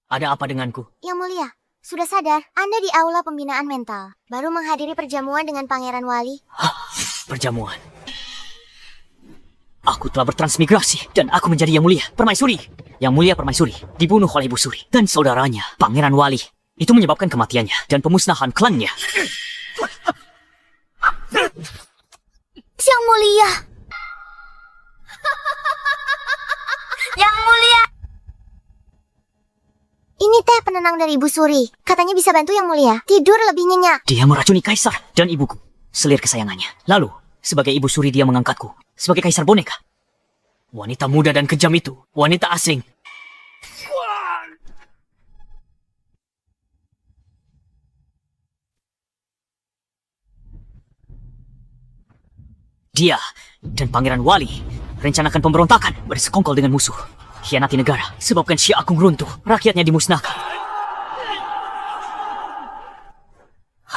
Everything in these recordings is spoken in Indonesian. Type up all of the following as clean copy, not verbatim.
Ada apa denganku? Yang Mulia, sudah sadar? Anda di aula pembinaan mental. Baru menghadiri perjamuan dengan Pangeran Wali. Perjamuan. Aku telah bertransmigrasi dan aku menjadi Yang Mulia Permaisuri. Yang Mulia Permaisuri dibunuh oleh Ibu Suri dan saudaranya, Pangeran Wali. Itu menyebabkan kematiannya dan pemusnahan klannya. Yang Mulia! Yang Mulia! Ini teh penenang dari Ibu Suri. Katanya bisa bantu Yang Mulia tidur lebih nyenyak. Dia meracuni Kaisar dan ibuku, selir kesayangannya. Lalu, sebagai Ibu Suri dia mengangkatku sebagai Kaisar boneka. Wanita muda dan kejam itu, wanita asing. Dia dan Pangeran Wali rencanakan pemberontakan, bersekongkol dengan musuh. Khianati negara, sebabkan Syekh Agung runtuh, rakyatnya dimusnahkan.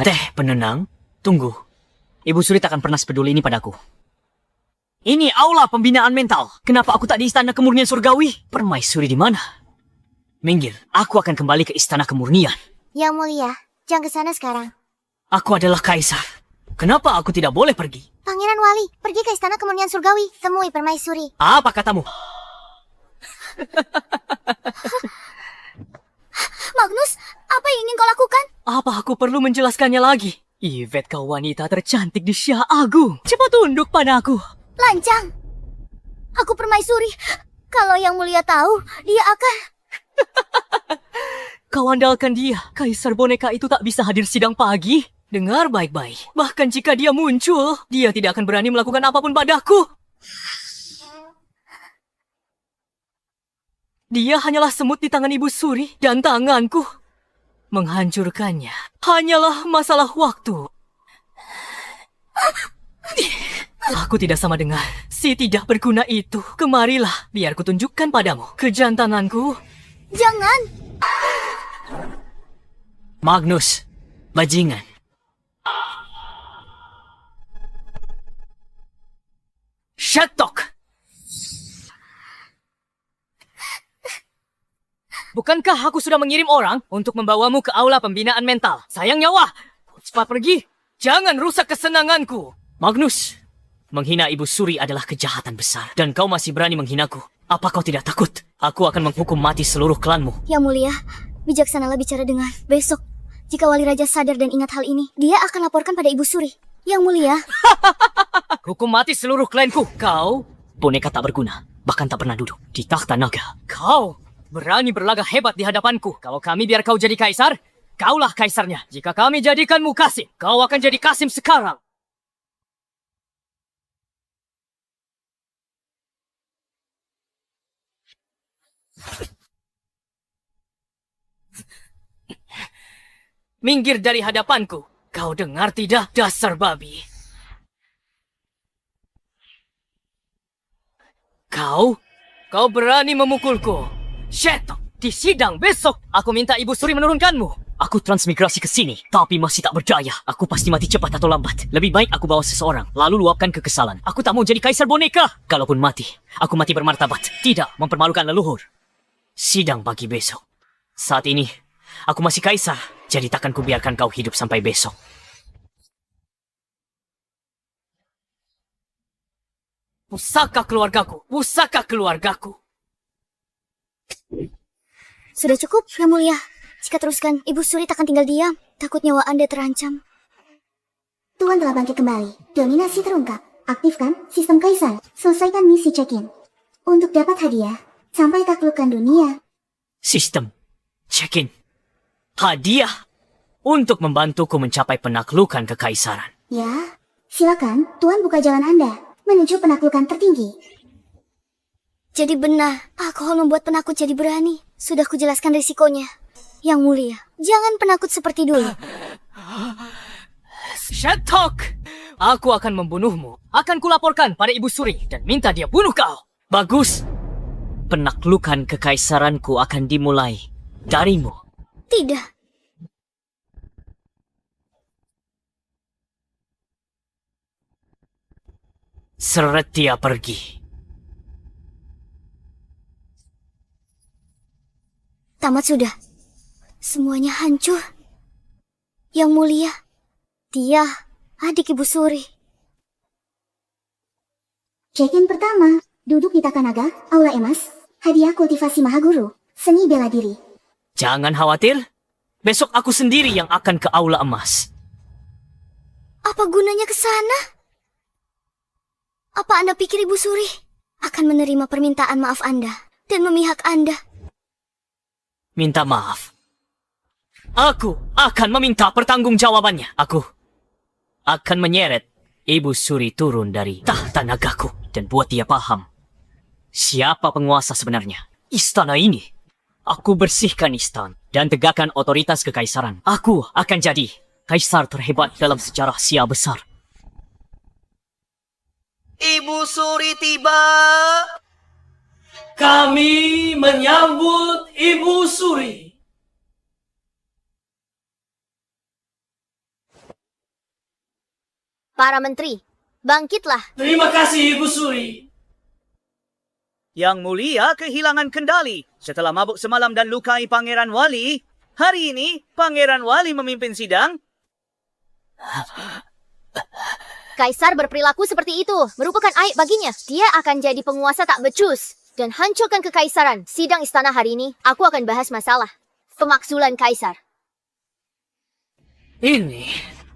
Teh penenang, tunggu. Ibu Suri takkan pernah sepeduli ini padaku. Ini aula pembinaan mental. Kenapa aku tak di istana kemurnian surgawi? Permaisuri di mana? Minggir, aku akan kembali ke istana kemurnian. Yang Mulia, jangan ke sana sekarang. Aku adalah Kaisar. Kenapa aku tidak boleh pergi? Pangeran Wali, pergi ke istana kemurnian surgawi. Temui Permaisuri. Apa katamu? Magnus, apa yang ingin kau lakukan? Apa aku perlu menjelaskannya lagi? Yvette, kau wanita tercantik di Syah Agung. Cepat tunduk padaku. Lancang. Aku Permaisuri. Kalau Yang Mulia tahu, dia akan... Kau andalkan dia. Kaisar boneka itu tak bisa hadir sidang pagi. Dengar baik-baik. Bahkan jika dia muncul, dia tidak akan berani melakukan apapun padaku. Dia hanyalah semut di tangan Ibu Suri dan tanganku. Menghancurkannya hanyalah masalah waktu. Aku tidak sama dengan si tidak berguna itu. Kemarilah, biar kutunjukkan padamu kejantananku. Jangan. Magnus, bajingan. Shatok! Bukankah aku sudah mengirim orang untuk membawamu ke aula pembinaan mental? Sayang nyawa! Cepat pergi! Jangan rusak kesenanganku! Magnus, menghina Ibu Suri adalah kejahatan besar. Dan kau masih berani menghinaku. Apa kau tidak takut? Aku akan menghukum mati seluruh klanmu. Yang Mulia, bijaksanalah bicara dengan besok. Jika Wali Raja sadar dan ingat hal ini, dia akan laporkan pada Ibu Suri. Yang Mulia. Hukum mati seluruh klanku. Kau, boneka tak berguna. Bahkan tak pernah duduk di takhta naga. Kau berani berlagak hebat di hadapanku. Kalau kami biar kau jadi kaisar, kaulah kaisarnya. Jika kami jadikanmu Kasim, kau akan jadi Kasim sekarang. Minggir dari hadapanku. Kau dengar tidak, dasar babi? Kau berani memukulku. Shetok, di sidang besok, aku minta Ibu Suri menurunkanmu. Aku transmigrasi ke sini, tapi masih tak berdaya. Aku pasti mati cepat atau lambat. Lebih baik aku bawa seseorang, lalu luapkan kekesalan. Aku tak mau jadi kaisar boneka. Kalaupun mati, aku mati bermartabat. Tidak mempermalukan leluhur. Sidang pagi besok. Saat ini, aku masih kaisar, jadi takkan kubiarkan kau hidup sampai besok. Pusaka keluargaku, pusaka keluargaku. Sudah cukup, Yang Mulia. Jika teruskan, Ibu Suri takkan tinggal diam. Takut nyawa Anda terancam. Tuan telah bangkit kembali. Dominasi terungkap. Aktifkan sistem kaisar. Selesaikan misi check-in. Untuk dapat hadiah, sampai taklukkan dunia. Sistem check-in. Hadiah untuk membantuku mencapai penaklukan kekaisaran. Ya, silakan. Tuan buka jalan Anda menuju penaklukan tertinggi. Jadi benar, alkohol membuat penakut jadi berani. Sudah kujelaskan risikonya. Yang Mulia, jangan penakut seperti dulu. Shetok! Aku akan membunuhmu. Akan kulaporkan pada Ibu Suri dan minta dia bunuh kau. Bagus. Penaklukan kekaisaranku akan dimulai darimu. Tidak. Seret dia pergi. Tamat sudah. Semuanya hancur. Yang mulia, dia adik Ibu Suri. Check-in pertama, duduk di Takanaga, Aula Emas, hadiah kultivasi Mahaguru, seni bela diri. Jangan khawatir. Besok aku sendiri yang akan ke Aula Emas. Apa gunanya ke sana? Apa Anda pikir Ibu Suri akan menerima permintaan maaf Anda dan memihak Anda? Minta maaf. Aku akan meminta pertanggungjawabannya. Aku akan menyeret Ibu Suri turun dari tahta nagaku dan buat dia paham siapa penguasa sebenarnya. Istana ini. Aku bersihkan istana dan tegakkan otoritas kekaisaran. Aku akan jadi kaisar terhebat dalam sejarah Sia besar. Ibu Suri tiba. Kami menyambut Ibu Suri. Para menteri, bangkitlah. Terima kasih Ibu Suri. Yang mulia kehilangan kendali setelah mabuk semalam dan lukai Pangeran Wali. Hari ini, Pangeran Wali memimpin sidang. Kaisar berperilaku seperti itu merupakan aib baginya. Dia akan jadi penguasa tak becus dan hancurkan kekaisaran. Sidang istana hari ini, aku akan bahas masalah pemakzulan kaisar.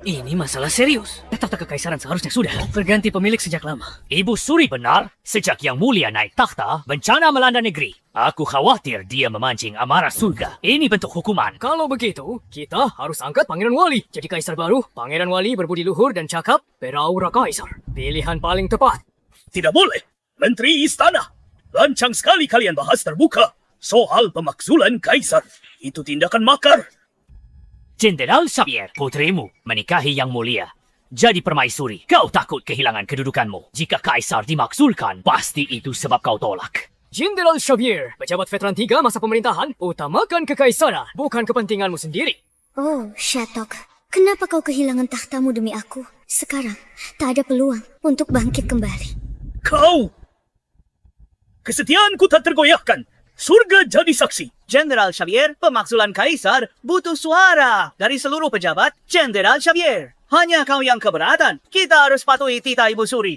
Ini masalah serius. Tahta kekaisaran seharusnya sudah berganti pemilik sejak lama. Ibu Suri benar. Sejak Yang Mulia naik takhta, bencana melanda negeri. Aku khawatir dia memancing amarah surga. Ini bentuk hukuman. Kalau begitu, kita harus angkat Pangeran Wali jadi kaisar baru. Pangeran Wali berbudi luhur dan cakap beraura kaisar. Pilihan paling tepat. Tidak boleh. Menteri Istana. Lancang sekali kalian bahas terbuka soal pemakzulan kaisar. Itu tindakan makar. Jenderal Xavier, putrimu, menikahi Yang Mulia. Jadi permaisuri, kau takut kehilangan kedudukanmu. Jika kaisar dimakzulkan, pasti itu sebab kau tolak. Jenderal Xavier, pejabat veteran 3 masa pemerintahan, utamakan kekaisaran, bukan kepentinganmu sendiri. Oh, Shatok, kenapa kau kehilangan tahtamu demi aku? Sekarang, tak ada peluang untuk bangkit kembali. Kau! Kesetiaanku tak tergoyahkan. Surga jadi saksi. Jenderal Xavier, pemakzulan kaisar butuh suara dari seluruh pejabat. Jenderal Xavier, hanya kau yang keberatan. Kita harus patuhi titah Ibu Suri.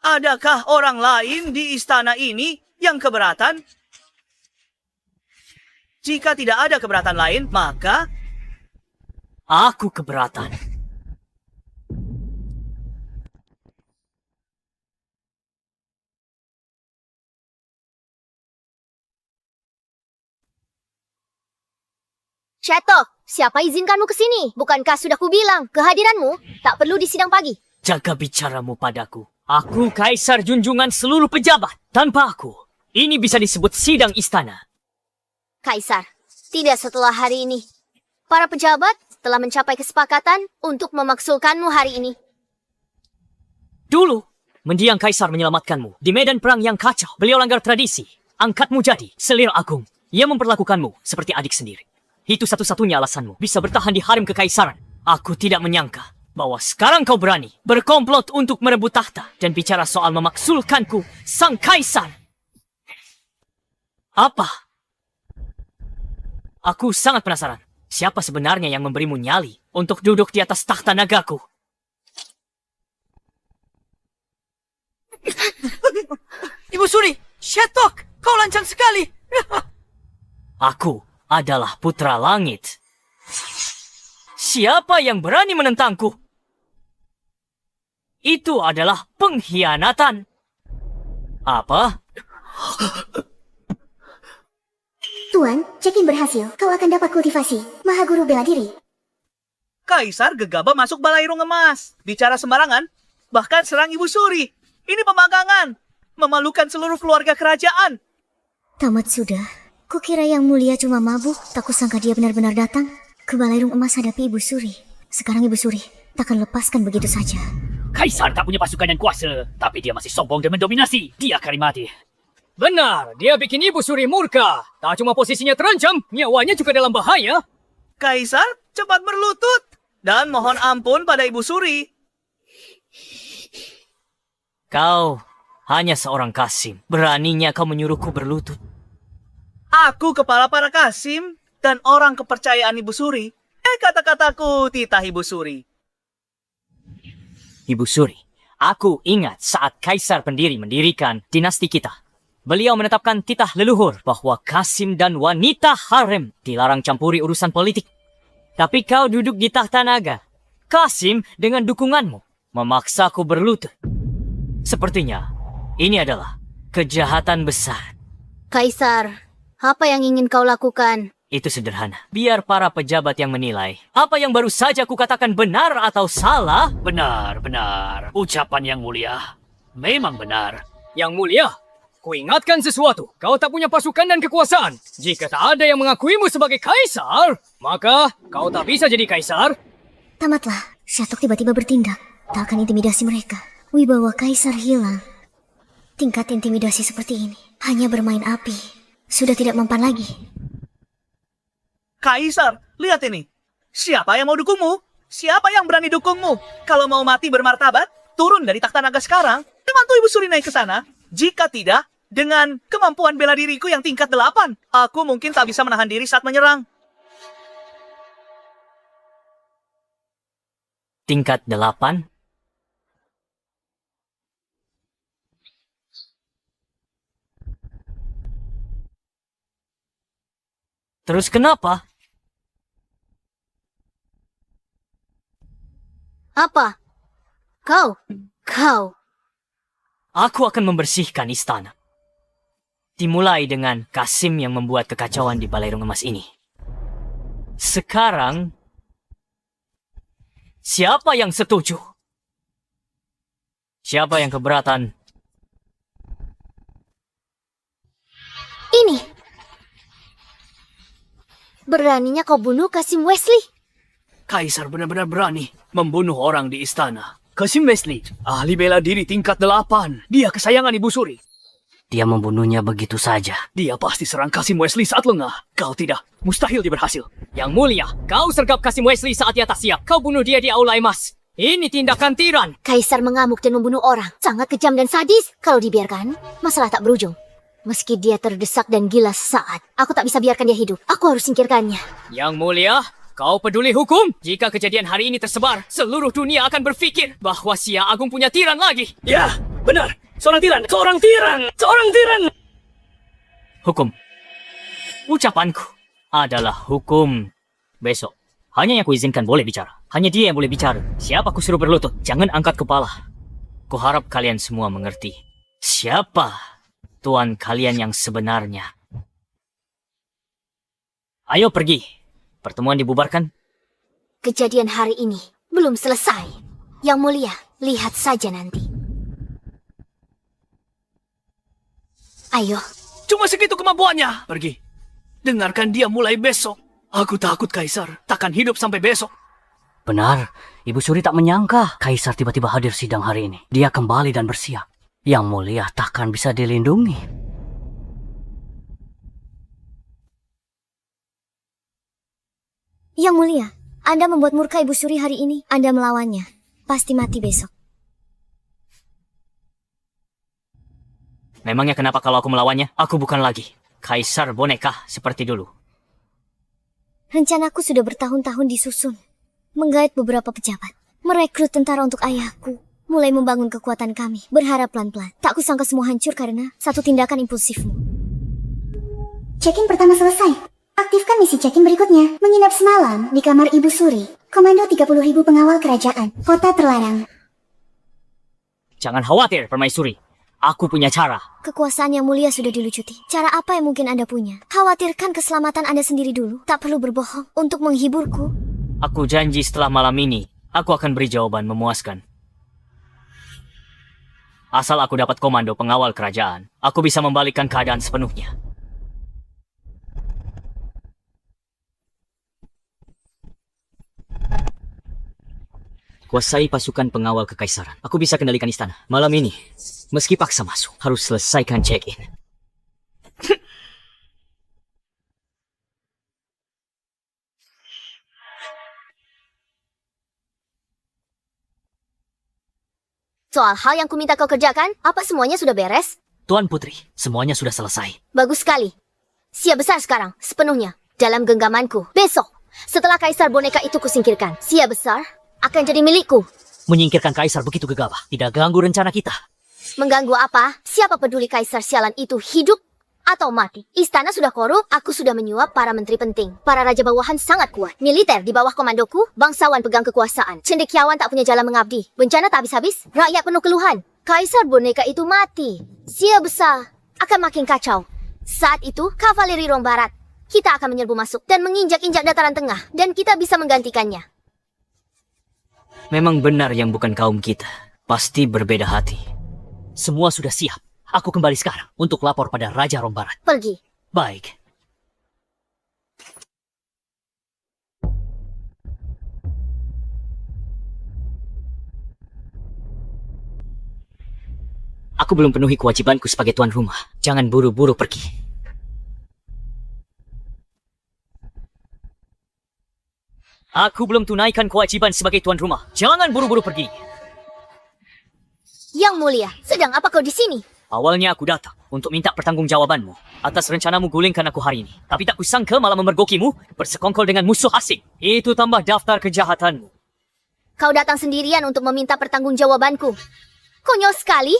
Adakah orang lain di istana ini yang keberatan? Jika tidak ada keberatan lain, maka Aku keberatan. Shatok, siapa izinkanmu ke sini? Bukankah sudah kubilang, kehadiranmu tak perlu di sidang pagi? Jaga bicaramu padaku. Aku kaisar junjungan seluruh pejabat. Tanpa aku, ini bisa disebut sidang istana. Kaisar, tidak setelah hari ini. Para pejabat telah mencapai kesepakatan untuk memaksulkanmu hari ini. Dulu, mendiang kaisar menyelamatkanmu. Di medan perang yang kacau, beliau langgar tradisi. Angkatmu jadi selir agung. Ia memperlakukanmu seperti adik sendiri. Itu satu-satunya alasanmu bisa bertahan di harem kekaisaran. Aku tidak menyangka bahwa sekarang kau berani berkomplot untuk merebut tahta dan bicara soal memaksulkanku sang kaisar. Apa? Aku sangat penasaran. Siapa sebenarnya yang memberimu nyali untuk duduk di atas tahta nagaku? Ibu Suri, Shatok, kau lancang sekali. Aku adalah putra langit. Siapa yang berani menentangku? Itu adalah pengkhianatan. Apa? Tuan, check-in berhasil. Kau akan dapat kultivasi Mahaguru bela diri. Kaisar gegabah masuk balairung emas. Bicara sembarangan, bahkan serang Ibu Suri. Ini pembangkangan. Memalukan seluruh keluarga kerajaan. Tamat sudah. Kukira Yang Mulia cuma mabuk, tak kusangka dia benar-benar datang ke balairung emas hadapi Ibu Suri. Sekarang Ibu Suri takkan lepaskan begitu saja. Kaisar tak punya pasukan dan kuasa, tapi dia masih sombong dan mendominasi. Dia akan mati. Benar, dia bikin Ibu Suri murka. Tak cuma posisinya terancam, nyawanya juga dalam bahaya. Kaisar, cepat berlutut. Dan mohon ampun pada Ibu Suri. Kau hanya seorang Kasim. Beraninya kau menyuruhku berlutut. Aku kepala para Kasim dan orang kepercayaan Ibu Suri. Kata-kataku titah Ibu Suri. Ibu Suri, aku ingat saat Kaisar pendiri mendirikan dinasti kita. Beliau menetapkan titah leluhur bahwa Kasim dan wanita harem dilarang campuri urusan politik. Tapi kau duduk di tahta naga. Kasim dengan dukunganmu memaksaku berlutut. Sepertinya ini adalah kejahatan besar. Kaisar, apa yang ingin kau lakukan? Itu sederhana. Biar para pejabat yang menilai apa yang baru saja kukatakan benar atau salah. Benar, benar. Ucapan yang mulia. Memang benar. Yang mulia, kuingatkan sesuatu. Kau tak punya pasukan dan kekuasaan. Jika tak ada yang mengakuimu sebagai kaisar, maka kau tak bisa jadi kaisar. Tamatlah, Syatok tiba-tiba bertindak. Tak akan intimidasi mereka. Wibawa kaisar hilang. Tingkat intimidasi seperti ini hanya bermain api. Sudah tidak mempan lagi. Kaisar, lihat ini. Siapa yang mau dukungmu? Siapa yang berani dukungmu? Kalau mau mati bermartabat, turun dari takhta naga sekarang. Bantu Ibu Suri naik ke sana. Jika tidak, dengan kemampuan bela diriku yang tingkat 8, aku mungkin tak bisa menahan diri saat menyerang. Tingkat 8? Terus kenapa? Apa? Kau? Aku akan membersihkan istana. Dimulai dengan Kasim yang membuat kekacauan di Balai Rung Emas ini. Sekarang, siapa yang setuju? Siapa yang keberatan? Ini. Beraninya kau bunuh Kasim Wesley? Kaisar benar-benar berani membunuh orang di istana. Kasim Wesley, ahli bela diri tingkat 8. Dia kesayangan Ibu Suri. Dia membunuhnya begitu saja. Dia pasti serang Kasim Wesley saat lengah. Kau tidak. Mustahil dia berhasil. Yang mulia, kau sergap Kasim Wesley saat dia tak siap. Kau bunuh dia di Aula Emas. Ini tindakan tiran. Kaisar mengamuk dan membunuh orang. Sangat kejam dan sadis. Kalau dibiarkan, masalah tak berujung. Meski dia terdesak dan gila sesaat, aku tak bisa biarkan dia hidup. Aku harus singkirkannya. Yang mulia, kau peduli hukum? Jika kejadian hari ini tersebar, seluruh dunia akan berpikir bahwa Sia Agung punya tiran lagi. Ya, benar. Seorang tiran. Seorang tiran. Seorang tiran. Hukum. Ucapanku adalah hukum. Besok, hanya yang kuizinkan boleh bicara. Hanya dia yang boleh bicara. Siapa ku suruh berlutut? Jangan angkat kepala. Kuharap kalian semua mengerti. Siapa tuan kalian yang sebenarnya? Ayo pergi. Pertemuan dibubarkan. Kejadian hari ini belum selesai. Yang mulia, lihat saja nanti. Ayo. Cuma segitu kemampuannya. Pergi. Dengarkan dia mulai besok. Aku takut Kaisar takkan hidup sampai besok. Benar, Ibu Suri tak menyangka Kaisar tiba-tiba hadir sidang hari ini. Dia kembali dan bersiap. Yang mulia takkan bisa dilindungi. Yang mulia, Anda membuat murka Ibu Suri hari ini. Anda melawannya. Pasti mati besok. Memangnya kenapa kalau aku melawannya? Aku bukan lagi Kaisar boneka seperti dulu. Rencanaku sudah bertahun-tahun disusun. Menggait beberapa pejabat. Merekrut tentara untuk ayahku. Mulai membangun kekuatan kami. Berharap pelan-pelan. Tak kusangka semua hancur karena satu tindakan impulsifmu. Check-in pertama selesai. Aktifkan misi check-in berikutnya. Menginap semalam di kamar Ibu Suri. Komando 30.000 pengawal kerajaan. Kota terlarang. Jangan khawatir, Permaisuri. Aku punya cara. Kekuasaan yang mulia sudah dilucuti. Cara apa yang mungkin Anda punya? Khawatirkan keselamatan Anda sendiri dulu. Tak perlu berbohong untuk menghiburku. Aku janji setelah malam ini, aku akan beri jawaban memuaskan. Asal aku dapat komando pengawal kerajaan, aku bisa membalikkan keadaan sepenuhnya. Kuasai pasukan pengawal kekaisaran. Aku bisa kendalikan istana. Malam ini, meski paksa masuk, harus selesaikan check-in. Soal hal yang kuminta kau kerjakan, apa semuanya sudah beres? Tuan Putri, semuanya sudah selesai. Bagus sekali. Siap besar sekarang, sepenuhnya. Dalam genggamanku. Besok, setelah kaisar boneka itu kusingkirkan, siap besar akan jadi milikku. Menyingkirkan kaisar begitu gegabah, tidak ganggu rencana kita. Mengganggu apa? Siapa peduli kaisar sialan itu hidup atau mati? Istana sudah korup, aku sudah menyuap para menteri penting. Para raja bawahan sangat kuat. Militer di bawah komandoku, bangsawan pegang kekuasaan. Cendekiawan tak punya jalan mengabdi. Bencana tak habis-habis, rakyat penuh keluhan. Kaisar boneka itu mati. Siap besar akan makin kacau. Saat itu, kavaleri Rong Barat. Kita akan menyerbu masuk dan menginjak-injak dataran tengah. Dan kita bisa menggantikannya. Memang benar yang bukan kaum kita. Pasti berbeda hati. Semua sudah siap. Aku kembali sekarang untuk lapor pada Raja Rong Barat. Pergi. Baik. Aku belum penuhi kewajibanku sebagai tuan rumah. Jangan buru-buru pergi. Aku belum tunaikan kewajiban sebagai tuan rumah. Jangan buru-buru pergi. Yang mulia, sedang apa kau di sini? Awalnya aku datang untuk minta pertanggungjawabanmu atas rencanamu gulingkan aku hari ini. Tapi tak kusangka malah memergokimu bersekongkol dengan musuh asing. Itu tambah daftar kejahatanmu. Kau datang sendirian untuk meminta pertanggungjawabanku. Konyol sekali.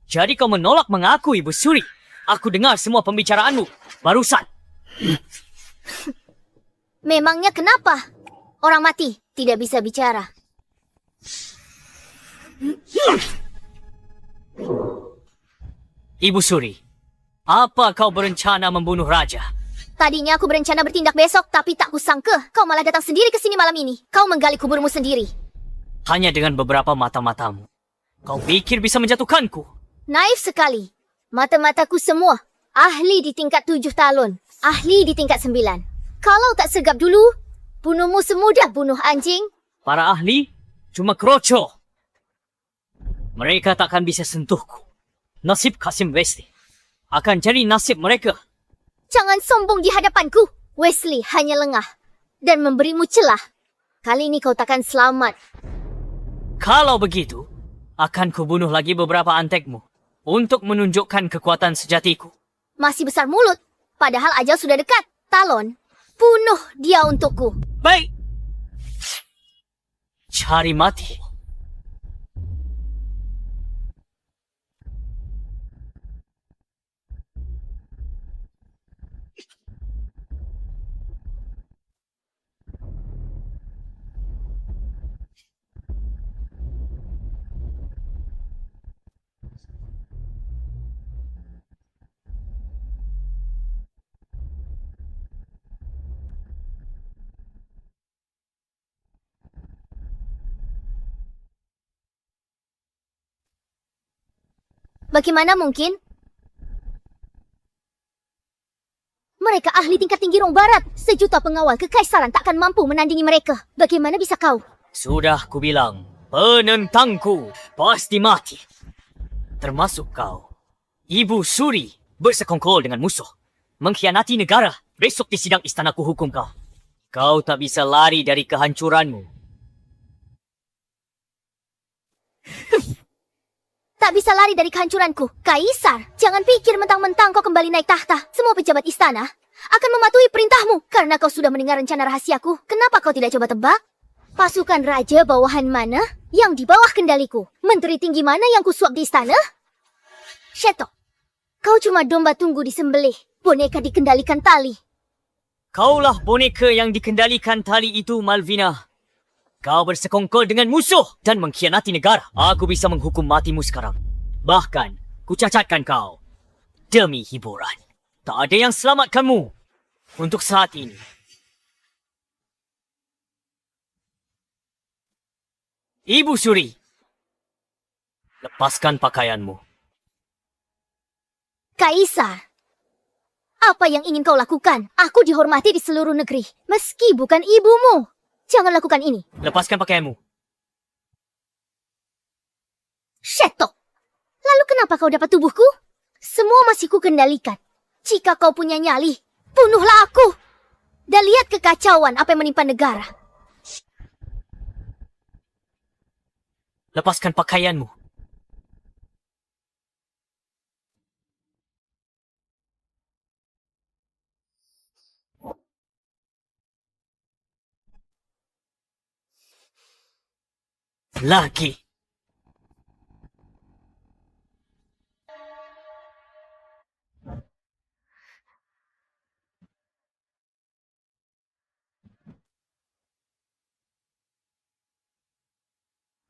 Jadi kau menolak mengaku, Ibu Suri. Aku dengar semua pembicaraanmu barusan. Memangnya kenapa? Orang mati tidak bisa bicara. Ibu Suri, apa kau berencana membunuh raja? Tadinya aku berencana bertindak besok, tapi tak kusangka kau malah datang sendiri ke sini malam ini. Kau menggali kuburmu sendiri. Hanya dengan beberapa mata-matamu. Kau pikir bisa menjatuhkanku? Naif sekali. Mata-mataku semua. Ahli di tingkat 7 talon. Ahli di tingkat 9. Kalau tak sergap dulu, bunuhmu semudah bunuh anjing. Para ahli cuma kroco. Mereka takkan bisa sentuhku. Nasib Kasim Wesley akan jadi nasib mereka. Jangan sombong di hadapanku. Wesley hanya lengah dan memberimu celah. Kali ini kau takkan selamat. Kalau begitu, akan kubunuh lagi beberapa antekmu untuk menunjukkan kekuatan sejatiku. Masih besar mulut, padahal ajal sudah dekat. Talon, bunuh dia untukku. Baik. Cari mati. Bagaimana mungkin? Mereka ahli tingkat tinggi Rong Barat. Sejuta pengawal kekaisaran takkan mampu menandingi mereka. Bagaimana bisa kau? Sudah kubilang, penentangku pasti mati. Termasuk kau. Ibu Suri bersekongkol dengan musuh. Mengkhianati negara. Besok di sidang istana hukum kau. Kau tak bisa lari dari kehancuranmu. Tak bisa lari dari kehancuranku. Kaisar, jangan pikir mentang-mentang kau kembali naik tahta. Semua pejabat istana akan mematuhi perintahmu. Karena kau sudah mendengar rencana rahasiaku. Kenapa kau tidak coba tebak? Pasukan raja bawahan mana yang di bawah kendaliku? Menteri tinggi mana yang kusuap di istana? Sheto, kau cuma domba tunggu disembelih. Boneka dikendalikan tali. Kaulah boneka yang dikendalikan tali itu, Malvina. Kau bersekongkol dengan musuh dan mengkhianati negara. Aku bisa menghukum matimu sekarang. Bahkan, kucacatkan kau. Demi hiburan. Tak ada yang selamatkanmu. Untuk saat ini. Ibu Suri. Lepaskan pakaianmu. Kaisar, apa yang ingin kau lakukan? Aku dihormati di seluruh negeri. Meski bukan ibumu. Jangan lakukan ini. Lepaskan pakaianmu. Sheto! Lalu kenapa kau dapat tubuhku? Semua masih ku kendalikan. Jika kau punya nyali, bunuhlah aku. Dan lihat kekacauan apa yang menimpa negara. Lepaskan pakaianmu. Lagi.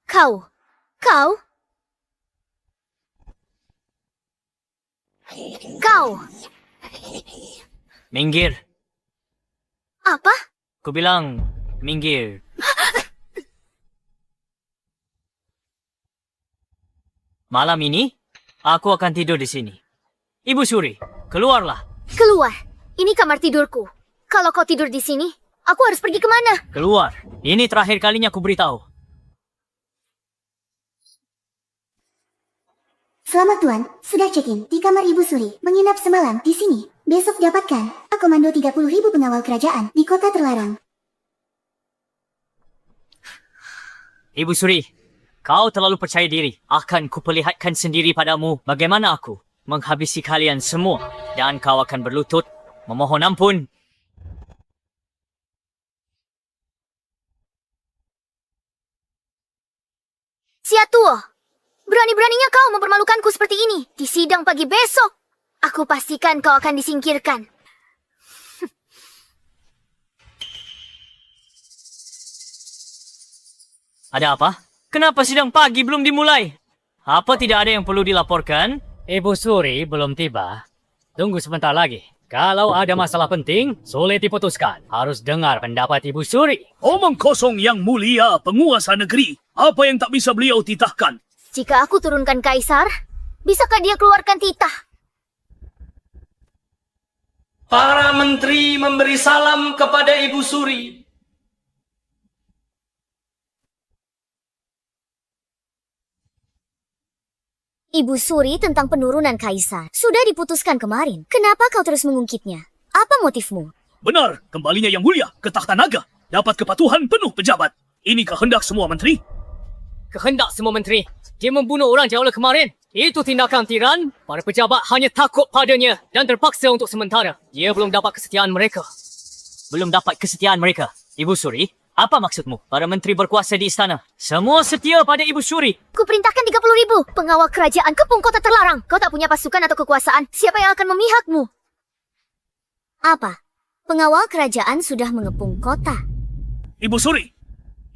Kau. Kau. Kau. Minggir. Apa? Ku bilang, minggir. Malam ini, aku akan tidur di sini. Ibu Suri, keluarlah. Keluar. Ini kamar tidurku. Kalau kau tidur di sini, aku harus pergi kemana? Keluar. Ini terakhir kalinya aku beritahu. Selamat Tuan, sudah check-in di kamar Ibu Suri, menginap semalam di sini. Besok dapatkan Komando 30.000 pengawal kerajaan di kota terlarang. Ibu Suri, kau terlalu percaya diri. Akan kuperlihatkan sendiri padamu bagaimana aku menghabisi kalian semua. Dan kau akan berlutut, memohon ampun. Siatuo. Berani-beraninya kau mempermalukanku seperti ini. Di sidang pagi besok, aku pastikan kau akan disingkirkan. Ada apa? Kenapa sidang pagi belum dimulai? Apa tidak ada yang perlu dilaporkan? Ibu Suri belum tiba. Tunggu sebentar lagi. Kalau ada masalah penting, sulit diputuskan. Harus dengar pendapat Ibu Suri. Omong kosong yang mulia penguasa negeri. Apa yang tak bisa beliau titahkan? Jika aku turunkan kaisar, bisakah dia keluarkan titah? Para menteri memberi salam kepada Ibu Suri. Ibu Suri tentang penurunan kaisar sudah diputuskan kemarin. Kenapa kau terus mengungkitnya? Apa motifmu? Benar, kembalinya yang mulia ke takhta naga. Dapat kepatuhan penuh pejabat. Ini kehendak semua menteri. Kehendak semua menteri. Dia membunuh orang jauh kemarin. Itu tindakan tiran. Para pejabat hanya takut padanya dan terpaksa untuk sementara. Dia belum dapat kesetiaan mereka. Belum dapat kesetiaan mereka. Ibu Suri, apa maksudmu? Para menteri berkuasa di istana. Semua setia pada Ibu Suri. Ku perintahkan 30.000 pengawal kerajaan kepung kota terlarang. Kau tak punya pasukan atau kekuasaan. Siapa yang akan memihakmu? Apa? Pengawal kerajaan sudah mengepung kota. Ibu Suri,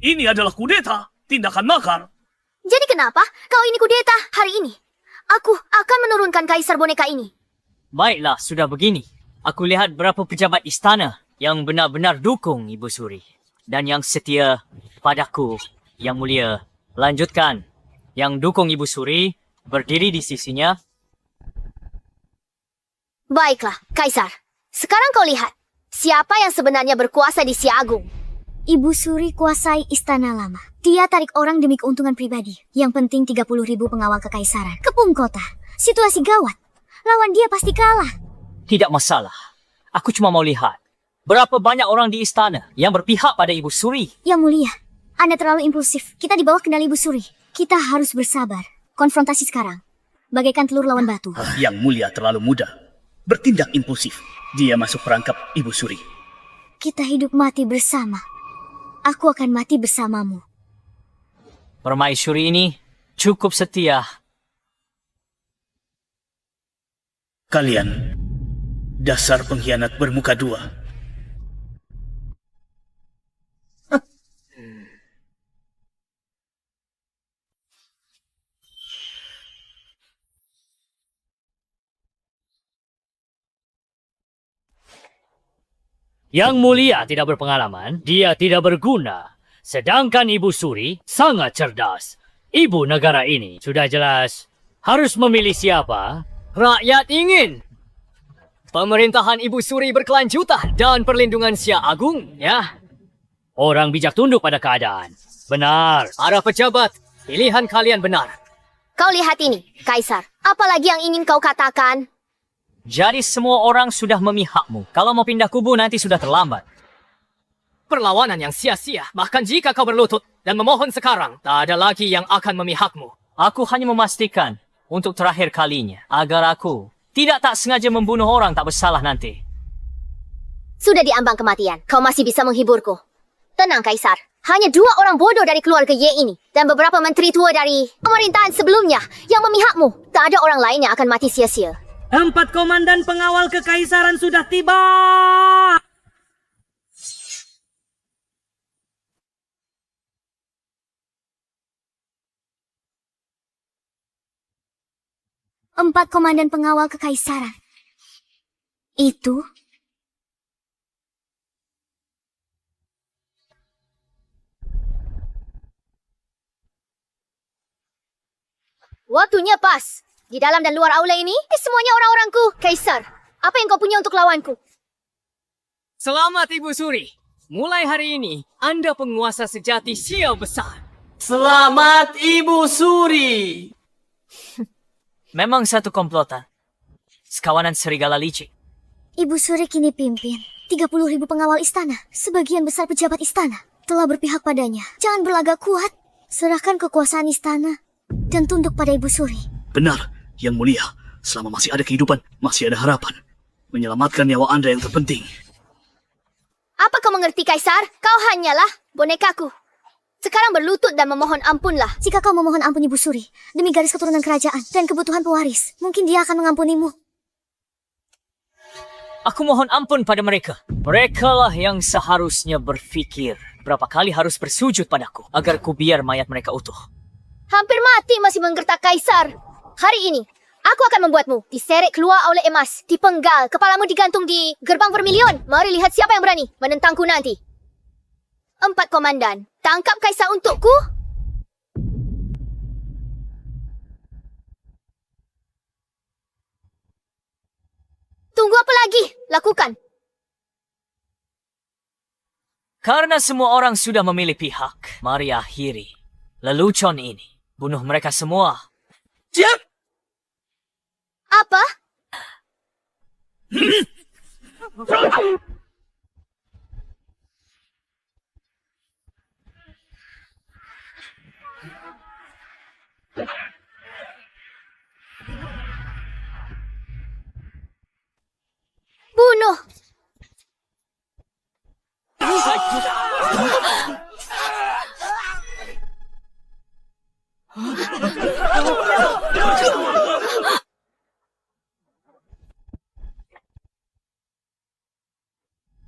ini adalah kudeta, tindakan makar. Jadi kenapa kau ini kudeta hari ini? Aku akan menurunkan kaisar boneka ini. Baiklah, sudah begini. Aku lihat berapa pejabat istana yang benar-benar dukung Ibu Suri. Dan yang setia padaku, yang mulia. Lanjutkan. Yang dukung Ibu Suri, berdiri di sisinya. Baiklah, kaisar. Sekarang kau lihat. Siapa yang sebenarnya berkuasa di Siagung? Ibu Suri kuasai istana lama. Dia tarik orang demi keuntungan pribadi. Yang penting 30.000 pengawal kekaisaran. Kepung kota. Situasi gawat. Lawan dia pasti kalah. Tidak masalah. Aku cuma mau lihat. Berapa banyak orang di istana yang berpihak pada Ibu Suri? Yang mulia, Anda terlalu impulsif. Kita di bawah kendali Ibu Suri. Kita harus bersabar. Konfrontasi sekarang. Bagaikan telur lawan batu. Yang mulia terlalu mudah. Bertindak impulsif. Dia masuk perangkap Ibu Suri. Kita hidup mati bersama. Aku akan mati bersamamu. Permaisuri ini cukup setia. Kalian, dasar pengkhianat bermuka dua. Yang mulia tidak berpengalaman, dia tidak berguna. Sedangkan Ibu Suri sangat cerdas. Ibu negara ini sudah jelas harus memilih siapa. Rakyat ingin pemerintahan Ibu Suri berkelanjutan dan perlindungan Sia Agung, ya. Orang bijak tunduk pada keadaan. Benar. Para pejabat, pilihan kalian benar. Kau lihat ini, kaisar. Apalagi yang ingin kau katakan? Jadi semua orang sudah memihakmu. Kalau mau pindah kubu nanti sudah terlambat. Perlawanan yang sia-sia. Bahkan jika kau berlutut dan memohon sekarang, tak ada lagi yang akan memihakmu. Aku hanya memastikan untuk terakhir kalinya agar aku tidak tak sengaja membunuh orang tak bersalah nanti. Sudah diambang kematian. Kau masih bisa menghiburku. Tenang, Kaisar. Hanya 2 orang bodoh dari keluarga Ye ini dan beberapa menteri tua dari pemerintahan sebelumnya yang memihakmu. Tak ada orang lain yang akan mati sia-sia. 4 komandan pengawal kekaisaran sudah tiba. Empat komandan pengawal kekaisaran. Itu Waktunya pas. Di dalam dan luar aula ini, semuanya orang-orangku. Kaisar, apa yang kau punya untuk lawanku? Selamat Ibu Suri. Mulai hari ini, Anda penguasa sejati Xiao besar. Selamat Ibu Suri. Memang satu komplotan. Sekawanan serigala licik. Ibu Suri kini pimpin 30.000 pengawal istana. Sebagian besar pejabat istana telah berpihak padanya. Jangan berlagak kuat. Serahkan kekuasaan istana dan tunduk pada Ibu Suri. Benar, Yang Mulia. Selama masih ada kehidupan, masih ada harapan. Menyelamatkan nyawa Anda yang terpenting. Apa kau mengerti, Kaisar? Kau hanyalah bonekaku. Sekarang berlutut dan memohon ampunlah. Jika kau memohon ampun Ibu Suri demi garis keturunan kerajaan dan kebutuhan pewaris, mungkin dia akan mengampunimu. Aku mohon ampun pada mereka. Merekalah yang seharusnya berfikir berapa kali harus bersujud padaku agar ku biar mayat mereka utuh. Hampir mati masih menggertak, Kaisar. Hari ini, aku akan membuatmu diseret keluar oleh emas, dipenggal, kepalamu digantung di gerbang vermilion. Mari lihat siapa yang berani menentangku nanti. 4 komandan, tangkap Kaisar untukku. Tunggu apa lagi? Lakukan. Karena semua orang sudah memilih pihak, mari akhiri lelucon ini. Bunuh mereka semua. Siap. Apa? Bunuh.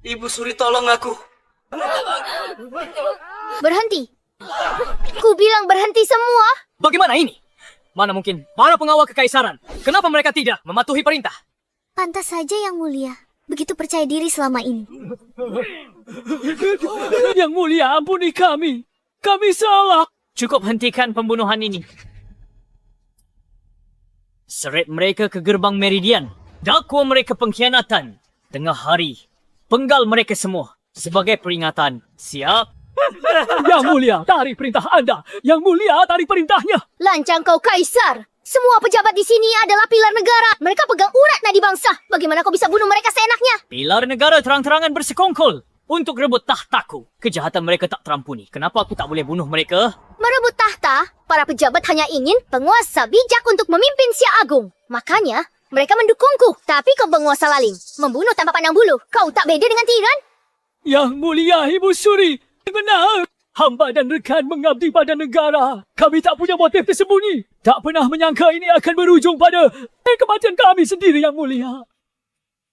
Ibu Suri tolong aku. Berhenti. Ku bilang berhenti semua. Bagaimana ini? Mana mungkin para pengawal kekaisaran? Kenapa mereka tidak mematuhi perintah? Pantas saja Yang Mulia begitu percaya diri selama ini. Yang Mulia, ampuni kami. Kami salah. Cukup hentikan pembunuhan ini. Seret mereka ke gerbang Meridian. Dakwa mereka pengkhianatan. Tengah hari, penggal mereka semua. Sebagai peringatan. Siap? Yang Mulia, tarik perintah Anda. Yang Mulia, tarik perintahnya. Lancang kau, Kaisar. Semua pejabat di sini adalah pilar negara. Mereka pegang urat nadi bangsa. Bagaimana kau bisa bunuh mereka seenaknya? Pilar negara terang-terangan bersekongkol untuk rebut tahtaku. Kejahatan mereka tak terampuni. Kenapa aku tak boleh bunuh mereka? Merebut tahta, para pejabat hanya ingin penguasa bijak untuk memimpin Sia Agung. Makanya, mereka mendukungku. Tapi kau penguasa lalim, membunuh tanpa pandang bulu. Kau tak beda dengan tiran? Yang Mulia, Ibu Suri. Benar. Hamba dan rekan mengabdi pada negara. Kami tak punya motif tersembunyi. Tak pernah menyangka ini akan berujung pada kematian kami sendiri, Yang Mulia.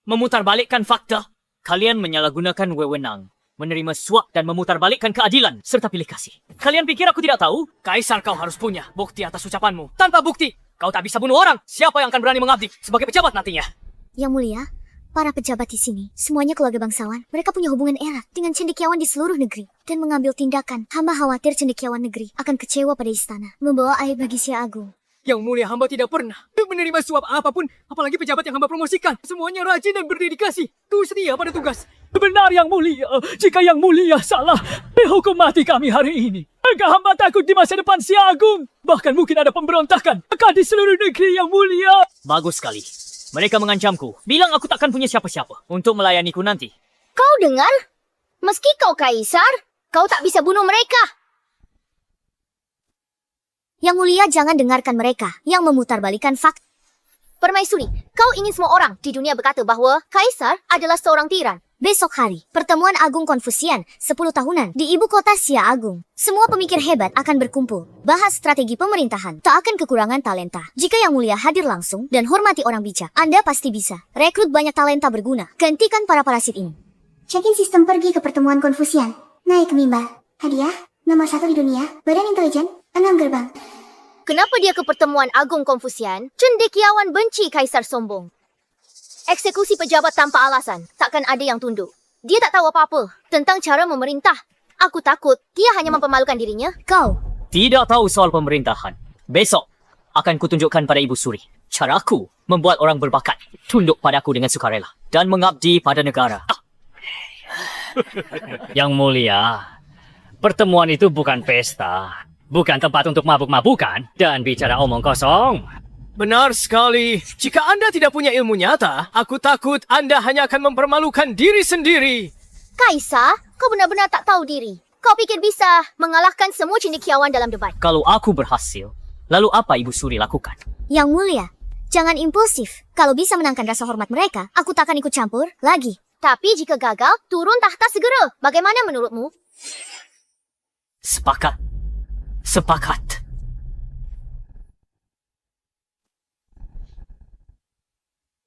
Memutarbalikkan fakta. Kalian menyalahgunakan wewenang. Menerima suap dan memutarbalikkan keadilan serta pilih kasih. Kalian pikir aku tidak tahu? Kaisar, kau harus punya bukti atas ucapanmu. Tanpa bukti, kau tak bisa bunuh orang. Siapa yang akan berani mengabdi sebagai pejabat nantinya? Yang Mulia, para pejabat di sini, semuanya keluarga bangsawan. Mereka punya hubungan erat dengan cendekiawan di seluruh negeri. Dan mengambil tindakan. Hamba khawatir cendekiawan negeri akan kecewa pada istana. Membawa aib bagi Sia Agung. Yang Mulia, hamba tidak pernah menerima suap apapun. Apalagi pejabat yang hamba promosikan. Semuanya rajin dan berdedikasi. Terus setia pada tugas. Benar, Yang Mulia. Jika Yang Mulia salah, hukum mati kami hari ini. Agak hamba takut di masa depan Sia Agung. Bahkan mungkin ada pemberontakan. Akan di seluruh negeri, Yang Mulia. Bagus sekali. Mereka mengancamku. Bilang aku takkan punya siapa-siapa untuk melayaniku nanti. Kau dengar? Meski kau kaisar, kau tak bisa bunuh mereka. Yang Mulia, jangan dengarkan mereka yang memutarbalikan fakta. Permaisuri, kau ingin semua orang di dunia berkata bahawa kaisar adalah seorang tiran. Besok hari, pertemuan Agung Konfusian 10 tahunan di ibu kota Xia Agung. Semua pemikir hebat akan berkumpul, bahas strategi pemerintahan. Tak akan kekurangan talenta. Jika Yang Mulia hadir langsung dan hormati orang bijak, Anda pasti bisa rekrut banyak talenta berguna. Gantikan para parasit ini. Check-in sistem pergi ke pertemuan Konfusian. Naik ke mimbar. Hadiah, nomor 1 di dunia, badan intelijen, 6 gerbang. Kenapa dia ke pertemuan Agung Konfusian? Cendekiawan benci kaisar sombong. Eksekusi pejabat tanpa alasan, takkan ada yang tunduk. Dia tak tahu apa-apa tentang cara memerintah. Aku takut dia hanya mempermalukan dirinya. Kau, Tidak tahu soal pemerintahan. Besok akan kutunjukkan pada Ibu Suri caraku membuat orang berbakat tunduk padaku dengan sukarela dan mengabdi pada negara. Yang Mulia, pertemuan itu bukan pesta. Bukan tempat untuk mabuk-mabukan dan bicara omong kosong. Benar sekali. Jika Anda tidak punya ilmu nyata, aku takut Anda hanya akan mempermalukan diri sendiri. Kaisar, kau benar-benar tak tahu diri. Kau pikir bisa mengalahkan semua cendekiawan dalam debat. Kalau aku berhasil, lalu apa Ibu Suri lakukan? Yang Mulia, jangan impulsif. Kalau bisa menangkan rasa hormat mereka, aku tak akan ikut campur lagi. Tapi jika gagal, turun tahta segera. Bagaimana menurutmu? Sepakat. Sepakat.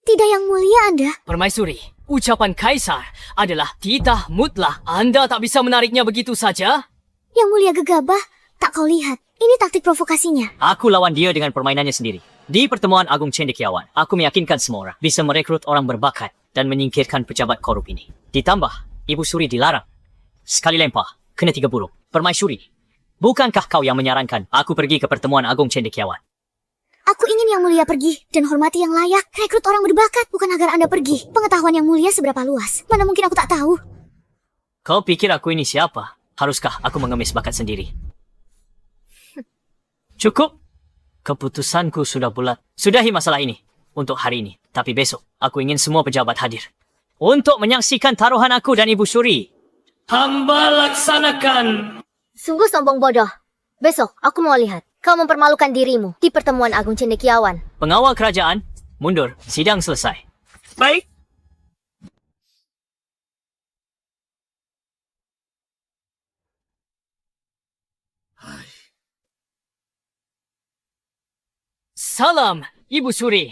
Tidak, Yang Mulia, Anda. Permaisuri, ucapan kaisar adalah titah mutlak. Anda tak bisa menariknya begitu saja. Yang Mulia gegabah. Tak kau lihat, ini taktik provokasinya. Aku lawan dia dengan permainannya sendiri. Di pertemuan Agung Cendekiawan, aku meyakinkan semua orang bisa merekrut orang berbakat dan menyingkirkan pejabat korup ini. Ditambah, Ibu Suri dilarang. Sekali lempar, kena 3 burung. Permaisuri, bukankah kau yang menyarankan aku pergi ke pertemuan Agung Cendekiawan? Aku ingin Yang Mulia pergi dan hormati yang layak. Rekrut orang berbakat, bukan agar Anda pergi. Pengetahuan Yang Mulia seberapa luas? Mana mungkin aku tak tahu? Kau pikir aku ini siapa? Haruskah aku mengemis bakat sendiri? Cukup. Keputusanku sudah bulat. Sudahi masalah ini untuk hari ini. Tapi besok, aku ingin semua pejabat hadir untuk menyaksikan taruhan aku dan Ibu Suri. Hamba laksanakan. Sungguh sombong bodoh. Besok, aku mau lihat. Kau mempermalukan dirimu di pertemuan Agung Cendekiawan. Pengawal kerajaan, mundur. Sidang selesai. Baik. Salam, Ibu Suri.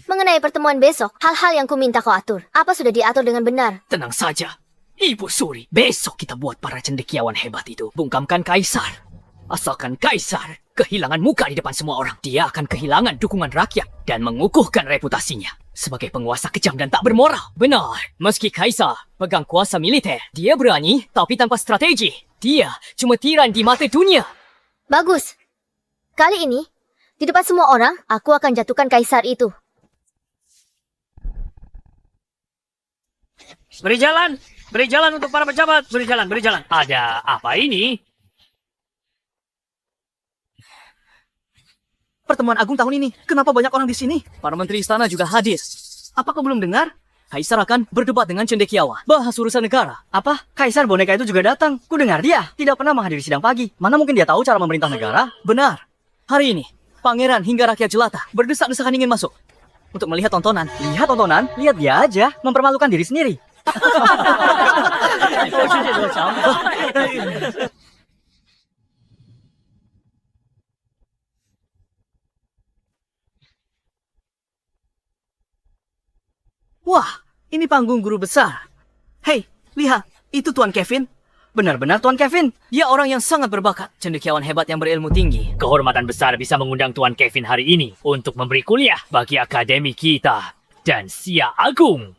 Mengenai pertemuan besok, hal-hal yang ku minta kau atur. Apa sudah diatur dengan benar? Tenang saja, Ibu Suri. Besok kita buat para cendekiawan hebat itu bungkamkan kaisar. Asalkan kaisar kehilangan muka di depan semua orang, dia akan kehilangan dukungan rakyat dan mengukuhkan reputasinya sebagai penguasa kejam dan tak bermoral. Benar, meski kaisar pegang kuasa militer, dia berani tapi tanpa strategi. Dia cuma tiran di mata dunia. Bagus. Kali ini, di depan semua orang, aku akan jatuhkan kaisar itu. Beri jalan untuk para pejabat. Beri jalan. Ada apa ini? Pertemuan Agung tahun ini, kenapa banyak orang di sini? Para menteri istana juga hadir. Apa kau belum dengar? Kaisar akan berdebat dengan cendekiawan, bahas urusan negara. Apa? Kaisar boneka itu juga datang. Ku dengar dia tidak pernah menghadiri sidang pagi. Mana mungkin dia tahu cara memerintah negara? Benar. Hari ini, pangeran hingga rakyat jelata berdesak-desakan ingin masuk untuk melihat tontonan. Lihat tontonan? Lihat dia aja, mempermalukan diri sendiri. Wah, ini panggung guru besar. Hei, lihat, itu Tuan Kevin. Benar-benar Tuan Kevin. Dia orang yang sangat berbakat, cendekiawan hebat yang berilmu tinggi. Kehormatan besar bisa mengundang Tuan Kevin hari ini untuk memberi kuliah bagi akademi kita dan Xia Agung.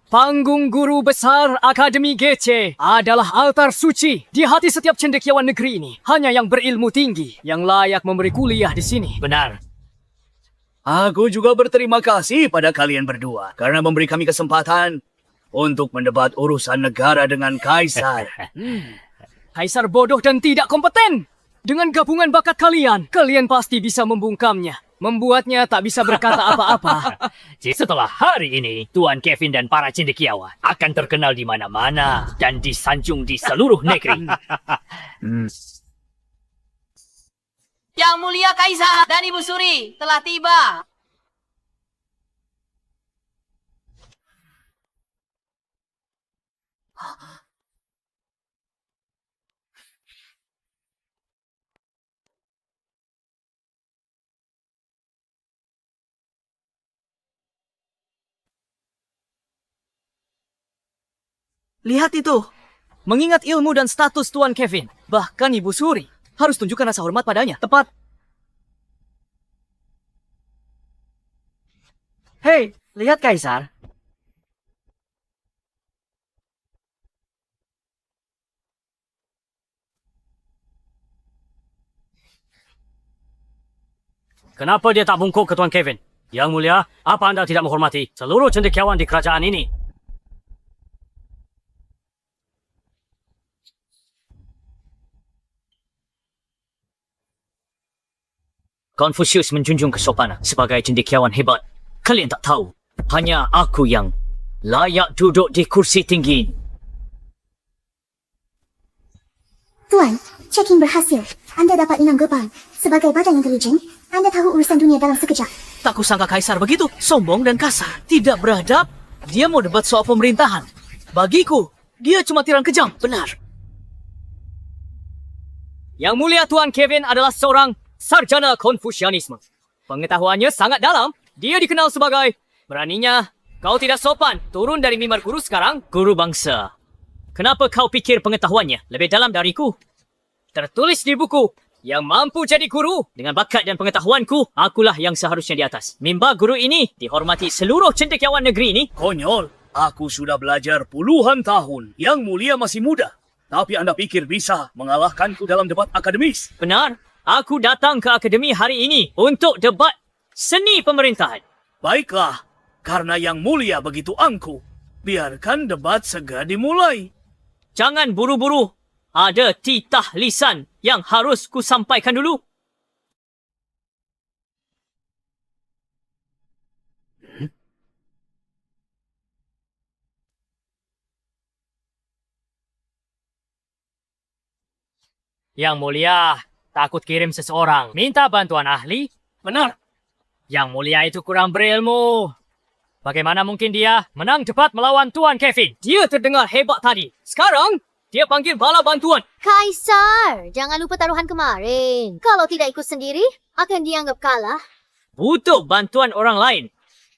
Panggung guru besar Akademi GC adalah altar suci di hati setiap cendekiawan negeri ini. Hanya yang berilmu tinggi yang layak memberi kuliah di sini. Benar. Aku juga berterima kasih pada kalian berdua karena memberi kami kesempatan untuk mendebat urusan negara dengan kaisar. Kaisar bodoh dan tidak kompeten. Dengan gabungan bakat kalian, kalian pasti bisa membungkamnya. membuatnya tak bisa berkata apa-apa. Setelah hari ini, Tuan Kevin dan para cendekiawan akan terkenal di mana-mana dan disanjung di seluruh negeri. Yang Mulia Kaisar dan Ibu Suri telah tiba. Lihat itu. Mengingat ilmu dan status Tuan Kevin, bahkan Ibu Suri, harus tunjukkan rasa hormat padanya. Tepat. Hei, lihat Kaisar. Kenapa dia tak bungkuk ke Tuan Kevin? Yang Mulia, apa anda tidak menghormati seluruh cendekiawan di kerajaan ini? Confucius menjunjung kesopanan sebagai cendekiawan hebat. Kalian tak tahu, hanya aku yang layak duduk di kursi tinggi ini. Tuan, check-in berhasil. Anda dapat 6 gerbang. Sebagai badan intelijen, Anda tahu urusan dunia dalam sekejap. Tak kusangka Kaisar begitu. Sombong dan kasar. Tidak beradab. Dia mau debat soal pemerintahan. Bagiku, dia cuma tiran kejam. Benar. Yang Mulia Tuan Kevin adalah seorang sarjana Konfusianisme. Pengetahuannya sangat dalam. Dia dikenal sebagai beraninya kau tidak sopan. Turun dari mimbar guru sekarang guru bangsa. Kenapa kau pikir pengetahuannya lebih dalam dariku? Tertulis di buku, yang mampu jadi guru dengan bakat dan pengetahuanku, akulah yang seharusnya di atas. Mimbar guru ini dihormati seluruh cendekiawan negeri ini. Konyol, aku sudah belajar puluhan tahun. Yang Mulia masih muda. Tapi anda pikir bisa mengalahkanku dalam debat akademis? Benar, aku datang ke akademi hari ini untuk debat seni pemerintahan. Baiklah, karena Yang Mulia begitu angkuh, biarkan debat segera dimulai. Jangan buru-buru. Ada titah lisan yang harus ku sampaikan dulu. Yang Mulia, takut kirim seseorang. Minta bantuan ahli? Benar. Yang Mulia itu kurang berilmu. Bagaimana mungkin dia menang debat melawan Tuan Kevin? Dia terdengar hebat tadi. Sekarang, dia panggil bala bantuan. Kaisar, jangan lupa taruhan kemarin. Kalau tidak ikut sendiri, akan dianggap kalah. Butuh bantuan orang lain.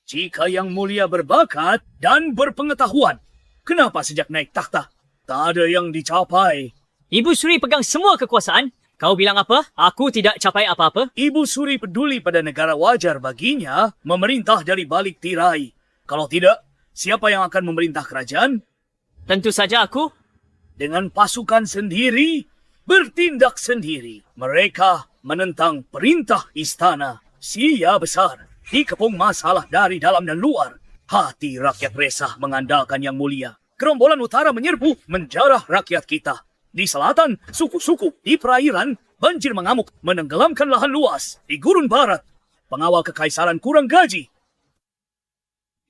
Jika Yang Mulia berbakat dan berpengetahuan, kenapa sejak naik takhta tak ada yang dicapai? Ibu Suri pegang semua kekuasaan. Kau bilang apa? Aku tidak capai apa-apa. Ibu Suri peduli pada negara, wajar baginya memerintah dari balik tirai. Kalau tidak, siapa yang akan memerintah kerajaan? Tentu saja aku. Dengan pasukan sendiri, bertindak sendiri. Mereka menentang perintah istana. Sia besar, dikepung masalah dari dalam dan luar. Hati rakyat resah mengandalkan Yang Mulia. Gerombolan utara menyerbu, menjarah rakyat kita. Di selatan, suku-suku. Di perairan, banjir mengamuk, menenggelamkan lahan luas. Di gurun barat, pengawal kekaisaran kurang gaji.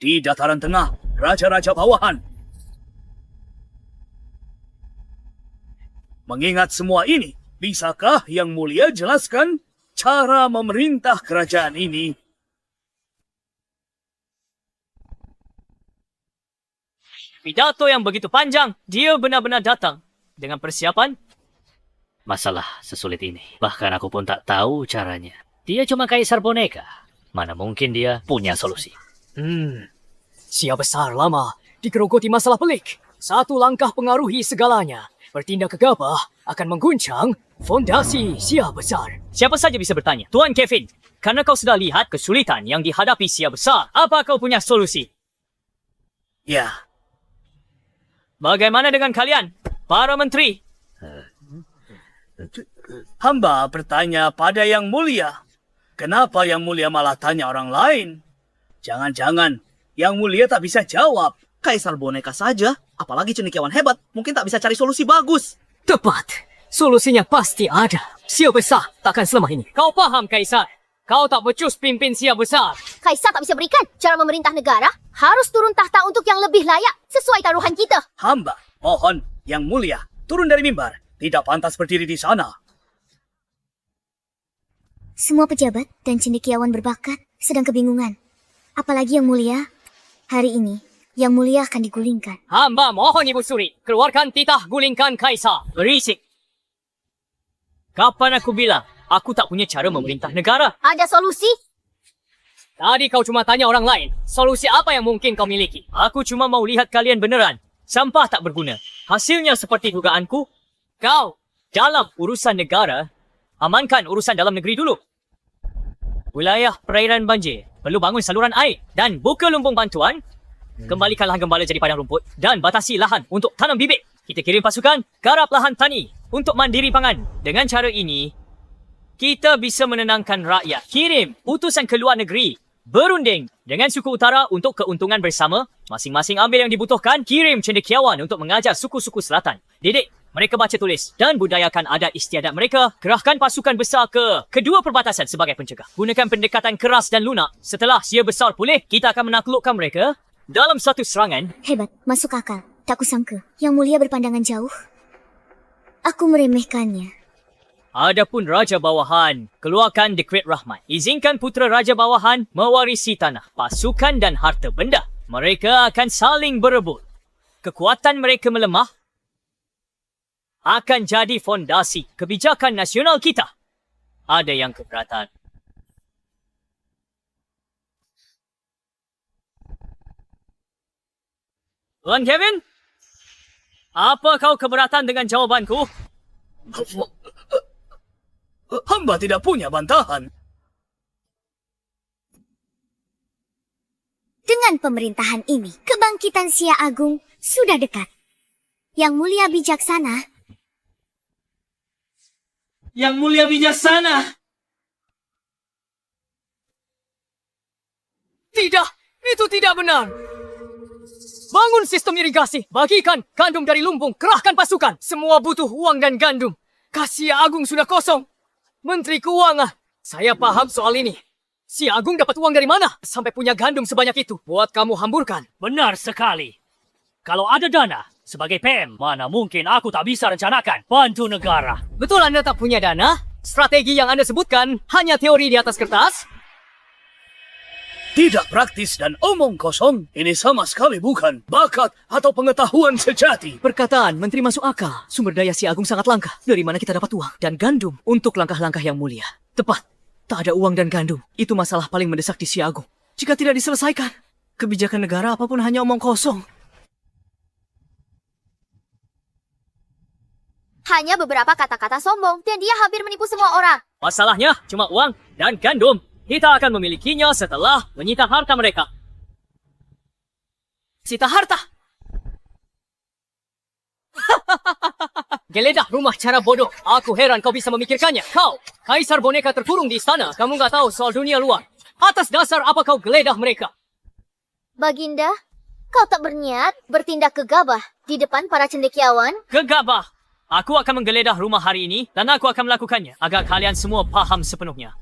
Di dataran tengah, raja-raja bawahan. Mengingat semua ini, bisakah Yang Mulia jelaskan cara memerintah kerajaan ini? Pidato yang begitu panjang, dia benar-benar datang. Dengan persiapan? Masalah sesulit ini. Bahkan aku pun tak tahu caranya. Dia cuma kaisar boneka. Mana mungkin dia punya solusi. Sia besar lama digerogoti masalah pelik. Satu langkah pengaruhi segalanya. Bertindak gegabah akan mengguncang fondasi Sia besar. Siapa saja bisa bertanya, Tuan Kevin, karena kau sudah lihat kesulitan yang dihadapi Sia besar, apa kau punya solusi? Ya. Bagaimana dengan kalian, para menteri? Hamba bertanya pada Yang Mulia. Kenapa Yang Mulia malah tanya orang lain? Jangan-jangan Yang Mulia tak bisa jawab. Kaisar boneka saja, apalagi cendekiawan hebat, mungkin tak bisa cari solusi bagus. Tepat. Solusinya pasti ada. Sia besar takkan selama ini. Kau paham, Kaisar? Kau tak becus pimpin Sia besar. Kaisar tak bisa berikan cara memerintah negara. Harus turun tahta untuk yang lebih layak sesuai taruhan kita. Hamba, mohon, Yang Mulia, turun dari mimbar. Tidak pantas berdiri di sana. Semua pejabat dan cendekiawan berbakat sedang kebingungan. Apalagi Yang Mulia, hari ini Yang Mulia akan digulingkan. Hamba mohon Ibu Suri, keluarkan titah gulingkan Kaisar. Berisik. Kapan aku bilang, aku tak punya cara memerintah negara? Ada solusi? Tadi kau cuma tanya orang lain, solusi apa yang mungkin kau miliki? Aku cuma mau lihat kalian beneran. Sampah tak berguna. Hasilnya seperti dugaanku. Kau, dalam urusan negara, amankan urusan dalam negeri dulu. Wilayah perairan banjir, perlu bangun saluran air dan buka lumbung bantuan. Kembalikan lahan gembala jadi padang rumput dan batasi lahan untuk tanam bibit. Kita kirim pasukan, garap lahan tani untuk mandiri pangan. Dengan cara ini, kita bisa menenangkan rakyat. Kirim utusan ke luar negeri, berunding dengan suku utara untuk keuntungan bersama. Masing-masing ambil yang dibutuhkan. Kirim cendekiawan untuk mengajar suku-suku selatan. Didik mereka baca tulis dan budayakan adat istiadat mereka. Kerahkan pasukan besar ke kedua perbatasan sebagai pencegah. Gunakan pendekatan keras dan lunak. Setelah Sia besar pulih, kita akan menaklukkan mereka dalam satu serangan. Hebat, masuk akal. Tak kusangka Yang Mulia berpandangan jauh. Aku meremehkannya. Adapun Raja Bawahan, keluarkan dekret rahmat. Izinkan putera Raja Bawahan mewarisi tanah, pasukan dan harta benda. Mereka akan saling berebut. Kekuatan mereka melemah akan jadi fondasi kebijakan nasional kita. Ada yang keberatan? Tuan Kevin? Apa kau keberatan dengan jawabanku? Hamba tidak punya bantahan. Dengan pemerintahan ini, kebangkitan Sia Agung sudah dekat. Yang Mulia bijaksana. Yang Mulia bijaksana. Tidak, itu tidak benar. Bangun sistem irigasi, bagikan gandum dari lumbung, kerahkan pasukan. Semua butuh uang dan gandum. Sia Agung sudah kosong. Menteri Keuangan, saya paham soal ini. Sia Agung dapat uang dari mana? Sampai punya gandum sebanyak itu. Buat kamu hamburkan. Benar sekali. Kalau ada dana, sebagai PM, mana mungkin aku tak bisa rencanakan bantu negara. Betul Anda tak punya dana? Strategi yang Anda sebutkan hanya teori di atas kertas? Tidak praktis dan omong kosong. Ini sama sekali bukan bakat atau pengetahuan sejati. Perkataan Menteri masuk akal. Sumber daya Sia Agung sangat langka. Dari mana kita dapat uang dan gandum untuk langkah-langkah yang mulia? Tepat. Tak ada uang dan gandum. Itu masalah paling mendesak di Sia Agung. Jika tidak diselesaikan, kebijakan negara apapun hanya omong kosong. Hanya beberapa kata-kata sombong dan dia hampir menipu semua orang. Masalahnya cuma uang dan gandum. Kita akan memilikinya setelah menyita harta mereka. Sita harta? Geledah rumah cara bodoh. Aku heran kau bisa memikirkannya. Kau, kaisar boneka terkurung di istana. Kamu gak tahu soal dunia luar. Atas dasar apa kau geledah mereka? Baginda, kau tak berniat bertindak gegabah di depan para cendekiawan? Gegabah. Aku akan menggeledah rumah hari ini dan aku akan melakukannya agar kalian semua paham sepenuhnya.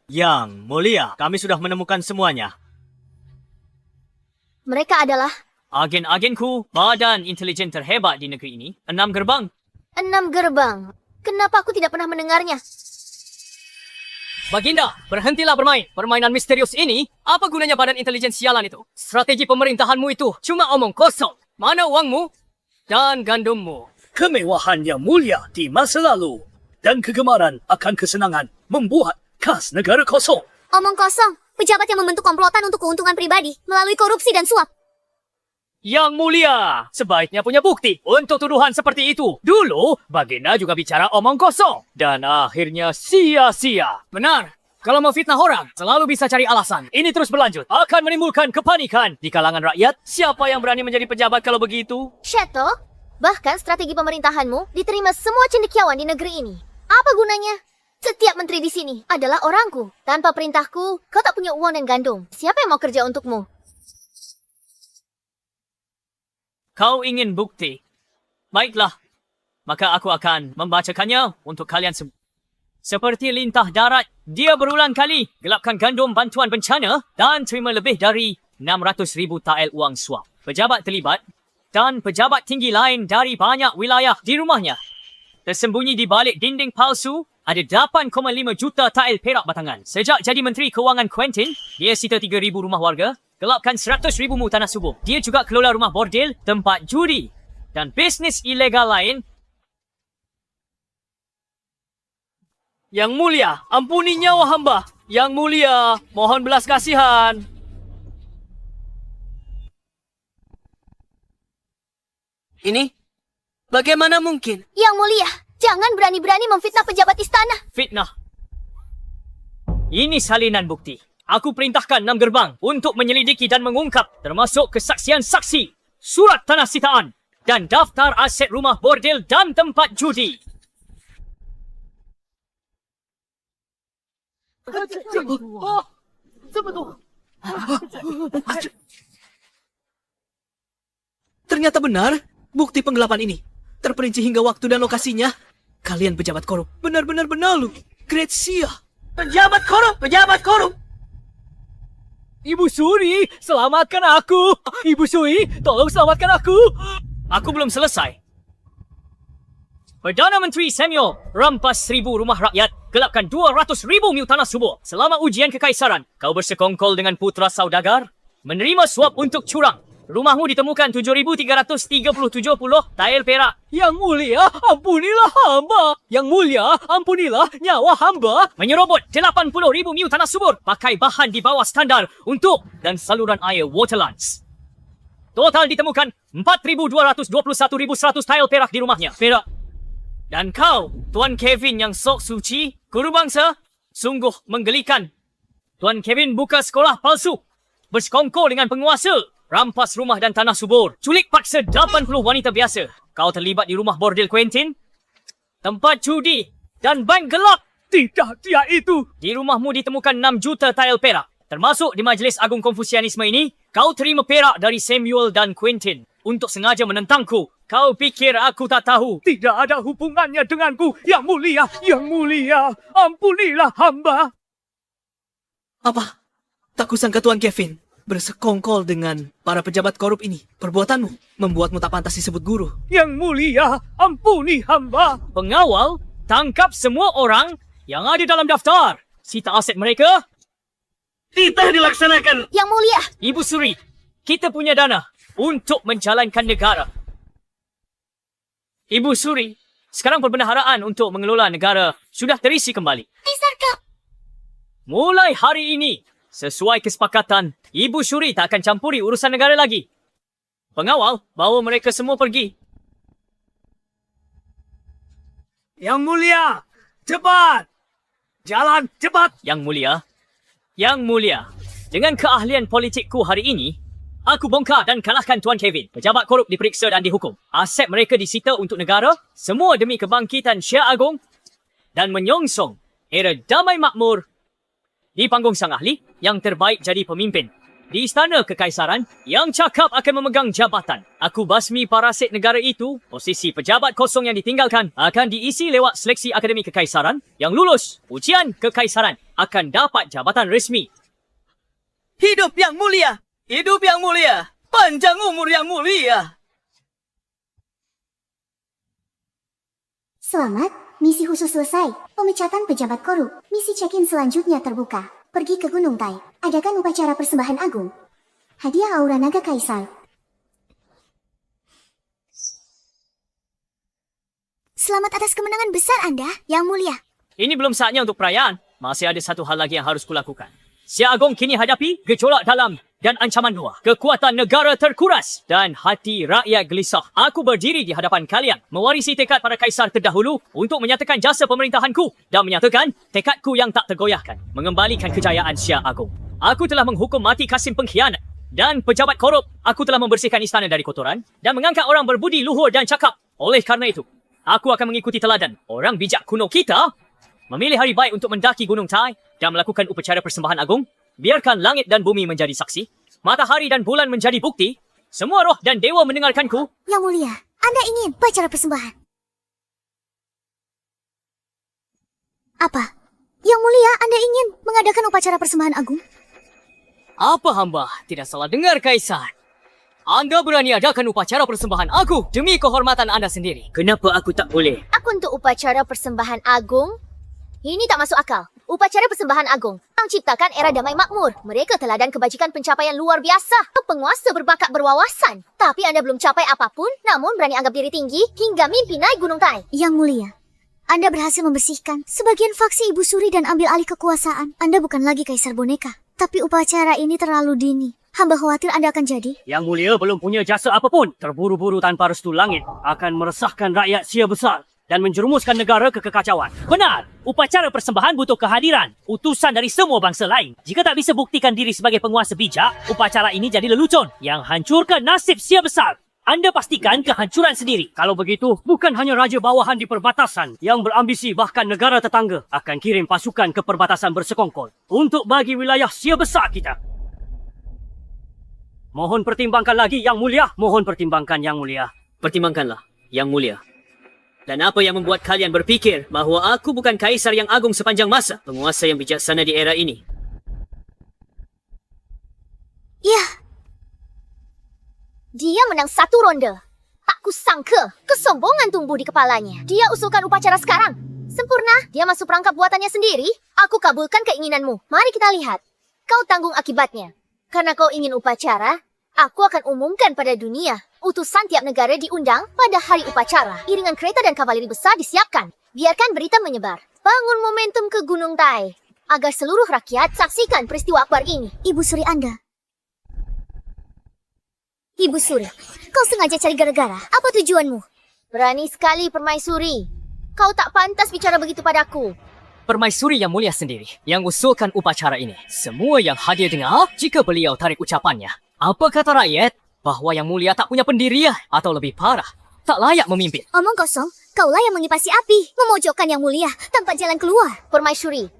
Yang Mulia, kami sudah menemukan semuanya. Mereka adalah Agen-agenku, badan intelijen terhebat di negeri ini. 6 gerbang. 6 gerbang. Kenapa aku tidak pernah mendengarnya? Baginda, berhentilah bermain. Permainan misterius ini, apa gunanya badan intelijen sialan itu? Strategi pemerintahanmu itu cuma omong kosong. Mana uangmu dan gandummu? Kemewahan yang mulia di masa lalu dan kegemaran akan kesenangan membuat kas negara kosong. Omong kosong. Pejabat yang membentuk komplotan untuk keuntungan pribadi melalui korupsi dan suap. Yang Mulia, sebaiknya punya bukti untuk tuduhan seperti itu. Dulu, Baginda juga bicara omong kosong. Dan akhirnya sia-sia. Benar. Kalau mau fitnah orang, selalu bisa cari alasan. Ini terus berlanjut. Akan menimbulkan kepanikan di kalangan rakyat. Siapa yang berani menjadi pejabat kalau begitu? Shato, bahkan strategi pemerintahanmu diterima semua cendekiawan di negeri ini. Apa gunanya? Setiap menteri di sini adalah orangku. Tanpa perintahku, kau tak punya uang dan gandum. Siapa yang mau kerja untukmu? Kau ingin bukti? Baiklah. Maka aku akan membacakannya untuk kalian semua. Seperti lintah darat, dia berulang kali gelapkan gandum bantuan bencana dan terima lebih dari 600,000 tael wang suap. Pejabat terlibat dan pejabat tinggi lain dari banyak wilayah di rumahnya. Tersembunyi di balik dinding palsu, ada 8,5 juta tael perak batangan. Sejak jadi Menteri Kewangan Quentin, dia sita 3,000 rumah warga, gelapkan 100,000 mu tanah subur. Dia juga kelola rumah bordel, tempat judi dan bisnes ilegal lain. Yang Mulia, ampuni nyawa hamba. Yang Mulia, mohon belas kasihan. Ini? Bagaimana mungkin? Yang Mulia, jangan berani-berani memfitnah pejabat istana. Fitnah. Ini salinan bukti. Aku perintahkan 6 gerbang untuk menyelidiki dan mengungkap termasuk kesaksian saksi, surat tanah sitaan dan daftar aset rumah bordel dan tempat judi. Ternyata benar, bukti penggelapan ini terperinci hingga waktu dan lokasinya. Kalian pejabat korup, benar-benar benalu. Gretsia. Pejabat korup, pejabat korup. Ibu Suri, selamatkan aku. Ibu Suri, tolong selamatkan aku. Aku belum selesai. Perdana Menteri Samuel rampas 1,000 rumah rakyat, gelapkan 200,000 mu tanah subur. Selama ujian kekaisaran, kau bersekongkol dengan putra saudagar, menerima suap untuk curang. Rumahmu ditemukan 7,330 tael perak. Yang Mulia, ampunilah hamba. Yang Mulia, ampunilah nyawa hamba. Menyerobot 80,000 mu tanah subur, pakai bahan di bawah standar untuk dan saluran air Waterlands. Total ditemukan 4,221,100 tael perak di rumahnya. Perak. Dan kau, Tuan Kevin yang sok suci, guru bangsa, sungguh menggelikan. Tuan Kevin buka sekolah palsu, bersekongkol dengan penguasa, rampas rumah dan tanah subur, culik paksa 80 wanita biasa. Kau terlibat di rumah bordel Quentin, tempat judi dan bank gelap. Tidak, dia itu. Di rumahmu ditemukan 6 juta tael perak. Termasuk di Majlis Agung Konfusianisme ini, kau terima perak dari Samuel dan Quentin untuk sengaja menentangku. Kau pikir aku tak tahu? Tidak ada hubungannya denganku. Yang Mulia, Yang Mulia, ampunilah hamba. Apa? Tak kusangka Tuan Kevin bersekongkol dengan para pejabat korup ini. Perbuatanmu membuatmu tak pantas disebut guru. Yang Mulia, ampuni hamba. Pengawal, tangkap semua orang yang ada dalam daftar. Sita aset mereka. Titah dilaksanakan. Yang Mulia, Ibu Suri, kita punya dana untuk menjalankan negara. Ibu Suri, sekarang perbendaharaan untuk mengelola negara sudah terisi kembali. Kaisar. Mulai hari ini, sesuai kesepakatan, Ibu Suri tak akan campuri urusan negara lagi. Pengawal, bawa mereka semua pergi. Yang Mulia, cepat. Jalan, cepat. Yang Mulia, dengan keahlian politikku hari ini, aku bongkar dan kalahkan Tuan Kevin. Pejabat korup diperiksa dan dihukum. Aset mereka disita untuk negara, semua demi kebangkitan Syah Agong dan menyongsong era damai makmur. Di panggung sang ahli, yang terbaik jadi pemimpin. Di istana kekaisaran, yang cakap akan memegang jabatan. Aku basmi parasit negara itu, posisi pejabat kosong yang ditinggalkan akan diisi lewat seleksi Akademi Kekaisaran. Yang lulus ujian kekaisaran akan dapat jabatan resmi. Hidup Yang Mulia! Hidup Yang Mulia! Panjang umur Yang Mulia! Selamat, misi khusus selesai. Pemecatan pejabat korup. Misi check-in selanjutnya terbuka. Pergi ke Gunung Tai. Adakan upacara persembahan agung. Hadiah aura naga kaisar. Selamat atas kemenangan besar Anda, Yang Mulia. Ini belum saatnya untuk perayaan. Masih ada satu hal lagi yang harus kulakukan. Syah Agong kini hadapi gejolak dalam dan ancaman luar. Kekuatan negara terkuras dan hati rakyat gelisah. Aku berdiri di hadapan kalian, mewarisi tekad para kaisar terdahulu untuk menyatakan jasa pemerintahanku dan menyatakan tekadku yang tak tergoyahkan, mengembalikan kejayaan Syah Agong. Aku telah menghukum mati Kasim pengkhianat dan pejabat korup. Aku telah membersihkan istana dari kotoran dan mengangkat orang berbudi luhur dan cakap. Oleh karena itu, aku akan mengikuti teladan orang bijak kuno kita, memilih hari baik untuk mendaki Gunung Tai dan melakukan upacara persembahan agung. Biarkan langit dan bumi menjadi saksi, matahari dan bulan menjadi bukti, semua roh dan dewa mendengarkanku. Yang Mulia, Anda ingin upacara persembahan. Apa? Yang Mulia, Anda ingin mengadakan upacara persembahan agung? Apa hamba tidak salah dengar, Kaisar? Anda berani adakan upacara persembahan agung demi kehormatan anda sendiri. Kenapa aku tak boleh? Aku untuk upacara persembahan agung? Ini tak masuk akal. Upacara persembahan agung menciptakan era damai makmur. Mereka teladan kebajikan pencapaian luar biasa. Penguasa berbakat berwawasan. Tapi anda belum capai apapun, namun berani anggap diri tinggi hingga mimpi naik Gunung Tai. Yang Mulia, Anda berhasil membersihkan sebagian faksi Ibu Suri dan ambil alih kekuasaan. Anda bukan lagi kaisar boneka. Tapi upacara ini terlalu dini. Hamba khawatir Anda akan jadi. Yang Mulia belum punya jasa apapun. Terburu-buru tanpa restu langit akan meresahkan rakyat Sia besar dan menjerumuskan negara ke kekacauan. Benar, upacara persembahan butuh kehadiran utusan dari semua bangsa lain. Jika tak bisa buktikan diri sebagai penguasa bijak, upacara ini jadi lelucon yang hancurkan nasib Sia besar. Anda pastikan kehancuran sendiri. Kalau begitu, bukan hanya raja bawahan di perbatasan yang berambisi, bahkan negara tetangga akan kirim pasukan ke perbatasan bersekongkol untuk bagi wilayah Sia besar kita. Mohon pertimbangkan lagi, Yang Mulia. Mohon pertimbangkan, Yang Mulia. Pertimbangkanlah, Yang Mulia. Dan apa yang membuat kalian berfikir bahawa aku bukan kaisar yang agung sepanjang masa? Penguasa yang bijaksana di era ini. Ya. Dia menang satu ronde. Tak kusangka kesombongan tumbuh di kepalanya. Dia usulkan upacara sekarang. Sempurna, dia masuk perangkap buatannya sendiri. Aku kabulkan keinginanmu. Mari kita lihat. Kau tanggung akibatnya. Karena kau ingin upacara, aku akan umumkan pada dunia. Utusan tiap negara diundang pada hari upacara. Iringan kereta dan kavaleri besar disiapkan. Biarkan berita menyebar. Bangun momentum ke Gunung Tai. Agar seluruh rakyat saksikan peristiwa akbar ini. Ibu Suri Anda. Ibu Suri, kau sengaja cari gara-gara. Apa tujuanmu? Berani sekali Permaisuri. Kau tak pantas bicara begitu padaku. Permaisuri Yang Mulia sendiri yang usulkan upacara ini. Semua yang hadir dengar jika beliau tarik ucapannya. Apa kata rakyat? Bahawa Yang Mulia tak punya pendirian atau lebih parah, tak layak memimpin. Omong kosong, kaulah yang mengipasi api, memojokkan Yang Mulia tanpa jalan keluar. Permaisuri,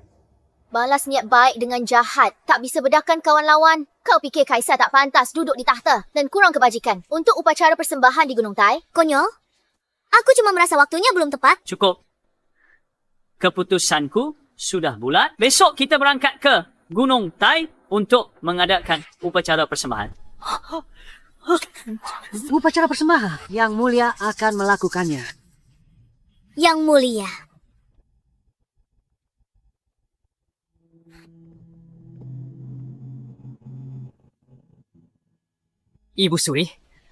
balas niat baik dengan jahat. Tak bisa bedakan kawan lawan. Kau fikir kaisar tak pantas duduk di tahta dan kurang kebajikan untuk upacara persembahan di Gunung Tai? Konyol. Aku cuma merasa waktunya belum tepat. Cukup. Keputusanku sudah bulat. Besok kita berangkat ke Gunung Tai untuk mengadakan upacara persembahan. Upacara persembahan. Yang Mulia akan melakukannya. Yang Mulia. Ibu Suri,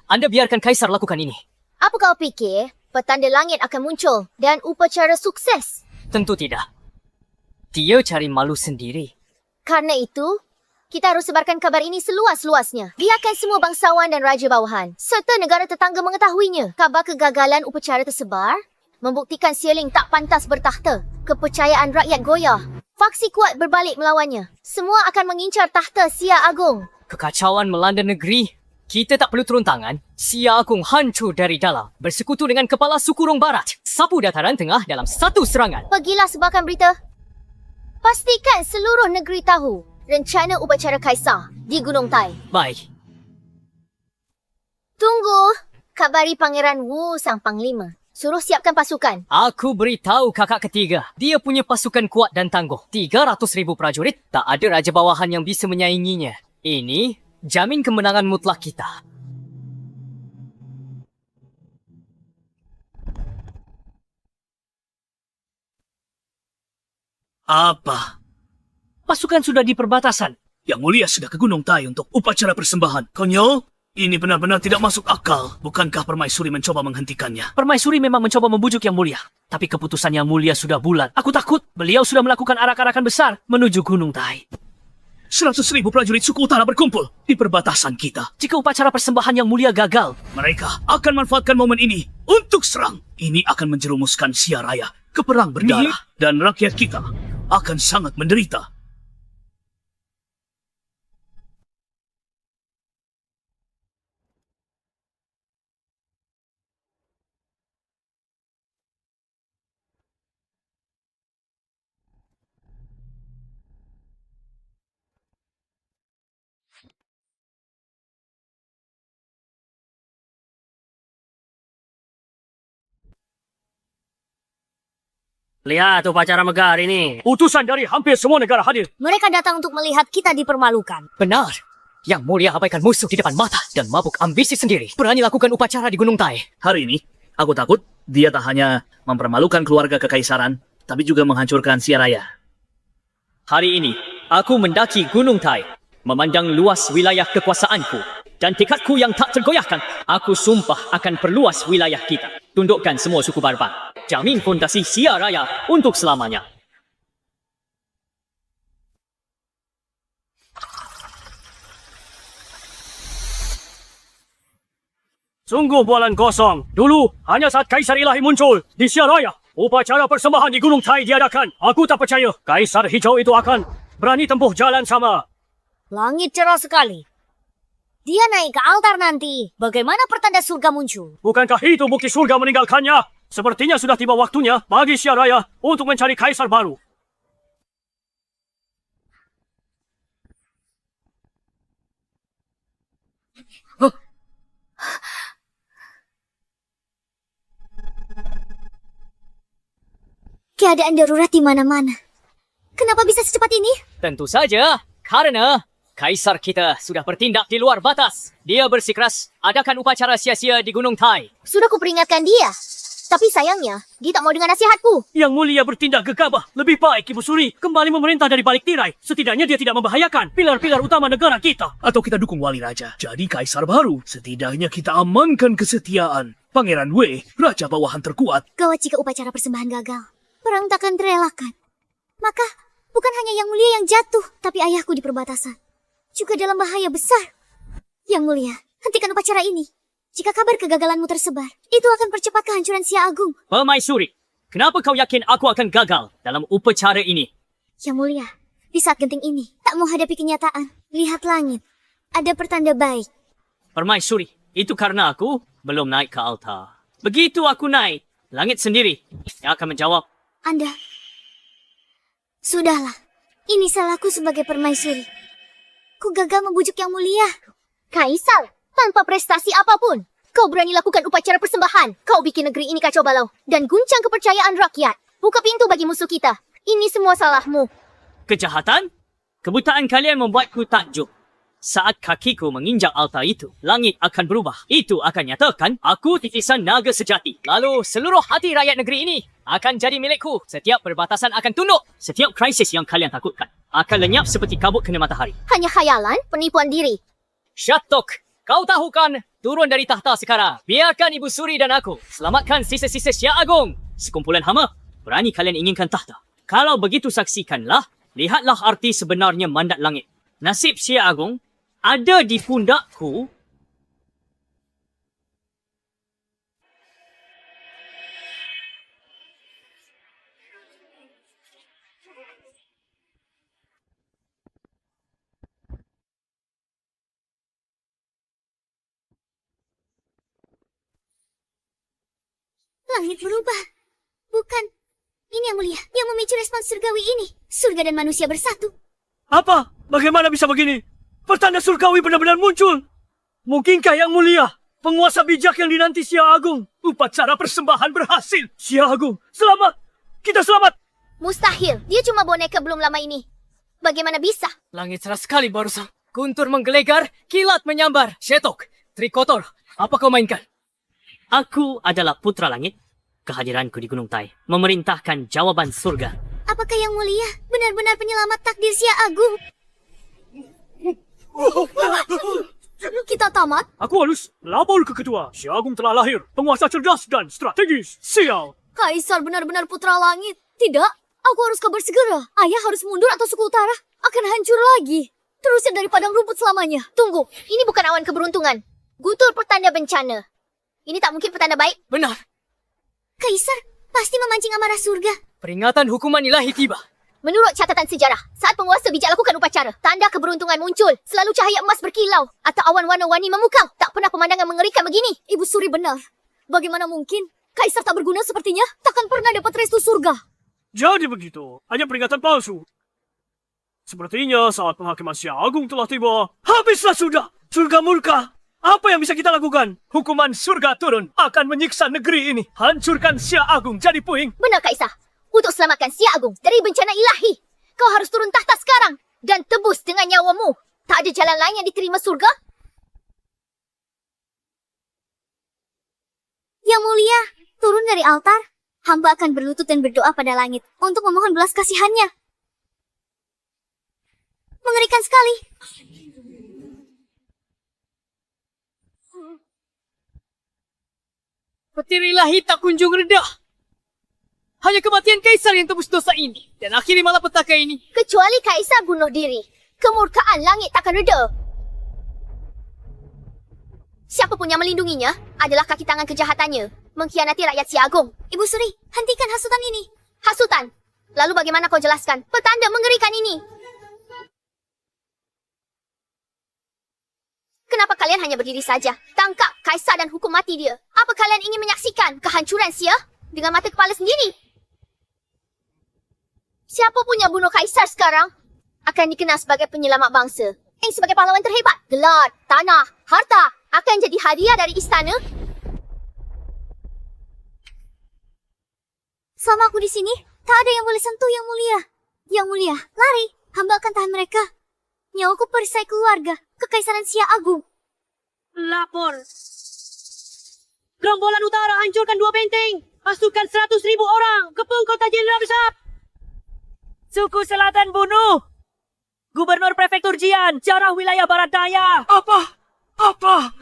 Anda biarkan kaisar lakukan ini. Apa kau fikir petanda langit akan muncul dan upacara sukses? Tentu tidak. Dia cari malu sendiri. Karena itu, kita harus sebarkan kabar ini seluas-luasnya. Biarkan semua bangsawan dan raja bawahan serta negara tetangga mengetahuinya. Kabar kegagalan upacara tersebar membuktikan Sialing tak pantas bertahta. Kepercayaan rakyat goyah. Faksi kuat berbalik melawannya. Semua akan mengincar tahta Sia Agung. Kekacauan melanda negeri. Kita tak perlu turun tangan. Sia Agung hancur dari dalam. Bersekutu dengan kepala suku Rong Barat. Sapu dataran tengah dalam satu serangan. Pergilah sebarkan berita. Pastikan seluruh negeri tahu rencana upacara kaisar di Gunung Tai. Baik. Tunggu. Kabari Pangeran Wu sang panglima. Suruh siapkan pasukan. Aku beritahu kakak ketiga. Dia punya pasukan kuat dan tangguh. 300,000 prajurit. Tak ada raja bawahan yang bisa menyainginya. Ini jamin kemenangan mutlak kita. Apa? Pasukan sudah di perbatasan. Yang Mulia sudah ke Gunung Tai untuk upacara persembahan. Konyol? Ini benar-benar tidak masuk akal. Bukankah Permaisuri mencoba menghentikannya? Permaisuri memang mencoba membujuk Yang Mulia. Tapi keputusan Yang Mulia sudah bulat. Aku takut beliau sudah melakukan arak-arakan besar menuju Gunung Tai. 100,000 prajurit suku utara berkumpul di perbatasan kita. Jika upacara persembahan Yang Mulia gagal, Mereka akan manfaatkan momen ini untuk serang. Ini akan menjerumuskan Sia Raya ke perang berdarah. Dan rakyat kita akan sangat menderita. Lihat upacara megah hari ini. Utusan dari hampir semua negara hadir. Mereka datang untuk melihat kita dipermalukan. Benar. Yang mulia abaikan musuh di depan mata dan mabuk ambisi sendiri. Berani lakukan upacara di Gunung Tai. Hari ini, aku takut dia tak hanya mempermalukan keluarga kekaisaran, tapi juga menghancurkan Siaraya. Hari ini, aku mendaki Gunung Tai. Memandang luas wilayah kekuasaanku dan tekadku yang tak tergoyahkan, aku sumpah akan perluas wilayah kita. Tundukkan semua suku barbar. Jamin fondasi Siaraya untuk selamanya. Sungguh bualan kosong. Dulu, hanya saat Kaisar Ilahi muncul di Siaraya, upacara persembahan di Gunung Tai diadakan. Aku tak percaya Kaisar Hijau itu akan berani tempuh jalan sama. Langit cerah sekali. Dia naik ke altar nanti. Bagaimana pertanda surga muncul? Bukankah itu bukti surga meninggalkannya? Sepertinya sudah tiba waktunya bagi Siaraya untuk mencari Kaisar baru. Keadaan darurat di mana-mana. Kenapa bisa secepat ini? Tentu saja, karena Kaisar kita sudah bertindak di luar batas. Dia bersikeras adakan upacara sia-sia di Gunung Tai. Sudah kuperingatkan dia. Tapi sayangnya, dia tak mau dengar nasihatku. Yang mulia bertindak gegabah. Lebih baik Ibu Suri kembali memerintah dari balik tirai. Setidaknya dia tidak membahayakan pilar-pilar utama negara kita. Atau kita dukung wali raja. Jadi kaisar baru. Setidaknya kita amankan kesetiaan Pangeran Wei, raja bawahan terkuat. Gawat jika upacara persembahan gagal. Perang takkan terelakkan. Maka, bukan hanya Yang Mulia yang jatuh, tapi ayahku di perbatasan juga dalam bahaya besar. Yang Mulia, hentikan upacara ini. Jika kabar kegagalanmu tersebar, itu akan percepat kehancuran Sia Agung. Permaisuri, kenapa kau yakin aku akan gagal dalam upacara ini? Yang Mulia, di saat genting ini, tak menghadapi kenyataan. Lihat langit, ada pertanda baik. Permaisuri, itu karena aku belum naik ke altar. Begitu aku naik, langit sendiri yang akan menjawab. Anda, sudahlah. Ini salahku sebagai permaisuri. Ku gagal membujuk Yang Mulia. Kaisar, tanpa prestasi apapun, kau berani lakukan upacara persembahan. Kau bikin negeri ini kacau balau dan guncang kepercayaan rakyat. Buka pintu bagi musuh kita. Ini semua salahmu. Kejahatan? Kebutaan kalian membuatku takjub. Saat kakiku menginjak altar itu, langit akan berubah. Itu akan nyatakan aku titisan naga sejati. Lalu seluruh hati rakyat negeri ini akan jadi milikku. Setiap perbatasan akan tunduk. Setiap krisis yang kalian takutkan akan lenyap seperti kabut kena matahari. Hanya khayalan, penipuan diri. Syatok, kau tahu kan? Turun dari tahta sekarang. Biarkan Ibu Suri dan aku selamatkan sisa-sisa Sia Agung. Sekumpulan hama, berani kalian inginkan tahta. Kalau begitu saksikanlah, lihatlah arti sebenarnya mandat langit. Nasib Sia Agung ada di pundakku. Langit berubah. Bukan. Ini Yang Mulia yang memicu respons surgawi ini. Surga dan manusia bersatu. Apa? Bagaimana bisa begini? Pertanda surgawi benar-benar muncul. Mungkinkah Yang Mulia, penguasa bijak yang dinanti Sia Agung? Upacara persembahan berhasil. Sia Agung, selamat. Kita selamat. Mustahil, dia cuma boneka belum lama ini. Bagaimana bisa? Langit cerah sekali barusan. Guntur menggelegar, kilat menyambar. Shetok, trikotor, apa kau mainkan? Aku adalah putra langit. Kehadiranku di Gunung Tai memerintahkan jawaban surga. Apakah Yang Mulia benar-benar penyelamat takdir Sia Agung? Kita tamat? Aku harus lapor ke ketua. Sia Agung telah lahir. Penguasa cerdas dan strategis. Sial. Kaisar benar-benar putra langit. Tidak, aku harus kabar segera. Ayah harus mundur atau suku utara akan hancur lagi. Terusir dari padang rumput selamanya. Tunggu, ini bukan awan keberuntungan. Gutur pertanda bencana. Ini tak mungkin pertanda baik. Benar. Kaisar pasti memancing amarah surga. Peringatan hukuman ilahi tiba. Menurut catatan sejarah, saat penguasa bijak lakukan upacara, tanda keberuntungan muncul. Selalu cahaya emas berkilau atau awan warna-warni memukau. Tak pernah pemandangan mengerikan begini. Ibu Suri benar. Bagaimana mungkin? Kaisar tak berguna sepertinya takkan pernah dapat restu surga. Jadi begitu. Hanya peringatan palsu. Sepertinya saat penghakiman Sia Agung telah tiba. Habislah sudah. Surga murka. Apa yang bisa kita lakukan? Hukuman surga turun akan menyiksa negeri ini. Hancurkan Sia Agung jadi puing. Benar, Kaisar. Untuk selamatkan Sia Agung dari bencana ilahi, kau harus turun tahta sekarang dan tebus dengan nyawamu. Tak ada jalan lain yang diterima surga? Yang mulia, turun dari altar. Hamba akan berlutut dan berdoa pada langit untuk memohon belas kasihannya. Mengerikan sekali. Petir ilahi tak kunjung reda. Hanya kematian Kaisar yang tebus dosa ini dan akhiri malapetaka ini. Kecuali Kaisar bunuh diri, kemurkaan langit takkan reda. Siapa pun yang melindunginya adalah kaki tangan kejahatannya, mengkhianati rakyat Sia Agung. Ibu Suri, hentikan hasutan ini. Hasutan? Lalu bagaimana kau jelaskan petanda mengerikan ini? Kenapa kalian hanya berdiri saja? Tangkap Kaisar dan hukum mati dia. Apa kalian ingin menyaksikan kehancuran Sia dengan mata kepala sendiri? Siapa pun yang bunuh Kaisar sekarang akan dikenal sebagai penyelamat bangsa. Yang sebagai pahlawan terhebat, gelar, tanah, harta akan jadi hadiah dari istana. Selama aku di sini, tak ada yang boleh sentuh Yang Mulia. Yang Mulia, lari. Hamba akan tahan mereka. Nyawaku perisai keluarga, Kekaisaran Sia Agung. Lapor. Gerombolan utara hancurkan 2 benteng. Pasukan 100.000 orang kepung kota Jenderal Besar. Suku Selatan bunuh Gubernur Prefektur Jian, jarah wilayah Barat Daya. Apa?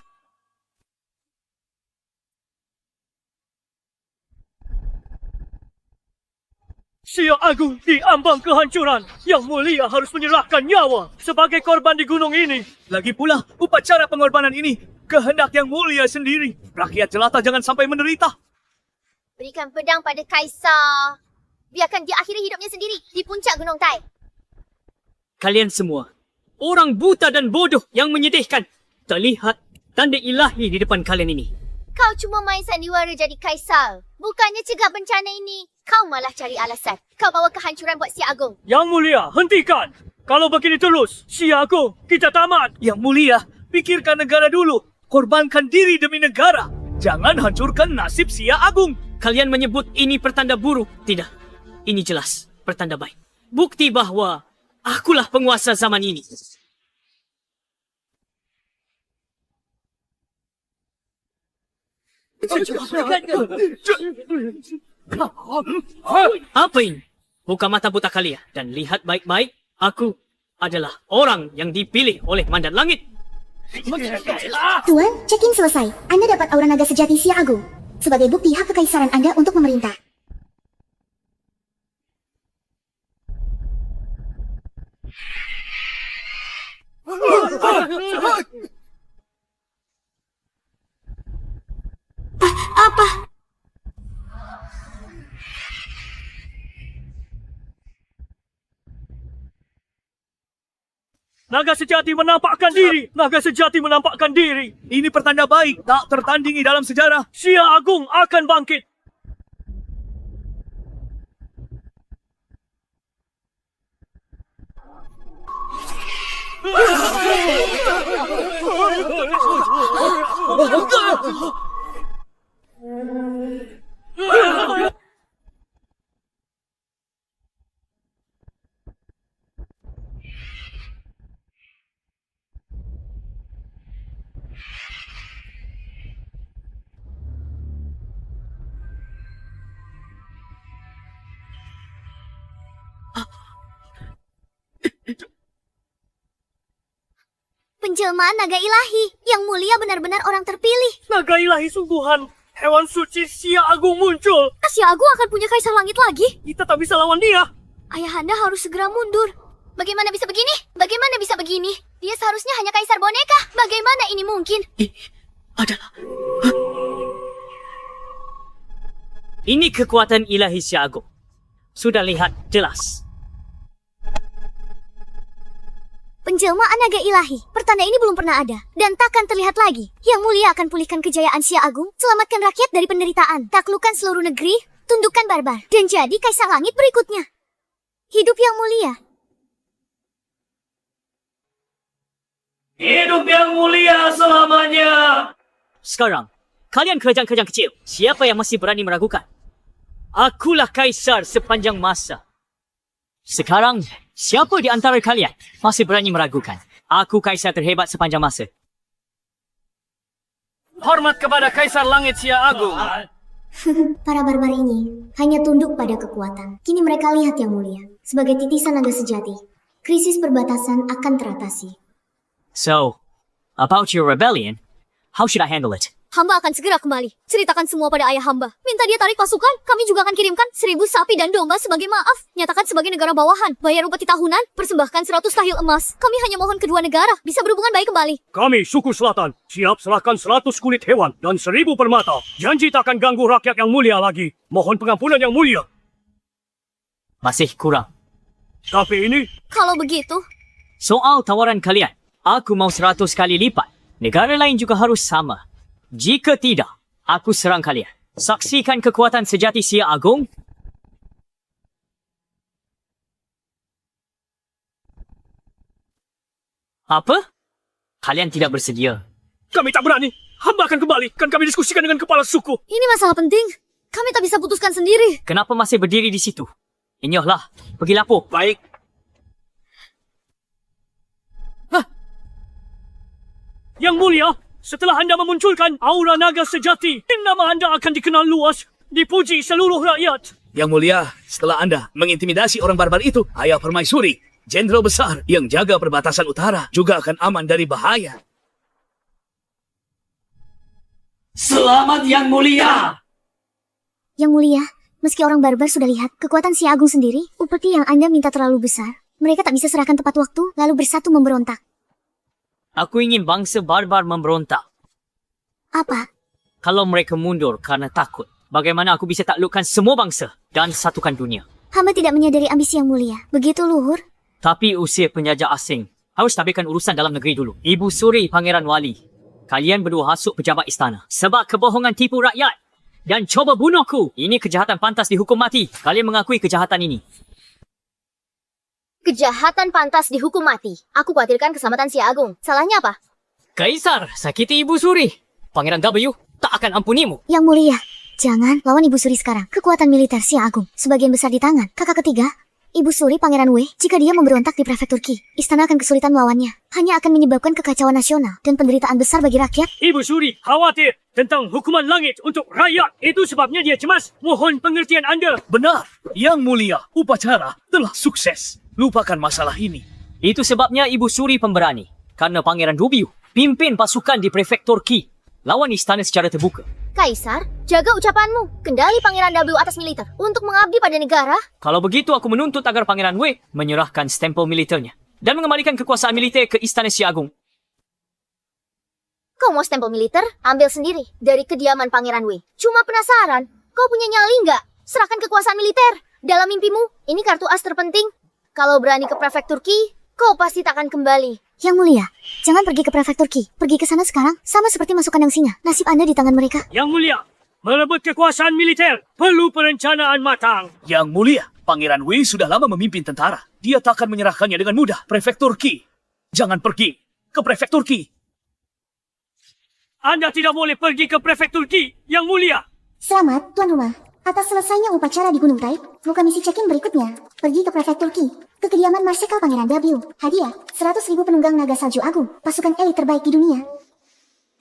Sia Agung diambang kehancuran. Yang Mulia harus menyerahkan nyawa sebagai korban di gunung ini. Lagi pula, upacara pengorbanan ini kehendak Yang Mulia sendiri. Rakyat jelata jangan sampai menderita. Berikan pedang pada Kaisar. Biarkan dia akhiri hidupnya sendiri di puncak Gunung Tai. Kalian semua, orang buta dan bodoh yang menyedihkan. Terlihat tanda ilahi di depan kalian ini. Kau cuma main sandiwara jadi Kaisar. Bukannya cegah bencana ini. Kau malah cari alasan. Kau bawa kehancuran buat Sia Agung. Yang Mulia, hentikan. Kalau begini terus, Sia Agung, kita tamat. Yang Mulia, pikirkan negara dulu. Korbankan diri demi negara. Jangan hancurkan nasib Sia Agung. Kalian menyebut ini pertanda buruk. Tidak, ini jelas pertanda baik. Bukti bahwa akulah penguasa zaman ini. Apa ini? Buka mata buta kalian dan lihat baik-baik. Aku adalah orang yang dipilih oleh Mandat Langit. Tuan, check-in selesai. Anda dapat aura naga sejati Sia Agung. Sebagai bukti hak kekaisaran Anda untuk memerintah. Apa? Naga sejati menampakkan diri. Naga sejati menampakkan diri. Ini pertanda baik, tak tertandingi dalam sejarah. Sia Agung akan bangkit. Penjelmaan naga ilahi. Yang Mulia benar-benar orang terpilih. Naga ilahi sungguhan. Hewan suci Sia Agung muncul. Sia Agung akan punya kaisar langit lagi. Kita tak bisa lawan dia. Ayahanda harus segera mundur. Bagaimana bisa begini? Bagaimana bisa begini? Dia seharusnya hanya Kaisar boneka. Bagaimana ini mungkin? Ini kekuatan ilahi Sia Agung. Sudah lihat jelas. Penjelmaan naga ilahi. Pertanda ini belum pernah ada. Dan takkan terlihat lagi. Yang Mulia akan pulihkan kejayaan Sia Agung. Selamatkan rakyat dari penderitaan. Taklukkan seluruh negeri. Tundukkan barbar. Dan jadi Kaisar Langit berikutnya. Hidup Yang Mulia. Hidup Yang Mulia selamanya. Sekarang, kalian kerajaan-kerajaan kecil. Siapa yang masih berani meragukan? Akulah kaisar sepanjang masa. Sekarang, siapa di antara kalian masih berani meragukan? Aku kaisar terhebat sepanjang masa. Hormat kepada Kaisar Langit Sia Agung. Para barbar ini hanya tunduk pada kekuatan. Kini mereka lihat Yang Mulia sebagai titisan naga sejati. Krisis perbatasan akan teratasi. So, about your rebellion, how should I handle it? Hamba akan segera kembali. Ceritakan semua pada ayah hamba. Minta dia tarik pasukan. Kami juga akan kirimkan 1000 sapi dan domba sebagai maaf. Nyatakan sebagai negara bawahan. Bayar upeti tahunan. Persembahkan 100 tahil emas. Kami hanya mohon kedua negara bisa berhubungan baik kembali. Kami, suku selatan, siap serahkan 100 kulit hewan dan 1000 permata. Janji takkan ganggu rakyat yang mulia lagi. Mohon pengampunan yang mulia. Masih kurang. Tapi ini, Kalau begitu, Soal tawaran kalian, aku mau 100 kali lipat. Negara lain juga harus sama. Jika tidak, aku serang kalian. Saksikan kekuatan sejati Sia Agung. Apa? Kalian tidak bersedia? kami tak berani. Hamba akan kembali. Kan kami diskusikan dengan kepala suku. ini masalah penting. Kami tak bisa putuskan sendiri. Kenapa masih berdiri di situ? Inyahlah, pergi lapor. Baik. Yang mulia, setelah anda memunculkan aura naga sejati, nama anda akan dikenal luas, dipuji seluruh rakyat. Yang Mulia, setelah Anda mengintimidasi orang barbar itu, Ayah Permaisuri, jenderal besar yang jaga perbatasan utara, juga akan aman dari bahaya. Selamat Yang Mulia! Yang Mulia, meski orang barbar sudah lihat kekuatan Si Agung sendiri, upeti yang Anda minta terlalu besar. Mereka tak bisa serahkan tepat waktu, lalu bersatu memberontak. Aku ingin bangsa barbar memberontak. Apa? Kalau mereka mundur karena takut, bagaimana aku bisa taklukkan semua bangsa dan satukan dunia? Hamba tidak menyadari ambisi Yang Mulia. Begitu, Luhur? Tapi usia penjajah asing harus tabirkan urusan dalam negeri dulu. Ibu Suri, Pangeran Wali, kalian berdua hasut pejabat istana sebab kebohongan tipu rakyat dan coba bunuhku. Ini kejahatan pantas dihukum mati. Kalian mengakui kejahatan ini. Kejahatan pantas dihukum mati. Aku khawatirkan keselamatan Sia Agung. Salahnya apa? Kaisar, sakiti Ibu Suri. Pangeran W tak akan ampunimu. Yang Mulia, jangan lawan Ibu Suri sekarang. Kekuatan militer Si Agung sebagian besar di tangan kakak ketiga, Ibu Suri Pangeran Wei. Jika dia memberontak di prefektur Qi, istana akan kesulitan melawannya. Hanya akan menyebabkan kekacauan nasional dan penderitaan besar bagi rakyat. Ibu Suri khawatir tentang hukuman langit untuk rakyat. Itu sebabnya dia cemas. Mohon pengertian anda. Benar, Yang Mulia, upacara telah sukses. Lupakan masalah ini. Itu sebabnya Ibu Suri pemberani. Karena Pangeran W pimpin pasukan di prefektur Qi lawan istana secara terbuka. Kaisar, jaga ucapanmu. Kendali Pangeran W atas militer untuk mengabdi pada negara. Kalau begitu, aku menuntut agar Pangeran Wei menyerahkan stempel militernya dan mengembalikan kekuasaan militer ke Istana Si Agung. Kau mau stempel militer? Ambil sendiri dari kediaman Pangeran Wei. Cuma penasaran, kau punya nyali nggak? Serahkan kekuasaan militer. Dalam mimpimu, ini kartu as terpenting. Kalau berani ke prefektur Qi, kau pasti tak akan kembali. Yang Mulia, jangan pergi ke prefektur Qi. Pergi ke sana sekarang, sama seperti masuk kandang singa. Nasib Anda di tangan mereka. Yang Mulia, merebut kekuasaan militer perlu perencanaan matang. Yang Mulia, Pangeran Wei sudah lama memimpin tentara. Dia tak akan menyerahkannya dengan mudah. Prefektur Qi. Jangan pergi ke prefektur Qi. Anda tidak boleh pergi ke prefektur Qi, Yang Mulia. Selamat, Tuan Rumah. Atas selesainya upacara di Gunung Taib, buka misi check-in berikutnya. Pergi ke prefektur Qi, ke kediaman Marsekal Pangeran W. Hadiah, 100.000 penunggang naga salju agung, pasukan elit terbaik di dunia.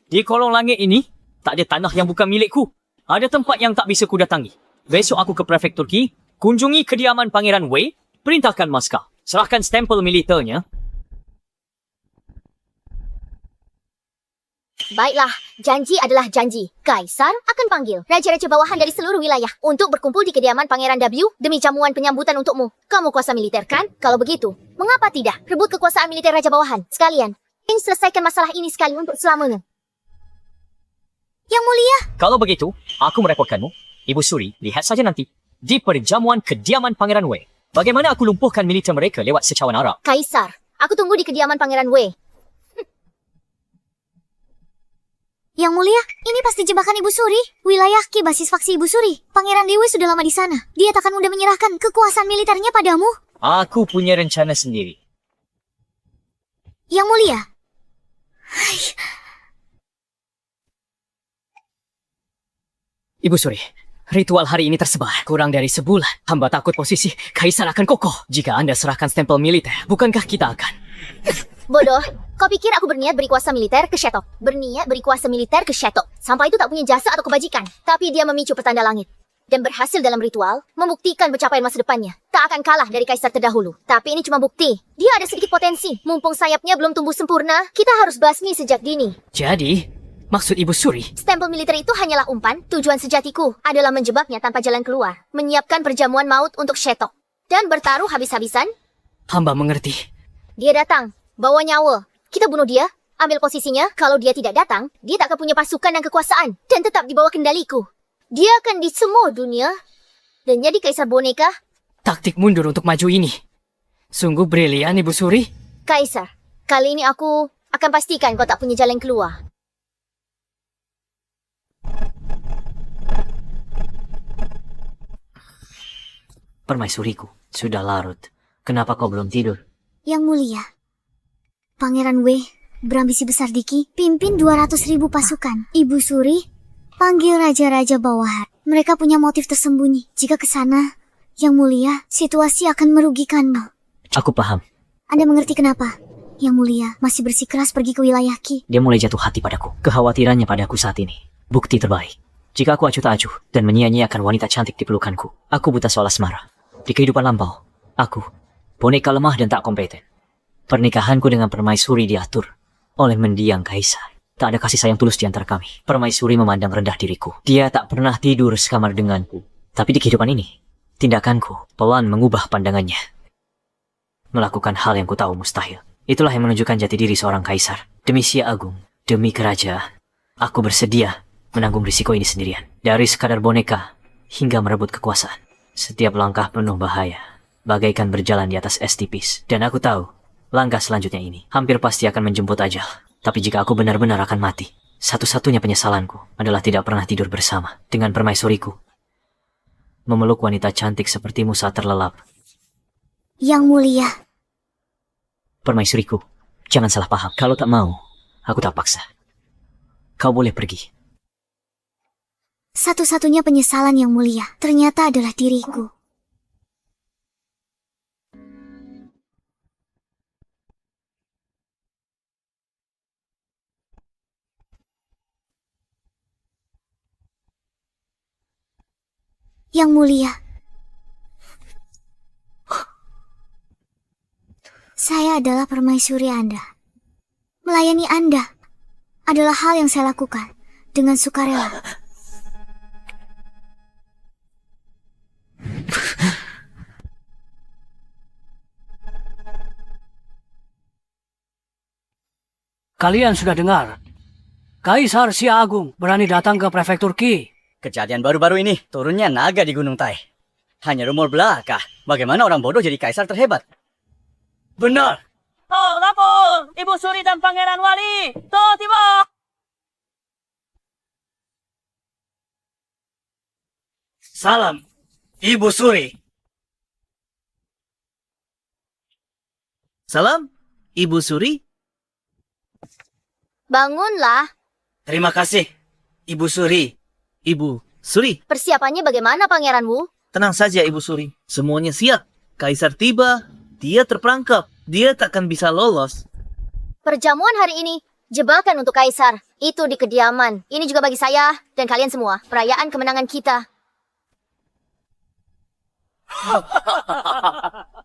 Di kolong langit ini, tak ada tanah yang bukan milikku. Ada tempat yang tak bisa ku datangi. Besok aku ke prefektur Qi, kunjungi kediaman Pangeran Wei, perintahkan marskal, serahkan stempel militernya. Baiklah, janji adalah janji. Kaisar akan panggil raja-raja bawahan dari seluruh wilayah untuk berkumpul di kediaman Pangeran W demi jamuan penyambutan untukmu. Kamu kuasa militer kan? Kalau begitu, mengapa tidak rebut kekuasaan militer raja bawahan sekalian? Ingin selesaikan masalah ini sekali untuk selamanya. Yang Mulia, Kalau begitu, aku merepotkanmu. Ibu Suri, lihat saja nanti di perjamuan kediaman Pangeran Wei. Bagaimana aku lumpuhkan militer mereka lewat secawan Arab. Kaisar, aku tunggu di kediaman Pangeran Wei. Yang Mulia, ini pasti jebakan Ibu Suri. Wilayah Qi basis faksi Ibu Suri. Pangeran Dewi sudah lama di sana. Dia takkan mudah menyerahkan kekuasaan militernya padamu. Aku punya rencana sendiri. Yang Mulia. Ibu Suri, Ritual hari ini tersebar kurang dari sebulan. Hamba takut posisi Kaisar akan kokoh jika Anda serahkan stempel militer. Bukankah kita akan? Bodoh, kau pikir aku berniat beri kuasa militer ke Shetok? Berniat beri kuasa militer ke Shetok. Sampah itu tak punya jasa atau kebajikan. Tapi dia memicu pertanda langit. Dan berhasil dalam ritual, membuktikan pencapaian masa depannya. Tak akan kalah dari kaisar terdahulu. Tapi ini cuma bukti. Dia ada sedikit potensi. Mumpung sayapnya belum tumbuh sempurna, kita harus basmi sejak dini. Jadi, maksud Ibu Suri, Stempel militer itu hanyalah umpan. Tujuan sejatiku adalah menjebaknya tanpa jalan keluar. Menyiapkan perjamuan maut untuk Shetok. Dan bertaruh habis-habisan. hamba mengerti. Dia datang. Bawa nyawa. Kita bunuh dia. Ambil posisinya. Kalau dia tidak datang, dia tak akan punya pasukan dan kekuasaan. Dan tetap di bawah kendaliku. Dia akan di semua dunia. Dan jadi kaisar boneka. Taktik mundur untuk maju ini sungguh brilian, Ibu Suri. Kaisar, kali ini aku akan pastikan kau tak punya jalan keluar. Permaisuriku, sudah larut. Kenapa kau belum tidur? Yang mulia, Pangeran Wei berambisi besar Diki, pimpin 200.000 pasukan. Ibu Suri, panggil raja-raja bawahan. Mereka punya motif tersembunyi. Jika ke sana, Yang mulia, situasi akan merugikanmu. Aku paham. Anda mengerti kenapa? Yang mulia masih bersikeras pergi ke wilayah Qi. Dia mulai jatuh hati padaku. Kekhawatirannya padaku saat ini. Bukti terbaik. Jika aku acuh tak acuh dan menyia-nyiakan wanita cantik di pelukanku, aku buta soal asmara. Di kehidupan lampau, aku boneka lemah dan tak kompeten. Pernikahanku dengan Permaisuri diatur oleh mendiang kaisar. Tak ada kasih sayang tulus di antara kami. Permaisuri memandang rendah diriku. Dia tak pernah tidur sekamar denganku. Tapi di kehidupan ini, tindakanku pelan mengubah pandangannya. Melakukan hal yang ku tahu mustahil. Itulah yang menunjukkan jati diri seorang kaisar. Demi Xia Agung, demi kerajaan, aku bersedia menanggung risiko ini sendirian. Dari sekadar boneka hingga merebut kekuasaan. Setiap langkah penuh bahaya, bagaikan berjalan di atas es tipis. Dan aku tahu, langkah selanjutnya ini hampir pasti akan menjemput ajal. Tapi jika aku benar-benar akan mati, satu-satunya penyesalanku adalah tidak pernah tidur bersama dengan permaisuriku. Memeluk wanita cantik sepertimu saat terlelap. Yang mulia, Permaisuriku, jangan salah paham. Kalau tak mau, aku tak paksa. Kau boleh pergi. satu-satunya penyesalan yang mulia ternyata adalah diriku. Yang mulia, saya adalah permaisuri Anda. Melayani Anda adalah hal yang saya lakukan dengan sukarela. Kalian sudah dengar? Kaisar Xia Agung berani datang ke prefektur Qi. Kejadian baru-baru ini, turunnya naga di Gunung Tai. Hanya rumor belaka. Bagaimana orang bodoh jadi kaisar terhebat? Benar. Oh, lapor! Ibu Suri dan Pangeran Wali! Toh, tiba! Salam, Ibu Suri. Salam, Ibu Suri. Bangunlah. Terima kasih, Ibu Suri. Ibu Suri, Persiapannya bagaimana, Pangeran Wu? tenang saja Ibu Suri. Semuanya siap. Kaisar tiba, dia terperangkap. Dia takkan bisa lolos. Perjamuan hari ini, jebakan untuk Kaisar. Itu di kediaman. Ini juga bagi saya dan kalian semua. Perayaan kemenangan kita.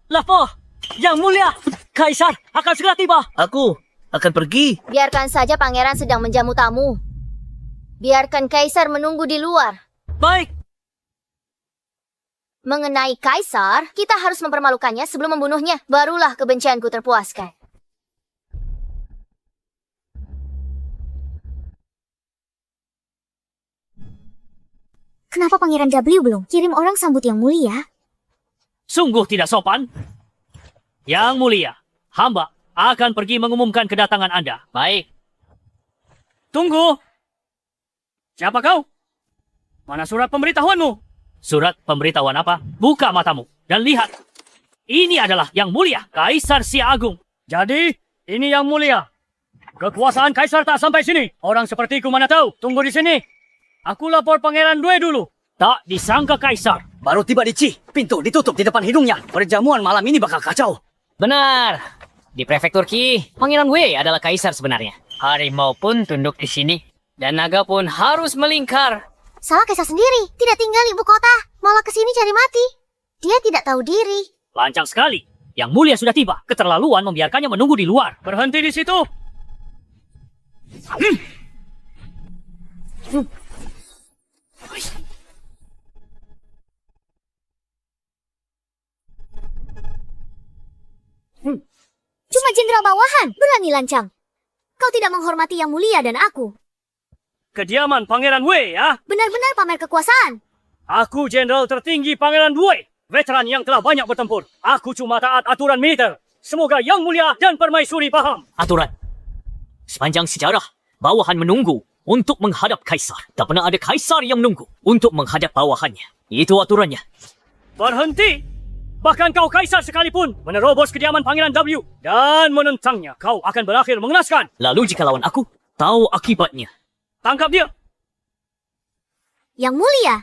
Lapor! Yang mulia! Kaisar akan segera tiba! Aku akan pergi. Biarkan saja pangeran sedang menjamu tamu. Biarkan Kaisar menunggu di luar. Baik! Mengenai Kaisar, kita harus mempermalukannya sebelum membunuhnya. Barulah kebencianku terpuaskan. Kenapa Pangeran W belum kirim orang sambut Yang mulia? Sungguh tidak sopan. Yang mulia, hamba akan pergi mengumumkan kedatangan Anda. Baik. Tunggu. Siapa kau? Mana surat pemberitahuanmu? Surat pemberitahuan apa? Buka matamu dan lihat. Ini adalah Yang Mulia, Kaisar Xia Agung. Jadi, ini Yang Mulia. Kekuasaan Kaisar tak sampai sini. Orang sepertiku mana tahu. Tunggu di sini. Aku lapor Pangeran Due dulu. Tak disangka Kaisar. Baru tiba di Qi, pintu ditutup di depan hidungnya. Perjamuan malam ini bakal kacau. Benar. Di prefektur Qi, Pangeran Wei adalah kaisar sebenarnya. Harimau pun tunduk di sini. Dan naga pun harus melingkar. Salah Kaisar sendiri. Tidak tinggal ibu kota. Malah kesini cari mati. Dia tidak tahu diri. Lancang sekali. Yang Mulia sudah tiba. Keterlaluan membiarkannya menunggu di luar. Berhenti di situ. Cuma jenderal bawahan. Berani lancang. Kau tidak menghormati Yang Mulia dan aku. Kediaman Pangeran Wei, ya? Benar-benar pamer kekuasaan. Aku jenderal tertinggi Pangeran Wei. Veteran yang telah banyak bertempur. Aku cuma taat aturan militer. Semoga Yang Mulia dan Permaisuri paham. Aturan. Sepanjang sejarah, bawahan menunggu untuk menghadap kaisar. Tak pernah ada kaisar yang menunggu untuk menghadap bawahannya. Itu aturannya. Berhenti! Bahkan kau kaisar sekalipun menerobos kediaman Pangeran W dan menentangnya, kau akan berakhir mengenaskan. Lalu jika lawan aku, tahu akibatnya. Tangkap dia! Yang Mulia.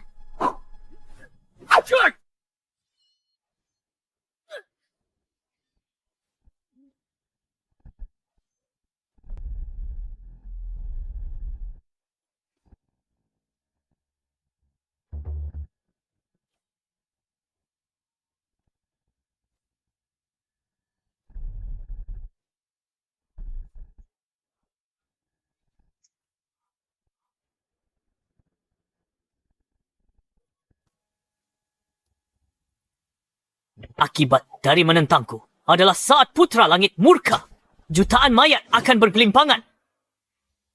Akibat dari menentangku adalah saat putra langit murka. Jutaan mayat akan bergelimpangan.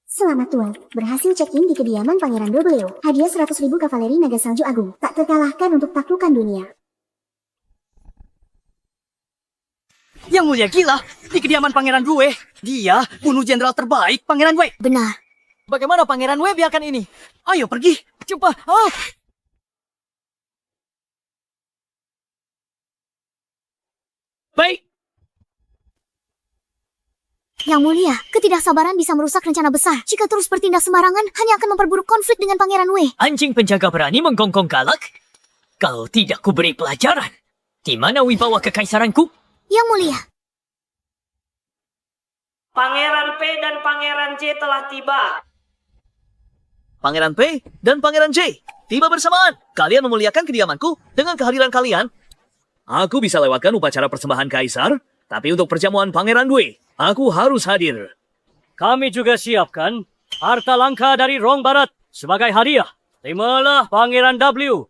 Selamat Tuan, berhasil check-in di kediaman Pangeran W. Hadiah 100.000 kavaleri naga salju agung. Tak terkalahkan untuk taklukan dunia. Yang Mulia gila, di kediaman Pangeran Wei. Dia bunuh jenderal terbaik Pangeran Wei. Benar. Bagaimana Pangeran Wei biarkan ini? Ayo pergi, cepat. Oh. Baik, Yang Mulia, ketidaksabaran bisa merusak rencana besar. Jika terus bertindak sembarangan, hanya akan memperburuk konflik dengan Pangeran Wei. Anjing penjaga berani menggonggong galak? Kalau tidak ku beri pelajaran. Di mana wibawa kekaisaranku? Yang Mulia. Pangeran P dan Pangeran J telah tiba. Pangeran P dan Pangeran J tiba bersamaan. Kalian memuliakan kediamanku dengan kehadiran kalian. Aku bisa lewatkan upacara persembahan kaisar, tapi untuk perjamuan Pangeran Wei, aku harus hadir. kami juga siapkan harta langka dari Rong Barat sebagai hadiah. Terimalah Pangeran W.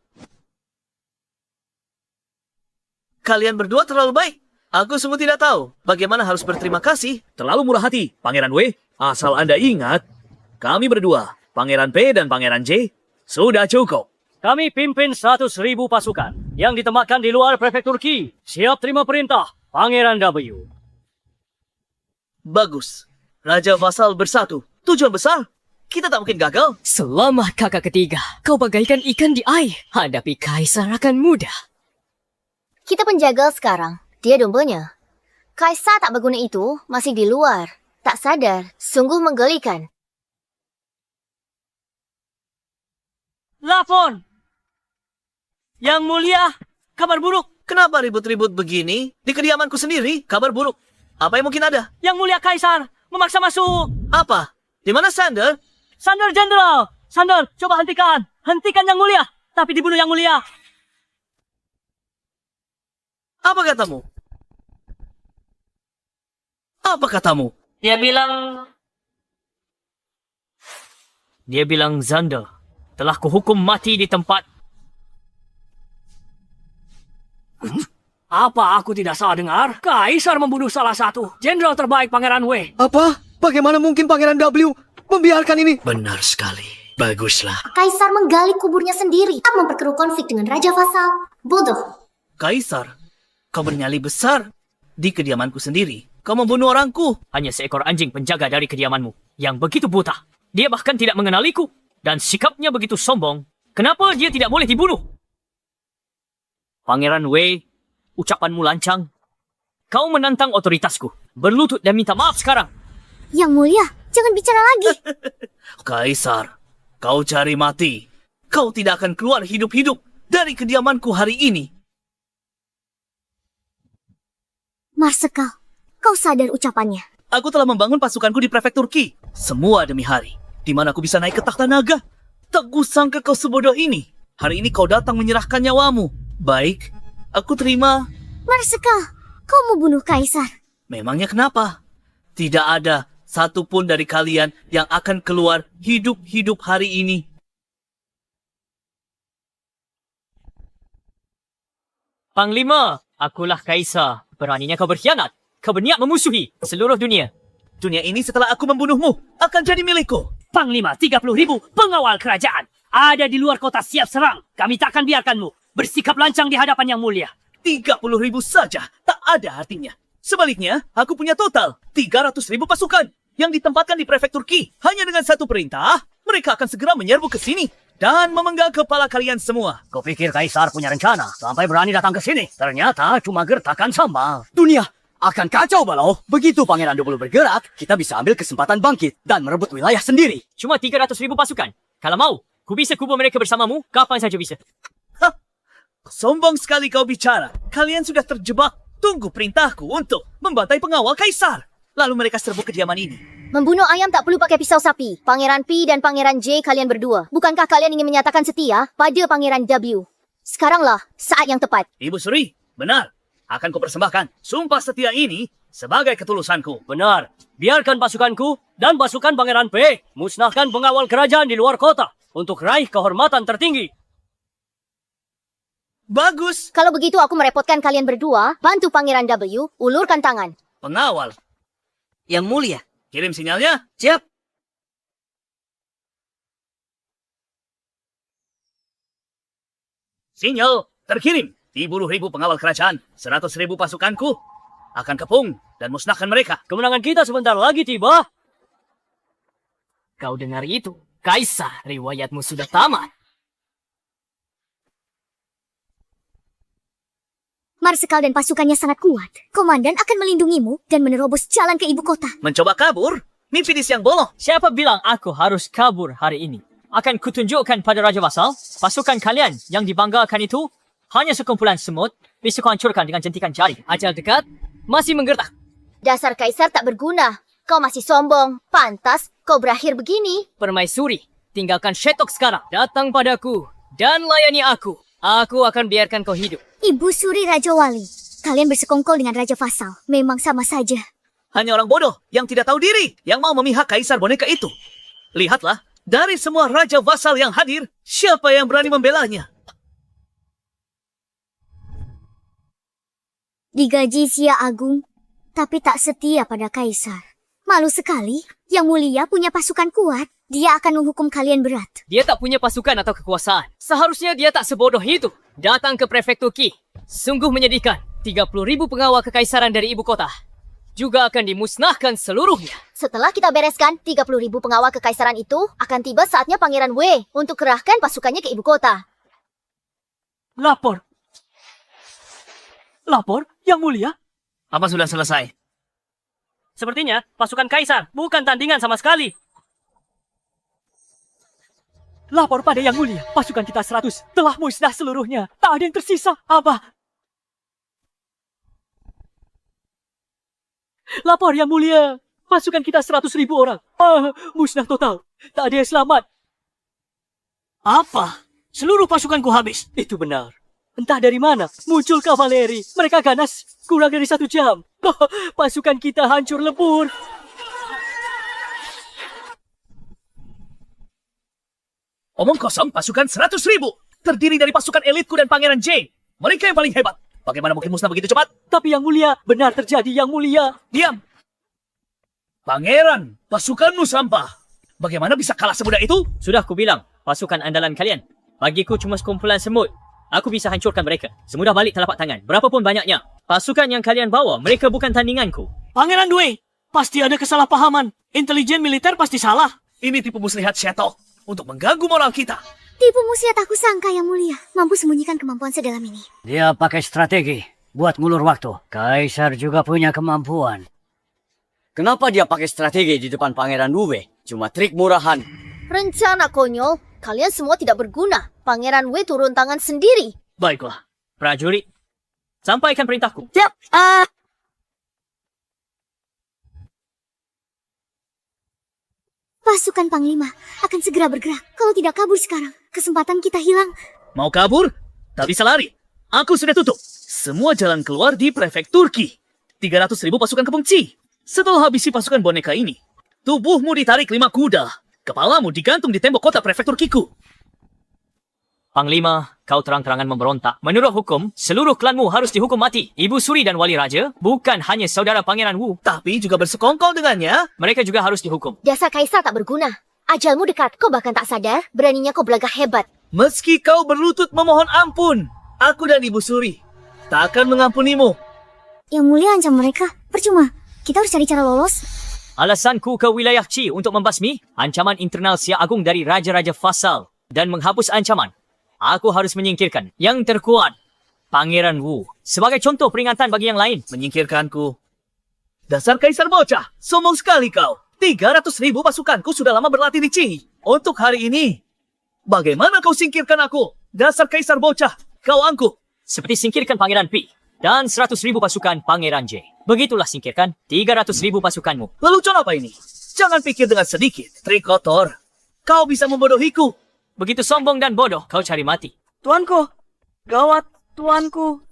Kalian berdua terlalu baik. Aku sungguh tidak tahu bagaimana harus berterima kasih. Terlalu murah hati, Pangeran Wei. Asal Anda ingat, kami berdua, Pangeran P dan Pangeran J, sudah cukup. Kami pimpin 100.000 pasukan yang ditempatkan di luar prefektur Qi. Siap terima perintah, Pangeran W. Bagus. Raja Vasal bersatu. Tujuan besar. Kita tak mungkin gagal. Selamat kakak ketiga. Kau bagaikan ikan di air. Hadapi kaisar akan mudah. Kita penjagal sekarang. Dia dombanya. Kaisar tak berguna itu masih di luar. Tak sadar. Sungguh menggelikan. Lapon! Yang Mulia, kabar buruk. Kenapa ribut-ribut begini? Di kediamanku sendiri, kabar buruk. Apa yang mungkin ada? Yang Mulia Kaisar memaksa masuk. Apa? Di mana Sander? Sander Jenderal! Sander, coba hentikan. Hentikan Yang Mulia. Tapi dibunuh Yang Mulia. Apa katamu? Apa katamu? Dia bilang Zander telah kuhukum mati di tempat. Apa aku tidak salah dengar? Kaisar membunuh salah satu jenderal terbaik Pangeran Wei. Apa? Bagaimana mungkin Pangeran W membiarkan ini? Benar sekali. Baguslah. Kaisar menggali kuburnya sendiri. Tak memperkeruh konflik dengan Raja Vasal. Bodoh. Kaisar, kau bernyali besar. Di kediamanku sendiri, kau membunuh orangku. Hanya seekor anjing penjaga dari kediamanmu yang begitu buta. Dia bahkan tidak mengenaliku. Dan sikapnya begitu sombong. Kenapa dia tidak boleh dibunuh? Pangeran Wei, ucapanmu lancang. Kau menantang otoritasku. Berlutut dan minta maaf sekarang. Yang Mulia, jangan bicara lagi. Kaisar, kau cari mati. kau tidak akan keluar hidup-hidup dari kediamanku hari ini. Marsekal, kau sadar ucapannya. Aku telah membangun pasukanku di prefektur Qi. Semua demi hari. Di mana aku bisa naik ke takhta naga. Tak kusangka kau sebodoh ini. Hari ini kau datang menyerahkan nyawamu. Baik, aku terima. Marsekal, kau mau bunuh Kaisar. Memangnya kenapa? Tidak ada satupun dari kalian yang akan keluar hidup-hidup hari ini. Panglima, akulah Kaisar. Beraninya kau berkhianat. Kau berniat memusuhi seluruh dunia. Dunia ini setelah aku membunuhmu akan jadi milikku. Panglima, 30,000 pengawal kerajaan. Ada di luar kota siap serang. Kami takkan biarkanmu bersikap lancang di hadapan yang mulia. 30.000 saja tak ada artinya. Sebaliknya, aku punya total 300.000 pasukan yang ditempatkan di prefektur Qi. Hanya dengan satu perintah, mereka akan segera menyerbu ke sini dan memenggal kepala kalian semua. Kau pikir Kaisar punya rencana sampai berani datang ke sini? Ternyata cuma gertakan sambal. Dunia akan kacau balau. Begitu Pangeran 20 bergerak, kita bisa ambil kesempatan bangkit dan merebut wilayah sendiri. Cuma 300,000 pasukan. Kalau mau, ku bisa kubur mereka bersamamu kapan saja bisa. Sombong sekali kau bicara. Kalian sudah terjebak. Tunggu perintahku untuk membantai pengawal Kaisar. Lalu mereka serbu kediaman ini. Membunuh ayam tak perlu pakai pisau sapi. Pangeran P dan Pangeran J kalian berdua. Bukankah kalian ingin menyatakan setia pada Pangeran W? Sekaranglah saat yang tepat. Ibu Suri, benar. Akan kupersembahkan sumpah setia ini sebagai ketulusanku. Benar. Biarkan pasukanku dan pasukan Pangeran P musnahkan pengawal kerajaan di luar kota untuk raih kehormatan tertinggi. Bagus. Kalau begitu aku merepotkan kalian berdua. Bantu Pangeran W, ulurkan tangan. Pengawal. Yang mulia. Kirim sinyalnya. Siap. Sinyal terkirim. 10.000 pengawal kerajaan, 100.000 pasukanku akan kepung dan musnahkan mereka. Kemenangan kita sebentar lagi tiba. Kau dengar itu? Kaisar, riwayatmu sudah tamat. Marsekal dan pasukannya sangat kuat. Komandan akan melindungimu dan menerobos jalan ke ibu kota. Mencoba kabur? Mimpi di siang bolong. Siapa bilang aku harus kabur hari ini? Akan kutunjukkan pada Raja Vasal, pasukan kalian yang dibanggakan itu hanya sekumpulan semut, bisa kau hancurkan dengan jentikan jari. Ajal dekat, masih menggertak. Dasar Kaisar tak berguna. Kau masih sombong. Pantas kau berakhir begini. Permaisuri, tinggalkan Shetok sekarang. Datang padaku dan layani aku. Aku akan biarkan kau hidup. Ibu Suri Raja Wali, kalian bersekongkol dengan Raja Vasal. Memang sama saja. Hanya orang bodoh yang tidak tahu diri yang mau memihak Kaisar boneka itu. Lihatlah, dari semua Raja Vasal yang hadir, siapa yang berani membelanya? Digaji Sia Agung, tapi tak setia pada Kaisar. Malu sekali, Yang Mulia punya pasukan kuat. Dia akan menghukum kalian berat. Dia tak punya pasukan atau kekuasaan. Seharusnya dia tak sebodoh itu. Datang ke prefektur Qi. Sungguh menyedihkan. 30.000 pengawal kekaisaran dari ibu kota juga akan dimusnahkan seluruhnya. Setelah kita bereskan 30.000 pengawal kekaisaran itu, akan tiba saatnya Pangeran W untuk kerahkan pasukannya ke ibu kota. Lapor. Lapor, Yang Mulia. Apa sudah selesai? Sepertinya pasukan Kaisar bukan tandingan sama sekali. Lapor pada Yang Mulia. Pasukan kita 100 telah musnah seluruhnya. Tak ada yang tersisa. Apa? Lapor Yang Mulia. Pasukan kita 100.000 orang. Musnah total. Tak ada yang selamat. Apa? Seluruh pasukanku habis. Itu benar. Entah dari mana muncul kavaleri. Mereka ganas kurang dari 1 jam. Pasukan kita hancur lebur. Omong kosong, pasukan 100.000. Terdiri dari pasukan elitku dan Pangeran J. Mereka yang paling hebat. Bagaimana mungkin musnah begitu cepat? Tapi Yang Mulia, benar terjadi Yang Mulia. Diam. Pangeran, pasukanmu sampah. Bagaimana bisa kalah semudah itu? Sudah kubilang, pasukan andalan kalian. Bagiku cuma sekumpulan semut. Aku bisa hancurkan mereka. Semudah balik telapak tangan. Berapapun banyaknya. Pasukan yang kalian bawa, mereka bukan tandinganku. Pangeran Dway, pasti ada kesalahpahaman. Intelijen militer pasti salah. Ini tipu muslihat Shetok untuk mengganggu moral kita. Tipu muslihat aku sangka Yang Mulia mampu sembunyikan kemampuan sedalam ini. Dia pakai strategi buat ngulur waktu. Kaisar juga punya kemampuan. Kenapa dia pakai strategi di depan Pangeran Dube? Cuma trik murahan. Rencana konyol. Kalian semua tidak berguna. Pangeran Wei turun tangan sendiri. Baiklah, prajurit. Sampaikan perintahku. Siap. Pasukan Panglima akan segera bergerak. Kalau tidak kabur sekarang, kesempatan kita hilang. Mau kabur? Tak bisa lari. Aku sudah tutup semua jalan keluar di prefektur Qi. 300.000 pasukan kepung Qi. Setelah habisi pasukan boneka ini, tubuhmu ditarik 5 kuda. Kepalamu digantung di tembok kota prefektur Kiku. Panglima, kau terang-terangan memberontak. Menurut hukum, seluruh klanmu harus dihukum mati. Ibu Suri dan Wali Raja bukan hanya saudara Pangeran Wu. Tapi juga bersekongkol dengannya. Mereka juga harus dihukum. Dasar kaisar tak berguna. Ajalmu dekat, kau bahkan tak sadar. Beraninya kau berlagak hebat. Meski kau berlutut memohon ampun, aku dan Ibu Suri tak akan mengampunimu. Yang Mulia ancam mereka. Percuma. Kita harus cari cara lolos. Alasanku ke wilayah Qi untuk membasmi ancaman internal Xia Agung dari Raja-Raja Fasal dan menghapus ancaman. Aku harus menyingkirkan yang terkuat, Pangeran Wu. Sebagai contoh peringatan bagi yang lain. Menyingkirkanku. Dasar kaisar bocah, sombong sekali kau. 300.000 pasukanku sudah lama berlatih di Qi. Untuk hari ini, bagaimana kau singkirkan aku? Dasar kaisar bocah, kau angkuh. Seperti singkirkan Pangeran Pi dan 100.000 pasukan Pangeran J. Begitulah singkirkan 300.000 pasukanmu. Lelucon apa ini? Jangan pikir dengan sedikit. Trik kotor. Kau bisa membodohiku. Begitu sombong dan bodoh, kau cari mati. Tuanku. Gawat, tuanku.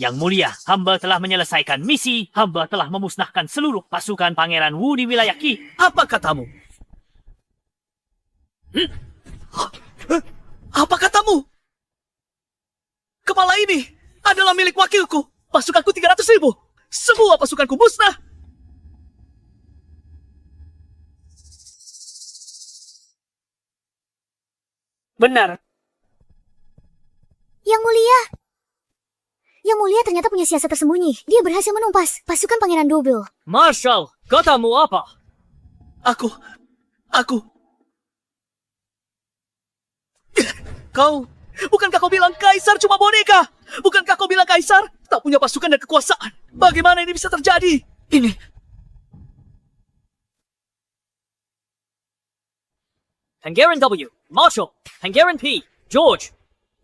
Yang Mulia, hamba telah menyelesaikan misi. Hamba telah memusnahkan seluruh pasukan Pangeran Wu di wilayah Qi. Apa katamu? Apa katamu? Kepala ini adalah milik wakilku. Pasukanku 300.000. Semua pasukanku musnah. Benar. Yang Mulia. Yang Mulia ternyata punya siasat tersembunyi. Dia berhasil menumpas pasukan Pangeran Double. Marshal, katamu apa? Aku. Bukankah kau bilang kaisar cuma boneka? Bukankah kau bilang kaisar tak punya pasukan dan kekuasaan? Bagaimana ini bisa terjadi? Ini. Pangeran W, Marshal, Pangeran P, George,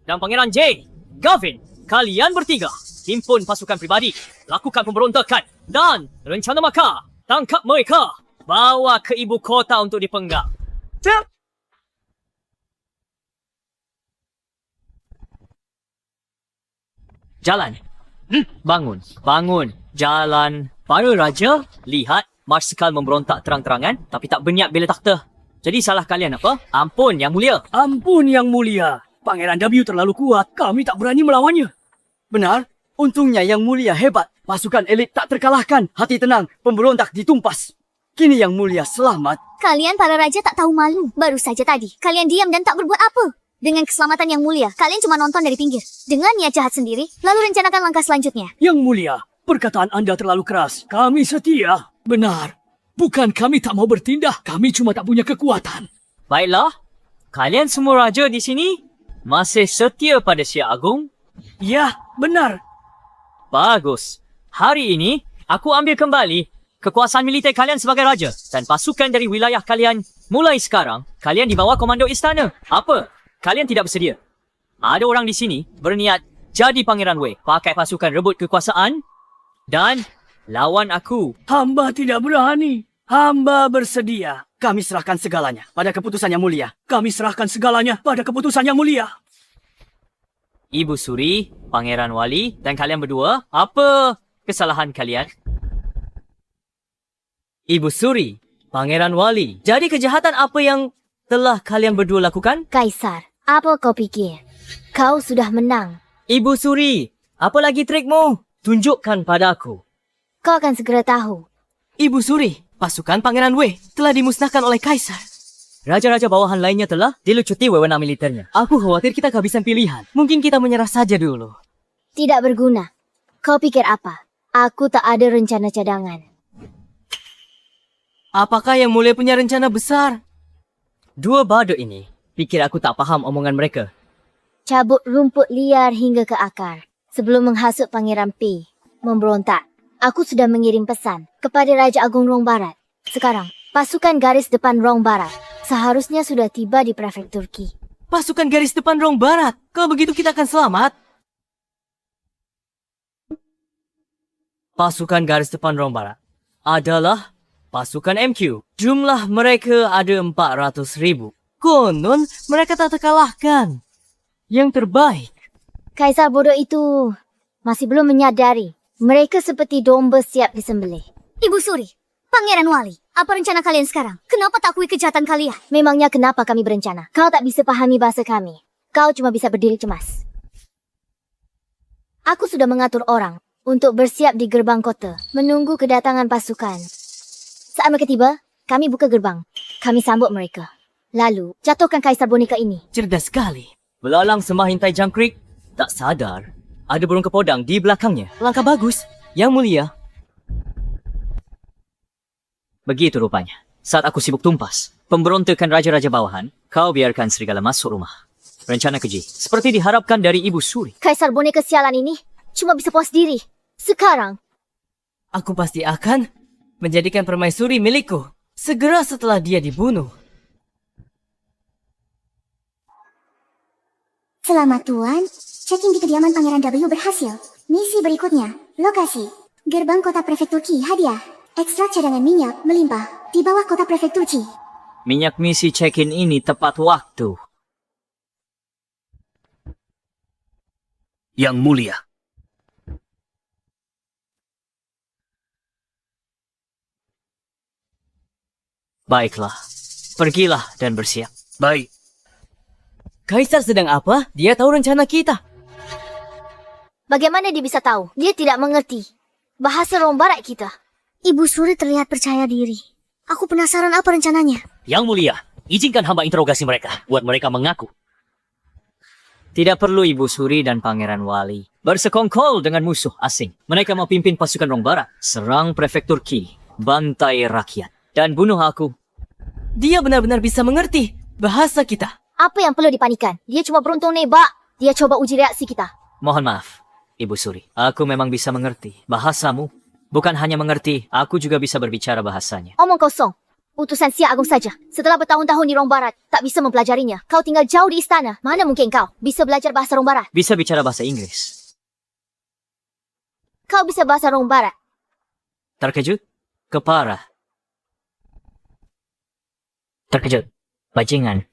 dan Pangeran J, Gavin. Kalian bertiga, himpun pasukan pribadi, lakukan pemberontakan, dan rencana makar, tangkap mereka, bawa ke ibu kota untuk dipenggal. Siap. Jalan. Bangun. Bangun. Jalan. Para raja, lihat Marsikal memberontak terang-terangan tapi tak berniat bela takhta. Jadi salah kalian apa? Ampun, Yang Mulia. Ampun, Yang Mulia. Pangeran W terlalu kuat. Kami tak berani melawannya. Benar. Untungnya Yang Mulia hebat. Pasukan elit tak terkalahkan. Hati tenang. Pemberontak ditumpas. Kini Yang Mulia selamat. Kalian para raja tak tahu malu. Baru saja tadi, kalian diam dan tak berbuat apa. Dengan keselamatan Yang Mulia, kalian cuma nonton dari pinggir. Dengan niat jahat sendiri, lalu rencanakan langkah selanjutnya. Yang Mulia, perkataan Anda terlalu keras. Kami setia. Benar. Bukan kami tak mau bertindak. Kami cuma tak punya kekuatan. Baiklah. Kalian semua raja di sini masih setia pada Xia Agung? Ya, benar. Bagus. Hari ini, aku ambil kembali kekuasaan militer kalian sebagai raja. Dan pasukan dari wilayah kalian, mulai sekarang, kalian di bawah komando istana. Apa? Kalian tidak bersedia? Ada orang di sini berniat jadi Pangeran Wei, pakai pasukan rebut kekuasaan dan lawan aku. Hamba tidak berani. Hamba bersedia. Kami serahkan segalanya pada keputusan Yang Mulia. Kami serahkan segalanya pada keputusan Yang Mulia. Ibu Suri, Pangeran Wali, dan kalian berdua, apa kesalahan kalian? Ibu Suri, Pangeran Wali, jadi kejahatan apa yang telah kalian berdua lakukan? Kaisar, apa kau pikir? Kau sudah menang. Ibu Suri, apa lagi trikmu? Tunjukkan padaku. Kau akan segera tahu. Ibu Suri, pasukan Pangeran Wei telah dimusnahkan oleh Kaisar. Raja-raja bawahan lainnya telah dilucuti wewenang militernya. Aku khawatir kita kehabisan pilihan. Mungkin kita menyerah saja dulu. Tidak berguna. Kau pikir apa? Aku tak ada rencana cadangan. Apakah Yang Mulia punya rencana besar? Dua badut ini Pikir aku tak faham omongan mereka. Cabut rumput liar hingga ke akar. Sebelum menghasut Pangeran P memberontak, aku sudah mengirim pesan kepada Raja Agung Rong Barat. Sekarang, pasukan garis depan Rong Barat seharusnya sudah tiba di prefektur Qi. Pasukan garis depan Rong Barat. Kalau begitu kita akan selamat. Pasukan garis depan Rong Barat adalah pasukan MQ. Jumlah mereka ada 400,000. Konon mereka tak terkalahkan. Yang terbaik. Kaisar bodoh itu masih belum menyadari. Mereka seperti domba siap disembelih. Ibu Suri, Pangeran Wali, apa rencana kalian sekarang? Kenapa tak akui kejahatan kalian? Memangnya kenapa kami berencana? Kau tak bisa pahami bahasa kami. Kau cuma bisa berdiri cemas. Aku sudah mengatur orang untuk bersiap di gerbang kota, menunggu kedatangan pasukan. Saat mereka tiba, kami buka gerbang. Kami sambut mereka. Lalu, jatuhkan kaisar boneka ini. Cerdas sekali. Belalang sembah hintai jangkrik. Tak sadar, ada burung kepodang di belakangnya. Langkah bagus. Yang mulia. Begitu rupanya. Saat aku sibuk tumpas pemberontakan raja-raja bawahan, kau biarkan serigala masuk rumah. Rencana keji, seperti diharapkan dari Ibu Suri. Kaisar boneka sialan ini cuma bisa puas diri. Sekarang, Aku pasti akan menjadikan permaisuri milikku segera setelah dia dibunuh. Selamat Tuan, check-in di kediaman Pangeran W berhasil. Misi berikutnya, lokasi gerbang kota prefektur Qi hadiah. Ekstra cadangan minyak melimpah di bawah kota prefektur Qi. Minyak misi check-in ini tepat waktu. Yang mulia. Baiklah, pergilah dan bersiap. Baik. Kaisar sedang apa? Dia tahu rencana kita. bagaimana dia bisa tahu? Dia tidak mengerti bahasa Rong Barat kita. Ibu Suri terlihat percaya diri. Aku penasaran apa rencananya. Yang mulia, izinkan hamba interogasi mereka, buat mereka mengaku. Tidak perlu Ibu Suri dan Pangeran Wali bersekongkol dengan musuh asing. Mereka mau pimpin pasukan Rong Barat, serang prefektur Qi, bantai rakyat, dan bunuh aku. Dia benar-benar bisa mengerti bahasa kita. Apa yang perlu dipanikan? Dia cuma beruntung nebak. Dia coba uji reaksi kita. Mohon maaf, Ibu Suri. Aku memang bisa mengerti bahasamu. Bukan hanya mengerti, aku juga bisa berbicara bahasanya. Omong kosong. Utusan Sia Agung saja. Setelah bertahun-tahun di Rong Barat, tak bisa mempelajarinya. Kau tinggal jauh di istana. Mana mungkin kau bisa belajar bahasa Rong Barat? Bisa bicara bahasa Inggris. Kau bisa bahasa Rong Barat. Terkejut? Kepara. Terkejut. Bajingan.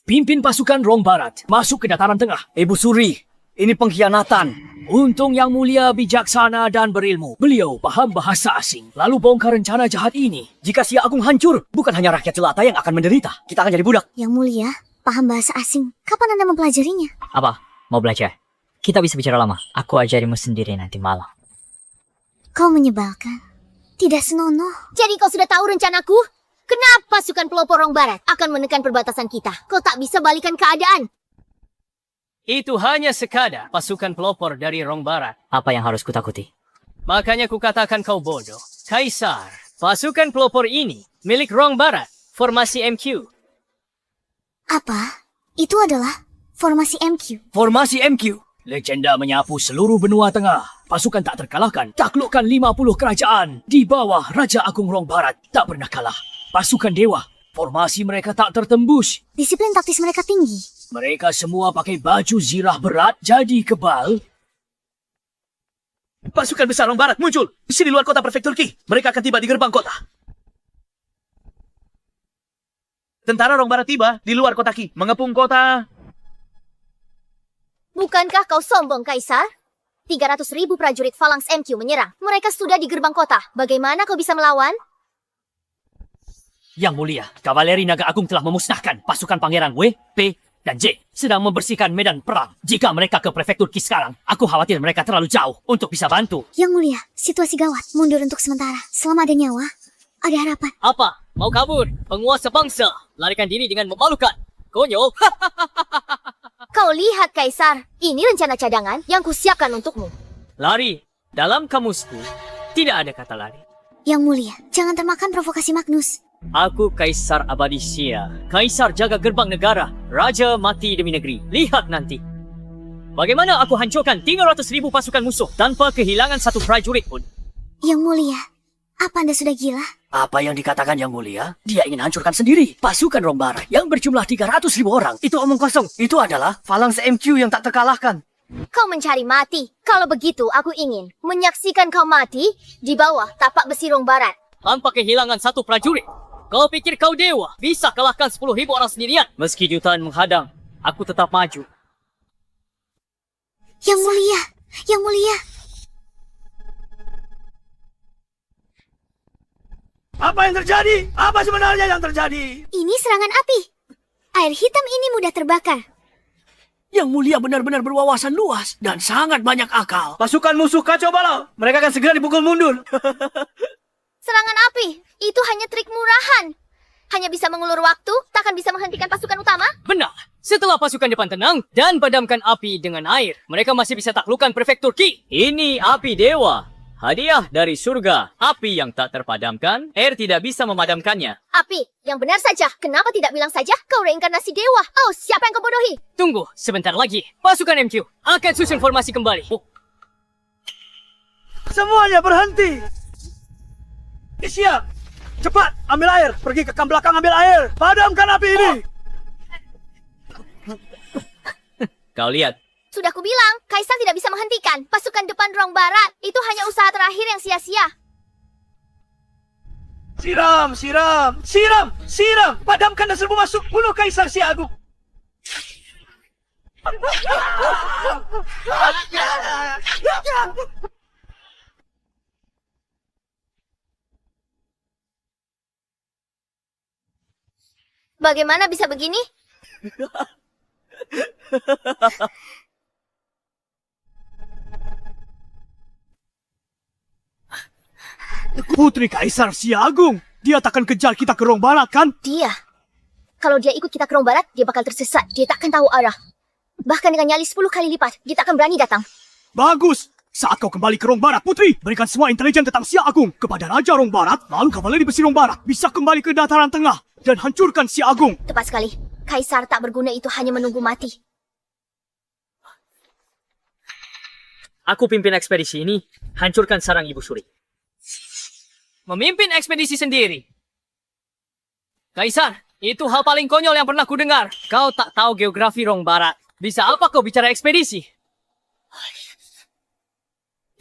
Pimpin pasukan Rong Barat masuk ke dataran tengah. Ibu Suri, ini pengkhianatan. Untung Yang Mulia bijaksana dan berilmu. Beliau paham bahasa asing. Lalu bongkar rencana jahat ini. Jika Sia Agung hancur, bukan hanya rakyat jelata yang akan menderita. Kita akan jadi budak. Yang Mulia, paham bahasa asing. Kapan Anda mempelajarinya? Apa? Mau belajar? Kita bisa bicara lama. Aku ajarimu sendiri nanti malam. Kau menyebalkan. Tidak senonoh. Jadi kau sudah tahu rencanaku? Kenapa pasukan pelopor Rong Barat akan menekan perbatasan kita? Kau tak bisa balikan keadaan. Itu hanya sekadar pasukan pelopor dari Rong Barat. Apa yang harus kutakuti? Makanya kukatakan kau bodoh. Kaisar, pasukan pelopor ini milik Rong Barat. Formasi MQ. Apa? Itu adalah formasi MQ. Formasi MQ. Legenda menyapu seluruh benua tengah. Pasukan tak terkalahkan. Taklukkan 50 kerajaan. Di bawah Raja Agung Rong Barat. Tak pernah kalah. Pasukan dewa. Formasi mereka tak tertembus. Disiplin taktis mereka tinggi. Mereka semua pakai baju zirah berat jadi kebal. Pasukan besar Rong Barat muncul di sini luar kota prefektur Qi. Mereka akan tiba di gerbang kota. Tentara Rong Barat tiba di luar kota Qi, mengepung kota. Bukankah kau sombong, Kaisar? 300.000 prajurit Phalanx MQ menyerang. Mereka sudah di gerbang kota. Bagaimana kau bisa melawan? Yang Mulia, kavaleri Naga Agung telah memusnahkan pasukan Pangeran W, P, dan J. Sedang membersihkan medan perang. Jika mereka ke prefektur Qi sekarang, aku khawatir mereka terlalu jauh untuk bisa bantu. Yang Mulia, situasi gawat. Mundur untuk sementara. Selama ada nyawa, ada harapan. Apa? Mau kabur? Penguasa bangsa. Larikan diri dengan memalukan. Konyol. Kau lihat, Kaisar. Ini rencana cadangan yang kusiapkan untukmu. Lari. Dalam kamusku, tidak ada kata lari. Yang Mulia, jangan termakan provokasi Magnus. Aku Kaisar Abadi Xia. Kaisar jaga gerbang negara. Raja mati demi negeri. Lihat nanti. Bagaimana aku hancurkan 300,000 pasukan musuh tanpa kehilangan satu prajurit pun. Yang Mulia, apa Anda sudah gila? Apa yang dikatakan Yang Mulia? Dia ingin hancurkan sendiri. Pasukan Rong Barat yang berjumlah 300,000 orang. Itu omong kosong. Itu adalah Phalanx MQ yang tak terkalahkan. Kau mencari mati. Kalau begitu, aku ingin menyaksikan kau mati di bawah tapak besi Rong Barat. Tanpa kehilangan satu prajurit. Kau pikir kau dewa? Bisa kalahkan 10,000 orang sendirian. Meski jutaan menghadang, aku tetap maju. Yang Mulia, Yang Mulia. Apa yang terjadi? Apa sebenarnya yang terjadi? Ini serangan api. Air hitam ini mudah terbakar. Yang Mulia benar-benar berwawasan luas dan sangat banyak akal. Pasukan musuh kacau balau. Mereka akan segera dipukul mundur. Serangan api, itu hanya trik murahan. Hanya bisa mengulur waktu, takkan bisa menghentikan pasukan utama. Benar. Setelah pasukan depan tenang dan padamkan api dengan air, mereka masih bisa taklukkan prefektur Qi. Ini api dewa. Hadiah dari surga. Api yang tak terpadamkan, air tidak bisa memadamkannya. Api, yang benar saja. Kenapa tidak bilang saja kau reinkarnasi dewa? Oh, siapa yang kau bodohi? Tunggu, sebentar lagi. Pasukan MQ akan susun formasi kembali. Semuanya berhenti. Siap. Cepat, ambil air. Pergi ke kamp belakang ambil air. Padamkan api ini. Kau lihat. Sudah kubilang, Kaisar tidak bisa menghentikan pasukan depan Rong Barat. Itu hanya usaha terakhir yang sia-sia. Siram, siram, siram, siram. Padamkan dan serbu masuk. Bunuh Kaisar Si Agung. Bagaimana bisa begini? Putri Kaisar Si Agung. Dia takkan kejar kita ke Rong Barat, kan? Dia. Kalau dia ikut kita ke Rong Barat, dia bakal tersesat. Dia takkan tahu arah. Bahkan dengan nyali 10 kali lipat, dia takkan berani datang. Bagus. Saat kau kembali ke Rong Barat, Putri, berikan semua intelijen tentang Si Agung kepada Raja Rong Barat, lalu kavaleri besi Rong Barat bisa kembali ke dataran tengah dan hancurkan Si Agung. Tepat sekali. Kaisar tak berguna itu hanya menunggu mati. Aku pimpin ekspedisi ini, hancurkan sarang Ibu Suri. Memimpin ekspedisi sendiri. Kaisar, itu hal paling konyol yang pernah kudengar. Kau tak tahu geografi Rong Barat. Bisa apa kau bicara ekspedisi?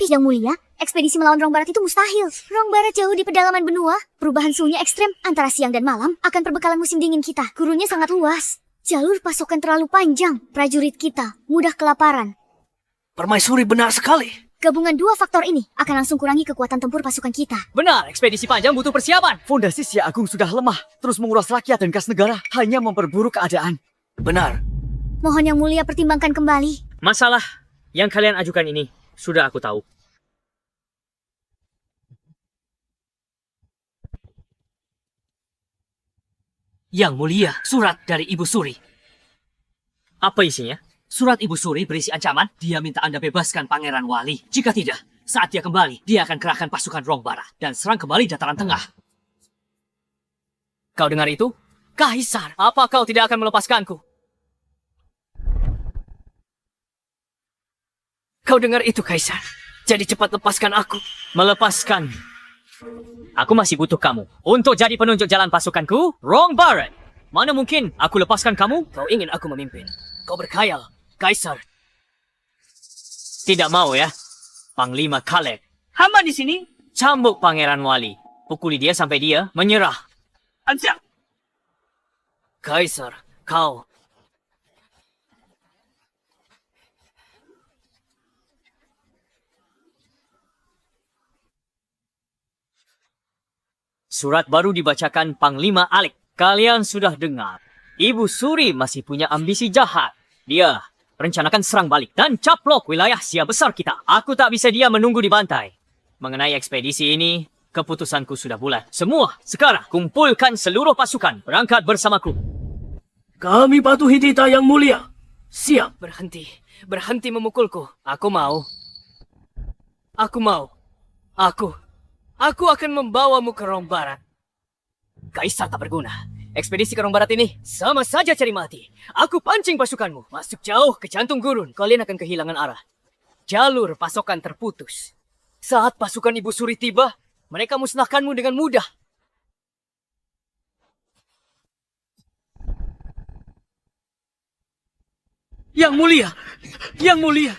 Yang Mulia, ekspedisi melawan Rong Barat itu mustahil. Rong Barat jauh di pedalaman benua. Perubahan suhunya ekstrem antara siang dan malam akan perbekalan musim dingin kita. Gurunnya sangat luas. Jalur pasokan terlalu panjang. Prajurit kita mudah kelaparan. Permaisuri benar sekali. Gabungan dua faktor ini akan langsung kurangi kekuatan tempur pasukan kita. Benar, ekspedisi panjang butuh persiapan. Fondasi Si Agung sudah lemah. Terus menguras rakyat dan kas negara. Hanya memperburuk keadaan. Benar. Mohon Yang Mulia pertimbangkan kembali. Masalah yang kalian ajukan ini sudah aku tahu. Yang Mulia, surat dari Ibu Suri. Apa isinya? Surat Ibu Suri berisi ancaman. Dia minta Anda bebaskan Pangeran Wali. Jika tidak, saat dia kembali, dia akan kerahkan pasukan Rong Barat dan serang kembali dataran tengah. Kau dengar itu? Kaisar, apa kau tidak akan melepaskanku? Kau dengar itu, Kaisar? Jadi cepat lepaskan aku. Melepaskan. Aku masih butuh kamu untuk jadi penunjuk jalan pasukanku, Rong Barat. Mana mungkin aku lepaskan kamu? Kau ingin aku memimpin. Kau berkhayal, Kaisar. Tidak mau ya, Panglima Khaled. Hamba di sini. Cambuk Pangeran Wali. Pukuli dia sampai dia menyerah. Ansiak. Kaisar, kau... Surat baru dibacakan Panglima Alik. Kalian sudah dengar. Ibu Suri masih punya ambisi jahat. Dia rencanakan serang balik dan caplok wilayah Sia besar kita. Aku tak bisa dia menunggu di bantai. Mengenai ekspedisi ini, keputusanku sudah bulat. Semua sekarang kumpulkan seluruh pasukan. Berangkat bersamaku. Kami patuhi titah Yang Mulia. Siap. Berhenti. Berhenti memukulku. Aku mau. Aku mau. Aku akan membawamu ke Rong Barat. Kaisar tak berguna. Ekspedisi ke Rong Barat ini sama saja cari mati. Aku pancing pasukanmu masuk jauh ke jantung gurun. Kalian akan kehilangan arah. Jalur pasokan terputus. Saat pasukan Ibu Suri tiba, mereka musnahkanmu dengan mudah. Yang mulia, yang mulia.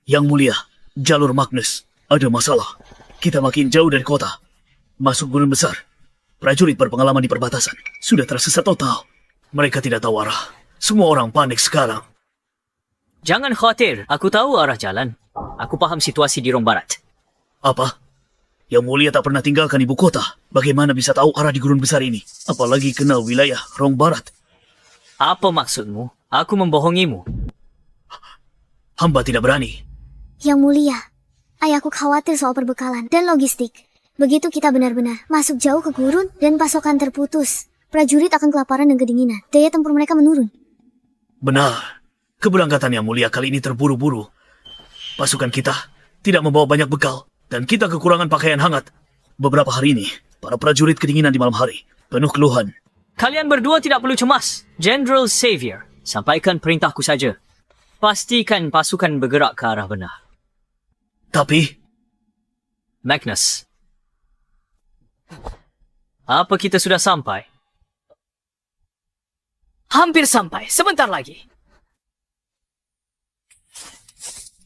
Yang mulia, jalur Magnus. Ada masalah. Kita makin jauh dari kota. Masuk gurun besar. Prajurit berpengalaman di perbatasan. Sudah tersesat total. Mereka tidak tahu arah. Semua orang panik sekarang. Jangan khawatir, aku tahu arah jalan. Aku paham situasi di Rong Barat. Apa? Yang mulia tak pernah tinggalkan ibu kota. Bagaimana bisa tahu arah di gurun besar ini? Apalagi kenal wilayah Rong Barat. Apa maksudmu? Aku membohongimu. Hamba tidak berani. Yang mulia, ayahku khawatir soal perbekalan dan logistik. Begitu kita benar-benar masuk jauh ke gurun dan pasokan terputus, prajurit akan kelaparan dan kedinginan. Daya tempur mereka menurun. Benar. Keberangkatan yang mulia kali ini terburu-buru. Pasukan kita tidak membawa banyak bekal dan kita kekurangan pakaian hangat. Beberapa hari ini, para prajurit kedinginan di malam hari. Penuh keluhan. Kalian berdua tidak perlu cemas. General Xavier, sampaikan perintahku saja. Pastikan pasukan bergerak ke arah benar. Tapi, Magnus, apa kita sudah sampai? Hampir sampai. Sebentar lagi.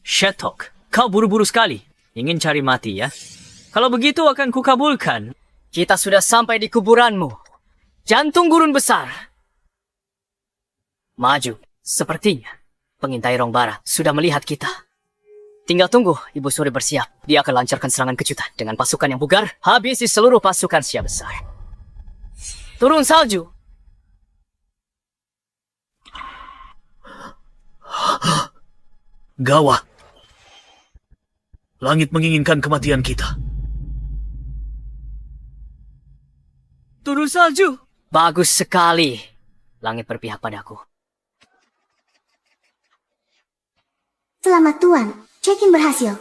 Shetok, kau buru-buru sekali. Ingin cari mati, ya? Kalau begitu akan kukabulkan. Kita sudah sampai di kuburanmu. Jantung gurun besar. Maju. Sepertinya pengintai Rong Barat sudah melihat kita. Tinggal tunggu Ibu Suri bersiap. Dia akan lancarkan serangan kejutan dengan pasukan yang bugar. Habisi seluruh pasukan Sia besar. Turun salju. gawat. Langit menginginkan kematian kita. Turun salju. Bagus sekali. Langit berpihak padaku. Selamat Tuan, check-in berhasil.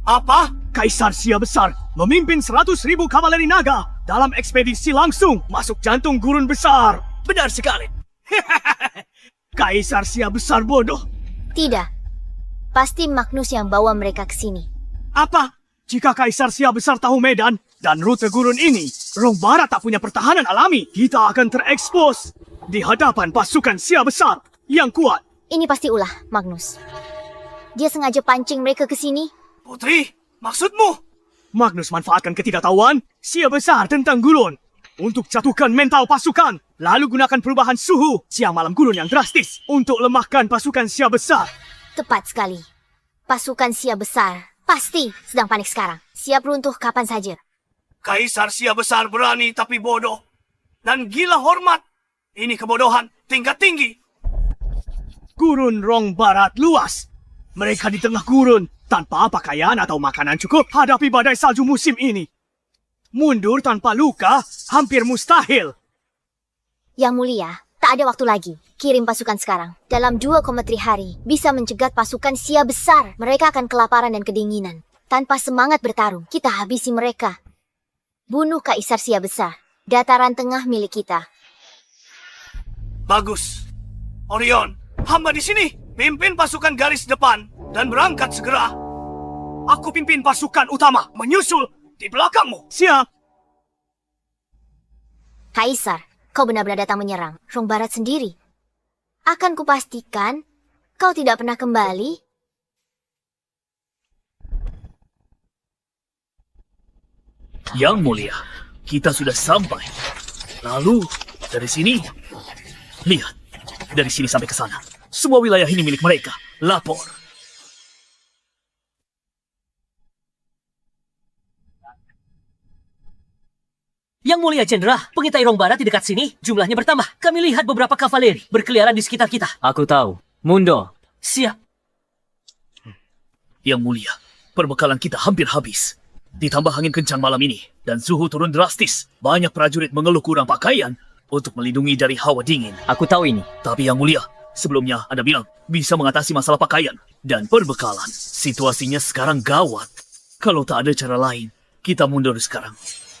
Apa? Kaisar Sia Besar memimpin 100.000 kavaleri naga dalam ekspedisi langsung masuk jantung gurun besar. Benar sekali. Kaisar Sia Besar bodoh. Tidak. Pasti Magnus yang bawa mereka ke sini. Apa? Jika Kaisar Sia Besar tahu medan dan rute gurun ini, Rong Barat tak punya pertahanan alami. Kita akan terekspos di hadapan pasukan Sia Besar yang kuat. Ini pasti ulah, Magnus. Dia sengaja pancing mereka ke sini. Putri, maksudmu? Magnus manfaatkan ketidaktahuan Sia Besar tentang gurun untuk jatuhkan mental pasukan. Lalu gunakan perubahan suhu siang malam gurun yang drastis untuk lemahkan pasukan Sia Besar. Tepat sekali. Pasukan Sia Besar pasti sedang panik sekarang. Siap runtuh kapan saja. Kaisar Sia Besar berani tapi bodoh. Dan gila hormat. Ini kebodohan tingkat tinggi. Gurun Rong Barat luas. Mereka di tengah gurun tanpa pakaian atau makanan cukup hadapi badai salju musim ini. Mundur tanpa luka hampir mustahil. Yang mulia, tak ada waktu lagi. Kirim pasukan sekarang. Dalam 2,3 hari, bisa mencegat pasukan Sia Besar. Mereka akan kelaparan dan kedinginan. Tanpa semangat bertarung, kita habisi mereka. Bunuh Kaisar Sia Besar. Dataran tengah milik kita. Bagus. Orion, hamba di sini. Pimpin pasukan garis depan dan berangkat segera. Aku pimpin pasukan utama menyusul di belakangmu. Siap. Kaisar, kau benar-benar datang menyerang Rong Barat sendiri. Akan kupastikan kau tidak pernah kembali. Yang mulia, kita sudah sampai. Lalu, dari sini, lihat. Dari sini sampai ke sana. Semua wilayah ini milik mereka. Lapor. Yang mulia Jenderal, pengintai Rong Barat di dekat sini jumlahnya bertambah. Kami lihat beberapa kavaleri berkeliaran di sekitar kita. Aku tahu. Mundo, siap. Yang mulia, perbekalan kita hampir habis. Ditambah angin kencang malam ini dan suhu turun drastis. Banyak prajurit mengeluh kurang pakaian untuk melindungi dari hawa dingin. Aku tahu ini. Tapi yang mulia, sebelumnya Anda bilang bisa mengatasi masalah pakaian dan perbekalan. Situasinya sekarang gawat. Kalau tak ada cara lain, kita mundur sekarang.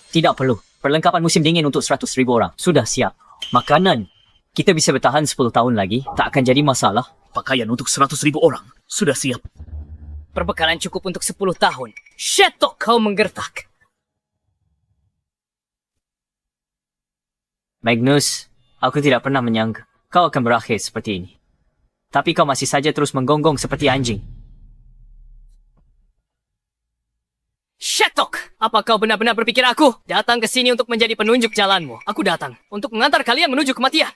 Tidak perlu. Perlengkapan musim dingin untuk 100,000 orang. Sudah siap. Makanan. Kita bisa bertahan 10 tahun lagi. Tak akan jadi masalah. Pakaian untuk 100,000 orang. Sudah siap. Perbekalan cukup untuk 10 tahun. Shetok kau menggertak. Magnus, aku tidak pernah menyangka kau akan berakhir seperti ini. Tapi kau masih saja terus menggonggong seperti anjing. Shetok! Apa kau benar-benar berpikir aku datang ke sini untuk menjadi penunjuk jalanmu? Aku datang untuk mengantar kalian menuju kematian.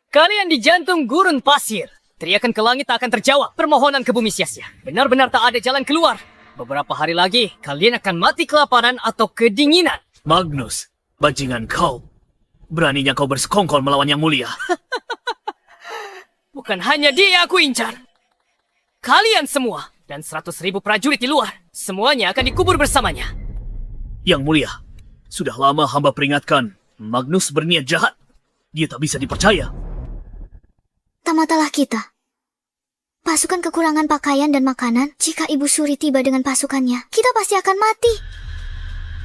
Kalian di jantung gurun pasir. Teriakan ke langit tak akan terjawab. Permohonan ke bumi sia-sia. Benar-benar tak ada jalan keluar. Beberapa hari lagi, kalian akan mati kelaparan atau kedinginan. Magnus, bajingan kau. Beraninya kau bersekongkol melawan Yang Mulia. Bukan hanya dia aku incar. Kalian semua dan 100,000 prajurit di luar. Semuanya akan dikubur bersamanya. Yang Mulia, sudah lama hamba peringatkan. Magnus berniat jahat. Dia tak bisa dipercaya. Tamatalah kita. Pasukan kekurangan pakaian dan makanan. Jika Ibu Suri tiba dengan pasukannya, kita pasti akan mati.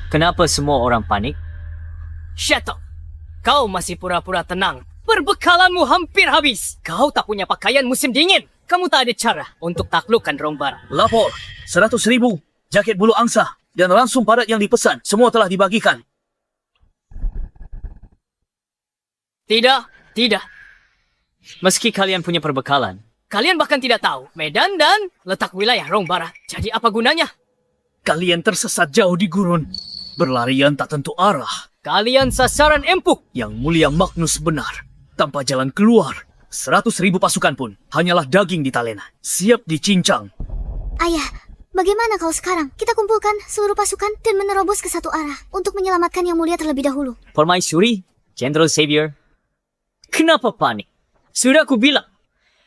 Kenapa semua orang panik? Shetok, kau masih pura-pura tenang. Perbekalanmu hampir habis. Kau tak punya pakaian musim dingin. Kamu tak ada cara untuk taklukkan Rong Barat. Lapor, 100,000 jaket bulu angsa dan ransum padat yang dipesan. Semua telah dibagikan. Tidak. Meski kalian punya perbekalan, kalian bahkan tidak tahu medan dan letak wilayah Rong Barat. Jadi apa gunanya? Kalian tersesat jauh di gurun. Berlarian tak tentu arah. Kalian sasaran empuk. Yang Mulia Magnus benar. Tanpa jalan keluar, 100,000 pasukan pun hanyalah daging di talena. Siap dicincang. Ayah, bagaimana kau sekarang? Kita kumpulkan seluruh pasukan dan menerobos ke satu arah untuk menyelamatkan Yang Mulia terlebih dahulu. Permaisuri, General Xavier, kenapa panik? Sudah aku bilang,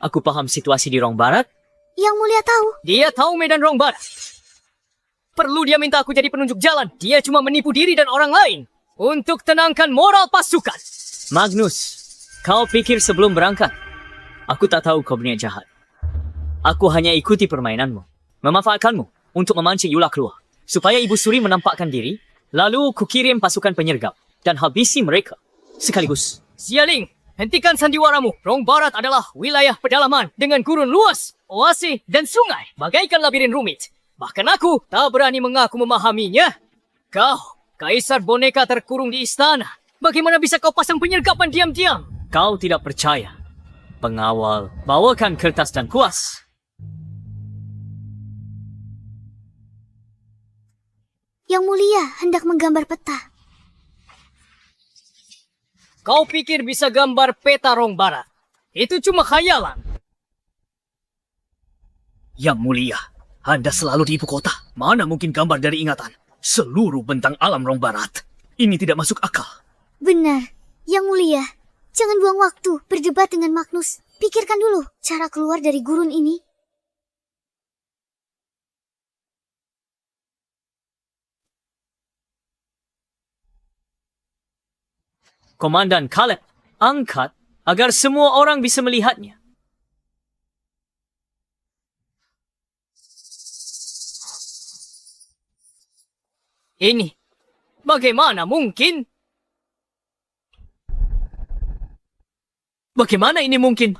aku paham situasi di Rong Barat. Yang Mulia tahu. Dia tahu medan Rong Barat. Perlu dia minta aku jadi penunjuk jalan. Dia cuma menipu diri dan orang lain untuk tenangkan moral pasukan. Magnus, kau pikir sebelum berangkat, aku tak tahu kau berniat jahat. Aku hanya ikuti permainanmu, memanfaatkanmu untuk memancing Yula keluar, supaya Ibu Suri menampakkan diri, lalu kukirim pasukan penyergap dan habisi mereka sekaligus. Sialing, hentikan sandiwaramu. Rong Barat adalah wilayah pedalaman dengan gurun luas, oase dan sungai, bagaikan labirin rumit. Bahkan aku tak berani mengaku memahaminya. Kau, kaisar boneka terkurung di istana. Bagaimana bisa kau pasang penyergapan diam-diam? Kau tidak percaya. Pengawal, bawakan kertas dan kuas. Yang Mulia hendak menggambar peta. Kau pikir bisa gambar peta Rong Barat? Itu cuma khayalan. Yang Mulia, Anda selalu di ibu kota. Mana mungkin gambar dari ingatan? Seluruh bentang alam Rong Barat. Ini tidak masuk akal. Benar. Yang Mulia, jangan buang waktu berdebat dengan Magnus. Pikirkan dulu cara keluar dari gurun ini. Komandan Caleb, angkat agar semua orang bisa melihatnya. Ini, bagaimana mungkin? Bagaimana ini mungkin?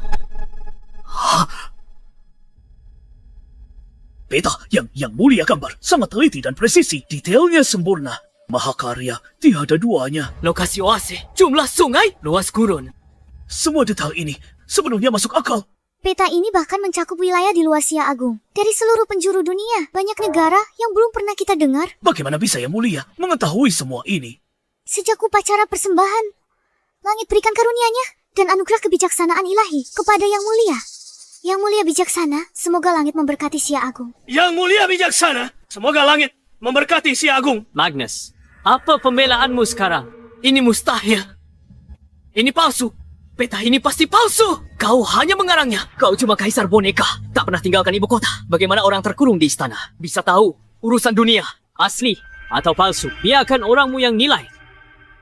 Peta yang Mulia gambar sangat teliti dan presisi. Detailnya sempurna. Mahakarya, tiada duanya. Lokasi oase, jumlah sungai, luas gurun. Semua detail ini sepenuhnya masuk akal. Peta ini bahkan mencakup wilayah di luar Sia Agung. Dari seluruh penjuru dunia, banyak negara yang belum pernah kita dengar. Bagaimana bisa Yang Mulia mengetahui semua ini? Sejak upacara persembahan, langit berikan karunia-Nya dan anugerah kebijaksanaan ilahi kepada Yang Mulia. Yang Mulia bijaksana, semoga langit memberkati Sia Agung. Yang Mulia bijaksana, semoga langit memberkati Sia Agung. Magnus, apa pembelaanmu sekarang? Ini mustahil. Ini palsu. Peta ini pasti palsu. Kau hanya mengarangnya. Kau cuma kaisar boneka. Tak pernah tinggalkan ibu kota. Bagaimana orang terkurung di istana bisa tahu urusan dunia? Asli atau palsu? Biarkan orangmu yang nilai.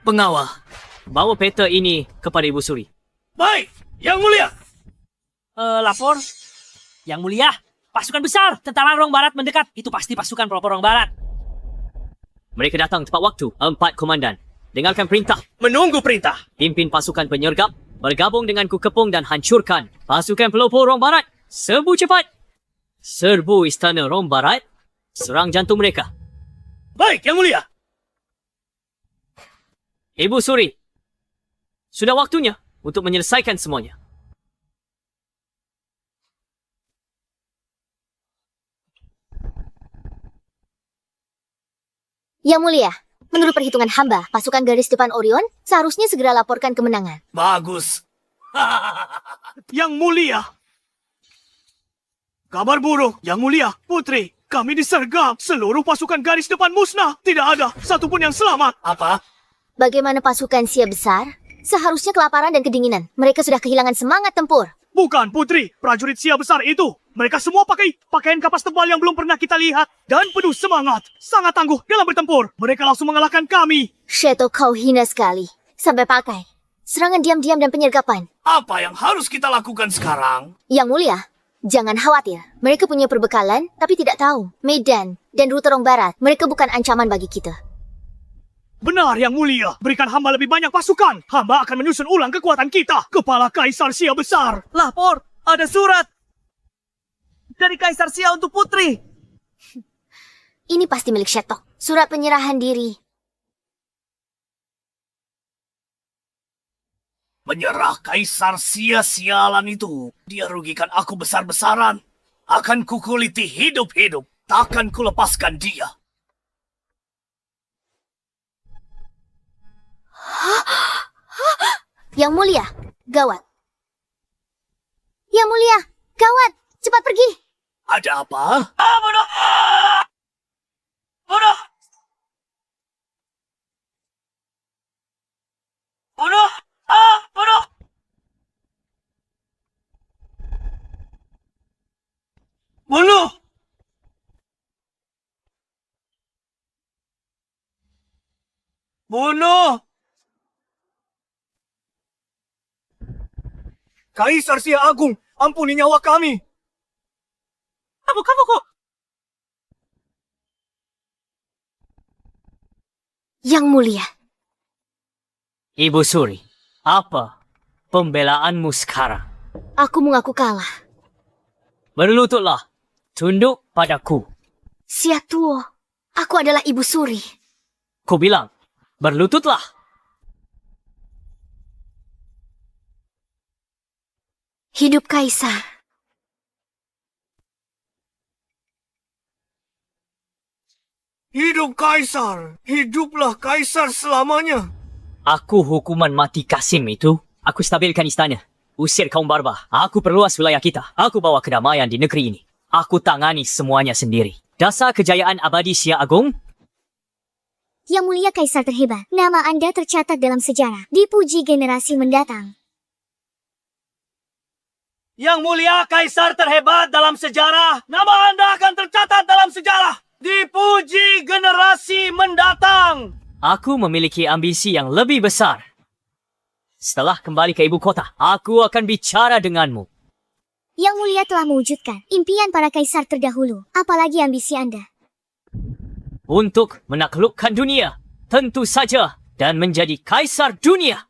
Pengawal, bawa peta ini kepada Ibu Suri. Baik, Yang Mulia. Lapor. Yang Mulia, pasukan besar tentara Rong Barat mendekat. Itu pasti pasukan pelopor Rong Barat. Mereka datang tepat waktu. 4 komandan. Dengarkan perintah. Menunggu perintah. Pimpin pasukan penyergap. Bergabung denganku kepung dan hancurkan pasukan pelopor Rom Barat. Serbu cepat. Serbu istana Rom Barat. Serang jantung mereka. Baik, Yang Mulia. Ibu Suri. Sudah waktunya untuk menyelesaikan semuanya. Yang Mulia, menurut perhitungan hamba, pasukan garis depan Orion seharusnya segera laporkan kemenangan. Bagus. Yang Mulia. Kabar buruk, Yang Mulia. Putri, kami disergap. Seluruh pasukan garis depan musnah. Tidak ada satupun yang selamat. Apa? Bagaimana pasukan Sia besar? Seharusnya kelaparan dan kedinginan. Mereka sudah kehilangan semangat tempur. Bukan, Putri. Prajurit Sia besar itu. Mereka semua pakai pakaian kapas tebal yang belum pernah kita lihat. Dan penuh semangat. Sangat tangguh dalam bertempur. Mereka langsung mengalahkan kami. Sheto, kau hina sekali. Sampai pakai serangan diam-diam dan penyergapan. Apa yang harus kita lakukan sekarang? Yang Mulia, jangan khawatir. Mereka punya perbekalan, tapi tidak tahu medan dan rute Rong Barat. Mereka bukan ancaman bagi kita. Benar, Yang Mulia. Berikan hamba lebih banyak pasukan. Hamba akan menyusun ulang kekuatan kita. Kepala Kaisar Sia besar. Lapor, ada surat dari Kaisar Sia untuk Putri. Ini pasti milik Sheto. Surat penyerahan diri. Menyerah Kaisar Sia sialan itu. Dia rugikan aku besar-besaran. Akan kukuliti hidup-hidup. Takkan kulepaskan dia. Yang Mulia, gawat. Yang Mulia, gawat. Cepat pergi. Ada apa? Bunuh! Bunuh! Bunuh! Bunuh! Bunuh! Bunuh! Kaisar Sia Agung, ampuni nyawa kami. Kamu. Yang Mulia. Ibu Suri, apa pembelaanmu sekarang? Aku mengaku kalah. Berlututlah. Tunduk padaku. Sia Tuo, aku adalah Ibu Suri. Ku bilang, berlututlah. Hidup Kaisar. Hidup Kaisar. Hiduplah Kaisar selamanya. Aku hukuman mati Kasim itu. Aku stabilkan istana. Usir kaum barbar. Aku perluas wilayah kita. Aku bawa kedamaian di negeri ini. Aku tangani semuanya sendiri. Dasar kejayaan abadi Sia Agung. Yang Mulia Kaisar terhebat, nama Anda tercatat dalam sejarah. Dipuji generasi mendatang. Yang Mulia Kaisar terhebat dalam sejarah. Nama Anda akan tercatat dalam sejarah. Dipuji generasi mendatang. Aku memiliki ambisi yang lebih besar. Setelah kembali ke ibu kota, aku akan bicara denganmu. Yang Mulia telah mewujudkan impian para kaisar terdahulu. Apalagi ambisi Anda? Untuk menaklukkan dunia, tentu saja, dan menjadi kaisar dunia.